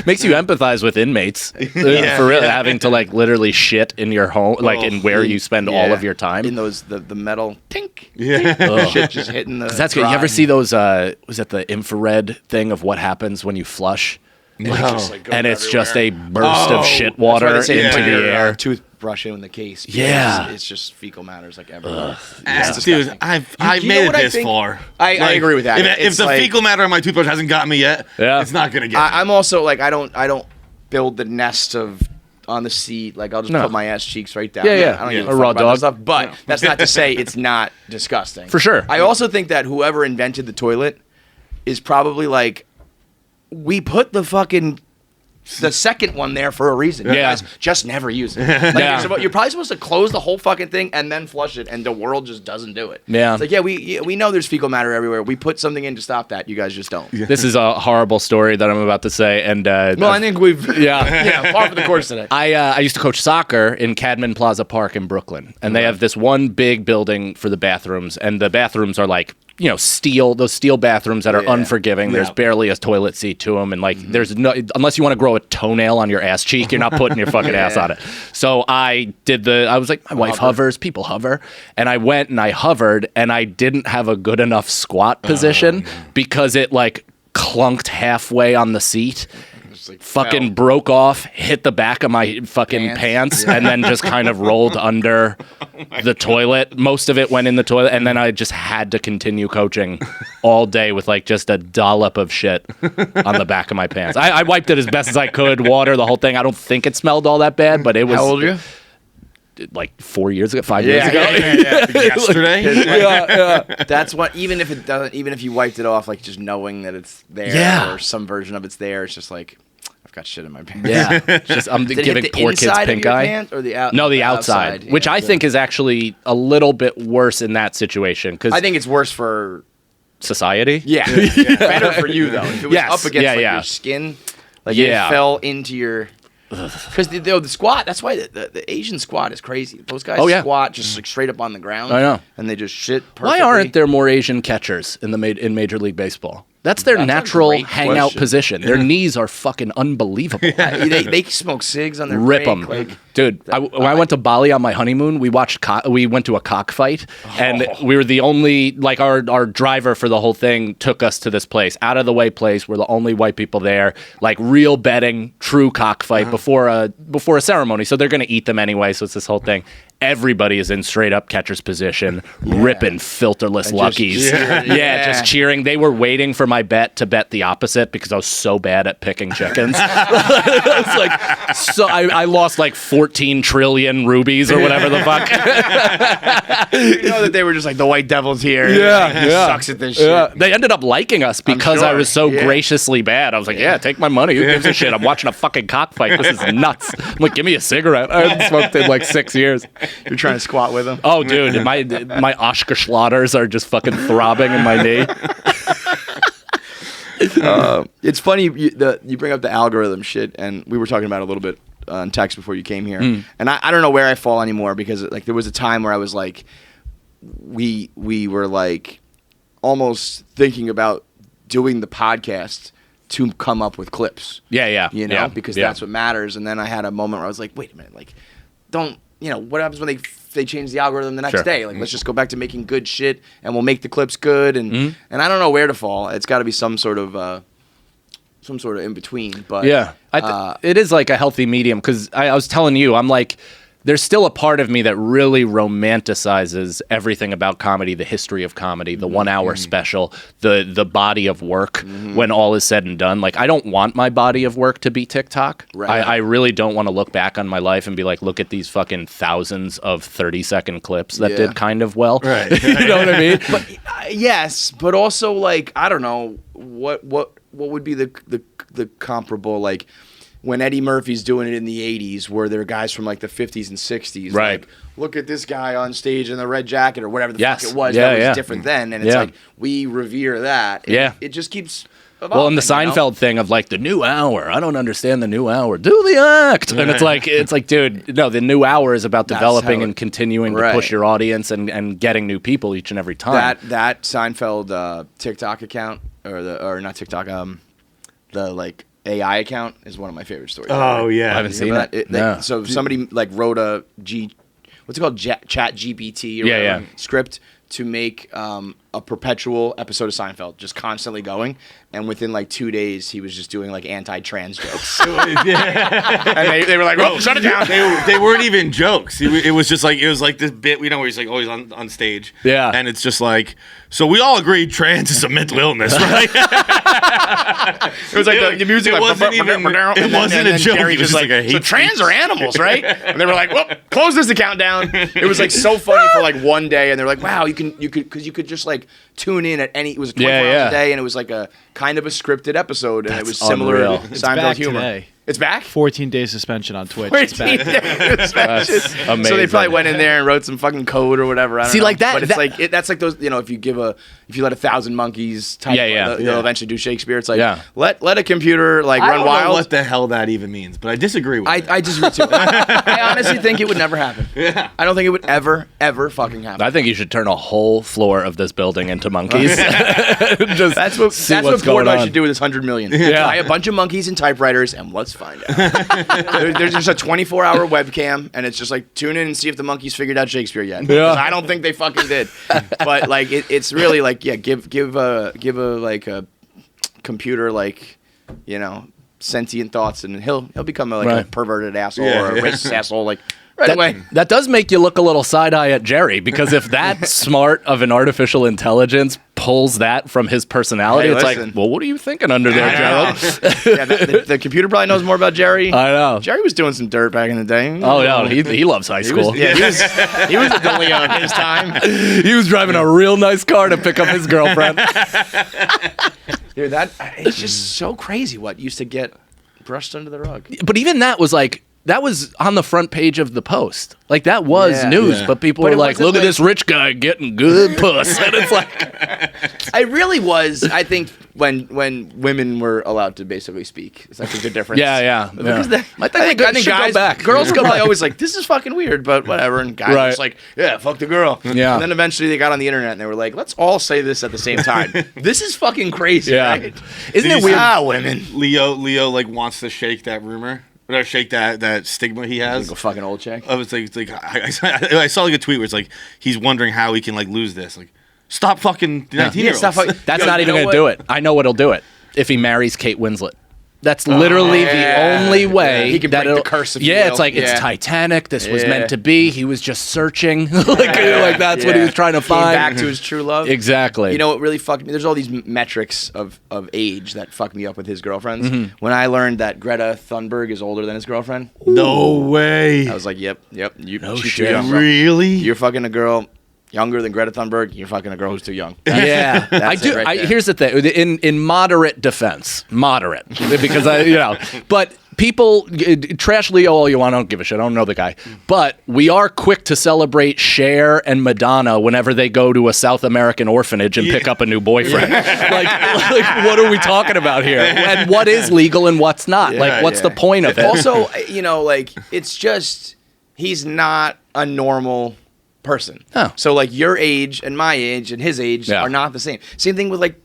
Makes you empathize with inmates for real, having to like literally shit in your home, like in where you spend all of your time. in those the metal tink. Yeah. Shit just hitting the. That's good. You ever see those? Was it the infrared thing of what happens when you flush? No. And it's just a burst of shit water into the air. Toothbrush in the case. because Yeah. it's just fecal matters like everywhere. Dude, I've you made know it what I this think? far. I agree with that. If It's the like- fecal matter on my toothbrush hasn't gotten me yet, Yeah. it's not gonna get. me. I'm also like I don't build the nest of on the seat. Like I'll just No. put my ass cheeks right down. Yeah, there. yeah. I don't give A a raw fuck about dog. that stuff. But that's not to say it's not disgusting. For sure. I also think that whoever invented the toilet is probably like, we put the second one there for a reason. You Yeah. guys just never use it. Like, you're probably supposed to close the whole fucking thing and then flush it, and the world just doesn't do it. Yeah. It's like, we know there's fecal matter everywhere. We put something in to stop that. You guys just don't. This is a horrible story that I'm about to say, and Well, I think we've yeah. par for the course today. I used to coach soccer in Cadman Plaza Park in Brooklyn, and they have this one big building for the bathrooms, and the bathrooms are like, those steel bathrooms that are Yeah. unforgiving. There's barely a toilet seat to them, and like there's no, unless you want to grow a toenail on your ass cheek, you're not putting your fucking ass on it. So I was like, my wife hovers, people hover, and I went and I hovered, and I didn't have a good enough squat position because it like clunked halfway on the seat. Fucking broke off, hit the back of my fucking pants, and then just kind of rolled under the toilet. Most of it went in the toilet, and then I just had to continue coaching all day with like just a dollop of shit on the back of my pants. I wiped it as best as I could, water, the whole thing. I don't think it smelled all that bad, but it was. How old are you? Like 4 years ago, 5 years ago. Yesterday. Yeah. That's what. Even if it doesn't, even if you wiped it off, like just knowing that it's there Yeah. or some version of it's there, it's just like, I've got shit in my pants. Yeah, I'm Did it giving hit the poor kids inside pink of your eye. pants or the out? No, the outside, which yeah. I think is actually a little bit worse in that situation because I think it's worse for. society. Yeah, better for you though. If it was Yes, up against yeah, like, yeah. your skin, like Yeah. it fell into your. Because the squat, that's why the Asian squat is crazy. Those guys squat just like straight up on the ground. I know. And they just shit perfectly. Why aren't there more Asian catchers in in Major League Baseball? That's their natural great hangout question. position. Their knees are fucking unbelievable. they smoke cigs on their Rip break, them, like- dude. When I went to Bali on my honeymoon, we went to a cockfight, and we were the only like our driver for the whole thing took us to this place, out of the way place. We're the only white people there, like real betting, true cockfight before a ceremony. So they're gonna eat them anyway. So it's this whole thing. Everybody is in straight up catcher's position, ripping filterless luckies. Just cheering. They were waiting for my bet to bet the opposite because I was so bad at picking chickens. It's like, so I lost like 14 trillion rubies or whatever the fuck. You know that they were just like the white devil's here. Yeah, He yeah. sucks at this shit. They ended up liking us because I sure, was so yeah. graciously bad. I was like, yeah, take my money. Who gives a shit? I'm watching a fucking cockfight. This is nuts. I'm like, give me a cigarette. I haven't smoked in like 6 years. You're trying to squat with them. Oh, dude, my Oshkosh are just fucking throbbing in my knee. It's funny you bring up the algorithm shit, and we were talking about it a little bit on text before you came here. And I don't know where I fall anymore because like there was a time where I was like, we were like almost thinking about doing the podcast to come up with clips. Yeah. You know, yeah, because yeah. that's what matters. And then I had a moment where I was like, wait a minute, like, don't, what happens when they they change the algorithm the next Sure. day. Like, let's just go back to making good shit, and we'll make the clips good. And I don't know where to fall. It's got to be some sort of in between. But Yeah, it is like a healthy medium because I was telling you, I'm like, there's still a part of me that really romanticizes everything about comedy, the history of comedy, the 1 hour special, the body of work when all is said and done. Like, I don't want my body of work to be TikTok. Right. I really don't want to look back on my life and be like, look at these fucking thousands of 30-second clips that did kind of well. Right. You know what I mean? But yes, but also like I don't know what would be the comparable like when Eddie Murphy's doing it in the 80s where there are guys from like the 50s and 60s Right. like look at this guy on stage in the red jacket or whatever the Yes. fuck it was Yeah, that was yeah. different then and it's Yeah. like we revere that. Yeah. It just keeps Well, in the evolving, you know? Seinfeld thing of like the new hour, I don't understand the new hour. Do the act, and it's like, dude, no, the new hour is about That's developing how it- and continuing to Right. push your audience and getting new people each and every time. That Seinfeld TikTok account or not TikTok the like AI account is one of my favorite stories. Oh yeah. I haven't seen Remember it. that? No. So somebody like wrote what's it called, ChatGPT or Yeah, whatever, yeah. script to make a perpetual episode of Seinfeld, just constantly going. And within like 2 days, he was just doing like anti-trans jokes. And they were like, "Oh, shut it down." They weren't even jokes. It was just like this bit, where he's like always on stage. Yeah. And it's just like, so we all agree trans is a mental illness, right? It was like the music. It like, wasn't even. It wasn't a joke. Jerry It was just just like a so hate trans speech. are animals, right? And they were like, "Well, close this account down." It was like so funny for like one day, and they're like, "Wow, you could just like tune in at any." It was 24 hours a day, and it was like a kind of a scripted episode, and it was similar unreal. to It's Seinfeld back humor. today. It's back. 14 days suspension on Twitch. It's back. That's amazing. So they probably went in there and wrote some fucking code or whatever. I don't See, know. like that- But it's that- like that's like those. You know, if you let 1,000 monkeys type, they'll eventually do Shakespeare. It's like let a computer like I run don't wild. know what the hell that even means, but I disagree with it. I disagree too. I honestly think it would never happen. Yeah. I don't think it would ever fucking happen. I think you should turn a whole floor of this building into monkeys. Just That's what see that's what's what going Portnoy on. should do with his 100 million. Yeah. Buy a bunch of monkeys and typewriters and let's find out. There's just a 24-hour webcam and it's just like tune in and see if the monkeys figured out Shakespeare yet. Because I don't think they fucking did. But like it's really like give a like a computer like sentient thoughts and he'll become a perverted asshole or a racist asshole like right away. That does make you look a little side-eye at Jerry, because if that smart of an artificial intelligence pulls that from his personality, Hey, it's listen. like, well, what are you thinking under there, Gerald? Yeah, the computer probably knows more about Jerry. I know. Jerry was doing some dirt back in the day. Oh, yeah, he loves high school. He was a Delia in his time. He was driving a real nice car to pick up his girlfriend. Dude, it's just so crazy what used to get brushed under the rug. But even that was like, that was on the front page of the Post. Like, that was news, but people were it like, wasn't look at like- this rich guy getting good puss. And it's like, It really was, I think, when women were allowed to basically speak. It's like a good difference. yeah. Because I think guys, go back. girls go by always like, this is fucking weird, but whatever. And guys Right. are just like, yeah, fuck the girl. Yeah. And then eventually they got on the internet and they were like, let's all say this at the same time. This is fucking crazy, Yeah. right? Isn't Did it you weird? Ah, women. Leo like wants to shake that rumor, or shake that stigma he has. Like a fucking old chick. I was like I saw like a tweet where it's like he's wondering how he can like lose this. Like, stop fucking 19-year-olds. That's Yo, not you even know going to what? do it. I know what'll do it. If he marries Kate Winslet. That's literally the only way. Yeah. He can that break the it'll- curse, if you Yeah, will. it's like, Yeah. it's Titanic. This was Yeah. meant to be. He was just searching. like that's what he was trying to Came find. back to his true love. Exactly. You know what really fucked me? There's all these metrics of age that fuck me up with his girlfriends. Mm-hmm. When I learned that Greta Thunberg is older than his girlfriend, No way. I was like, yep. She's too shit. young, bro. Really? You're fucking a girl younger than Greta Thunberg. You're fucking a girl who's too young. Yeah, I That's do. it right there. Here's the thing: in moderate defense, moderate, because but people trash Leo all you want. I don't give a shit. I don't know the guy, but we are quick to celebrate Cher and Madonna whenever they go to a South American orphanage and pick up a new boyfriend. like, what are we talking about here? And what is legal and what's not? Like, what's the point of it? Also, like it's just he's not a normal person. Oh. So like your age and my age and his age Yeah. are not the same. Same thing with like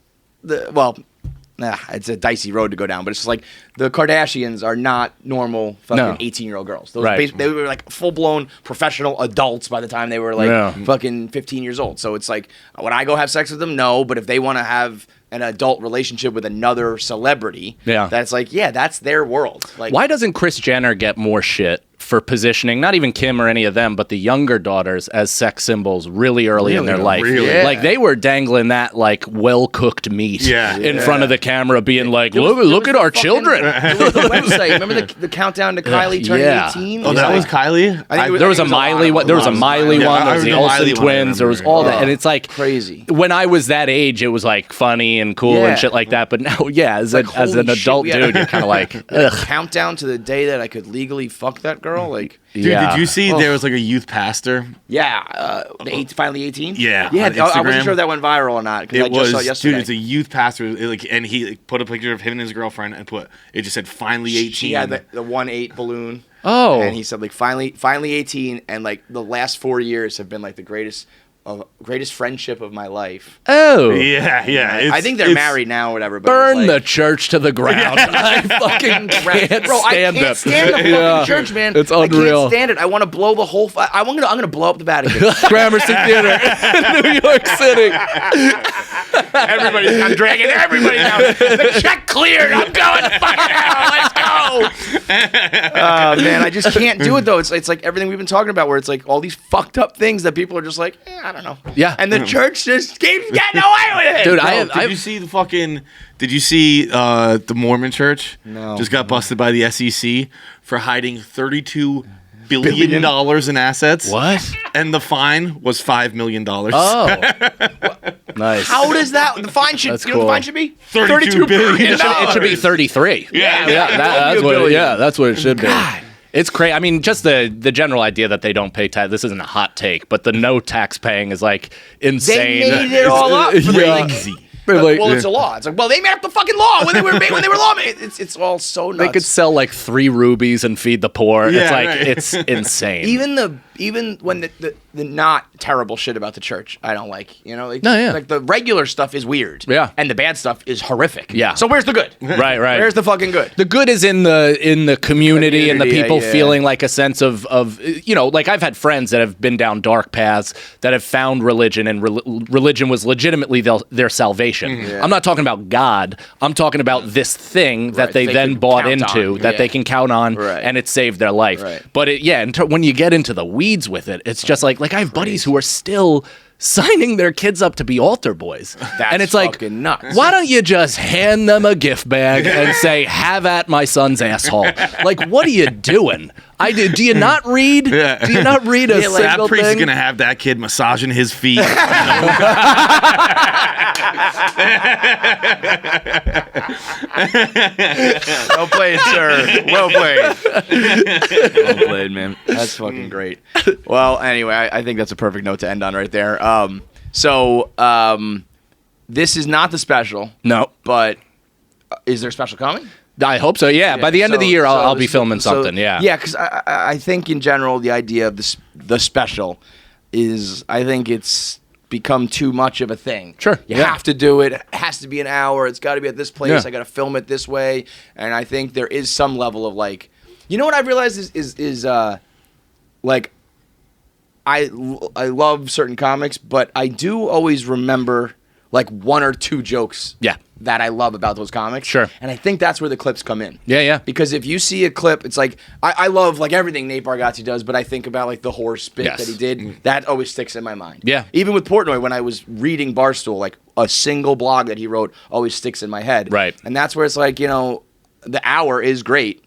it's a dicey road to go down, but it's just like the Kardashians are not normal fucking 18-year-old girls. Those they were like full-blown professional adults by the time they were like fucking 15 years old. So it's like, would I go have sex with them? No, but if they want to have an adult relationship with another celebrity, that's like, that's their world. Like, why doesn't Kris Jenner get more shit for positioning, not even Kim or any of them, but the younger daughters as sex symbols really early in their life? Like they were dangling that like well-cooked meat in front of the camera, being like, look at our children. The website, remember the countdown to Kylie turning 18? Oh, that was Kylie? There was a Miley one. There was a Miley one. There was the Olsen twins. There was all that. And it's like crazy. When I was that age, it was like funny and cool and shit like that. But now, as an adult dude, you're kind of like, ugh. Countdown to the day that I could legally fuck that girl. Like, dude, did you see there was like a youth pastor? Finally 18. Yeah, I wasn't sure if that went viral or not. It I just saw it was, yesterday. dude. It's a youth pastor, and he put a picture of him and his girlfriend, and it just said finally 18. She had the 1-8 balloon. Oh, and he said like finally 18, and like the last 4 years have been like the greatest friendship of my life. Oh, yeah. I think they're married now or whatever. But burn the church to the ground. I fucking can't Bro, stand I can't stand the fucking church, man. It's unreal. I can't stand it. I want to blow the whole. I'm gonna blow up the Vatican. Gramercy Theater, New York City. I'm dragging everybody down. The check cleared. I'm going fucking hell. Let's go. Man, I just can't do it though. It's like everything we've been talking about, where it's like all these fucked up things that people are just like, I don't know. Yeah. And the church just keeps getting away with it. Dude, Did you see the fucking? Did you see the Mormon Church? No. Just got busted by the SEC for hiding $32 billion in assets. What? And the fine was $5 million. Oh, nice. How does that? The fine should. That's You know what the cool. fine should be? $32 billion. It should be 33. That's what it should be. It's crazy. I mean, just the general idea that they don't pay tax. This isn't a hot take, but the no tax paying is like insane. They made it all up. Crazy. It's a law. It's like, well, they made up the fucking law when they were lawmakers. It's all so nuts. They could sell like 3 rubies and feed the poor. Yeah, it's like right. it's insane. Even when the not terrible shit about the church, I don't like. You know, like, No, yeah. like the regular stuff is weird. Yeah. And the bad stuff is horrific. Yeah. So where's the good? Right. Where's the fucking good? The good is in the community and the people yeah. feeling like a sense of like I've had friends that have been down dark paths that have found religion, and religion was legitimately their salvation. Yeah. I'm not talking about God. I'm talking about this thing that they then can bought count into on. that they can count on, Right. and it saved their life. Right. But when you get into the weeds with it, it's just like I have buddies who are still signing their kids up to be altar boys. And it's like, fucking nuts. why don't you just hand them a gift bag and say, have at my son's asshole? Like, what are you doing? Do you not read? Yeah. Do you not read a That single priest is thing? gonna have that kid massaging his feet. Well played, sir. Well played. Well played, man. That's fucking great. Well, anyway, I think that's a perfect note to end on right there. This is not the special. No. But is there a special coming? I hope so, yeah. By the end of the year, I'll be filming something, yeah. Yeah, because I think in general, the idea of the special is, I think it's become too much of a thing. Sure. You have to do it. It has to be an hour. It's got to be at this place. Yeah. I got to film it this way. And I think there is some level of like, you know what I've realized is like, I love certain comics, but I do always remember like 1 or 2 jokes that I love about those comics. Sure. And I think that's where the clips come in. Yeah. Because if you see a clip, it's like, I love like everything Nate Bargatze does, but I think about like the horse bit that he did. That always sticks in my mind. Yeah. Even with Portnoy, when I was reading Barstool, like a single blog that he wrote always sticks in my head. Right. And that's where it's like, you know, the hour is great.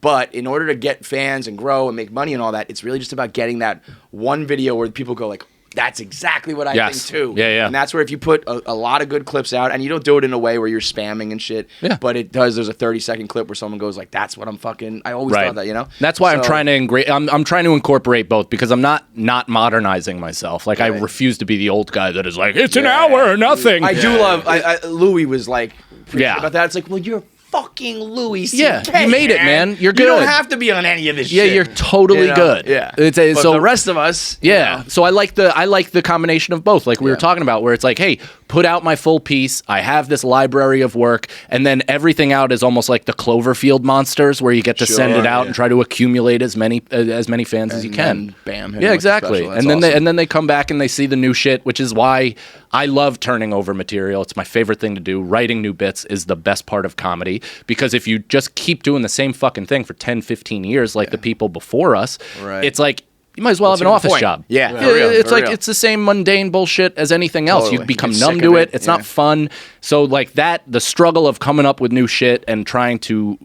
But in order to get fans and grow and make money and all that, it's really just about getting that one video where people go like, that's exactly what I think too. Yeah. And that's where if you put a lot of good clips out, and you don't do it in a way where you're spamming and shit, but it does. There's a 30-second clip where someone goes like, that's what I'm fucking, I always thought that, you know? That's why I'm trying to I'm trying to incorporate both, because I'm not modernizing myself. Like I refuse to be the old guy that is like, it's an hour or nothing. I do love, Louis was like, about that. It's like, well, you're fucking Louis Yeah, CK, you made it, man. You're good. You don't have to be on any of this Yeah, shit. you're totally good. Yeah. But So the rest of us, So I like the combination of both, like we were talking about, where it's like, hey, put out my full piece. I have this library of work, and then everything out is almost like the Cloverfield monsters, where you get to send it out and try to accumulate as many fans as you can. Bam. Yeah, exactly. And then they come back and they see the new shit, which is why I love turning over material. It's my favorite thing to do. Writing new bits is the best part of comedy, because if you just keep doing the same fucking thing for 10, 15 years like the people before us, it's like you might as well have an office job. Yeah, It's like it's the same mundane bullshit as anything else. You become numb to it. It's not fun. So like the struggle of coming up with new shit and trying to,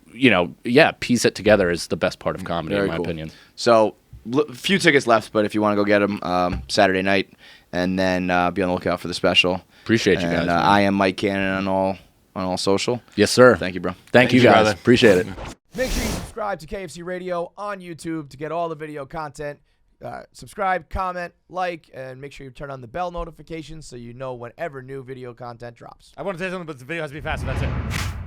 piece it together is the best part of comedy, in my opinion. So few tickets left, but if you want to go get them, Saturday night, and then be on the lookout for the special. Appreciate you guys. And I am Mike Cannon on all social. Yes, sir. Thank you, bro. Thank you guys. brother. Appreciate it. Make sure you subscribe to KFC Radio on YouTube to get all the video content. Subscribe, comment, like, and make sure you turn on the bell notifications so you know whenever new video content drops. I want to say something, but the video has to be faster. That's it.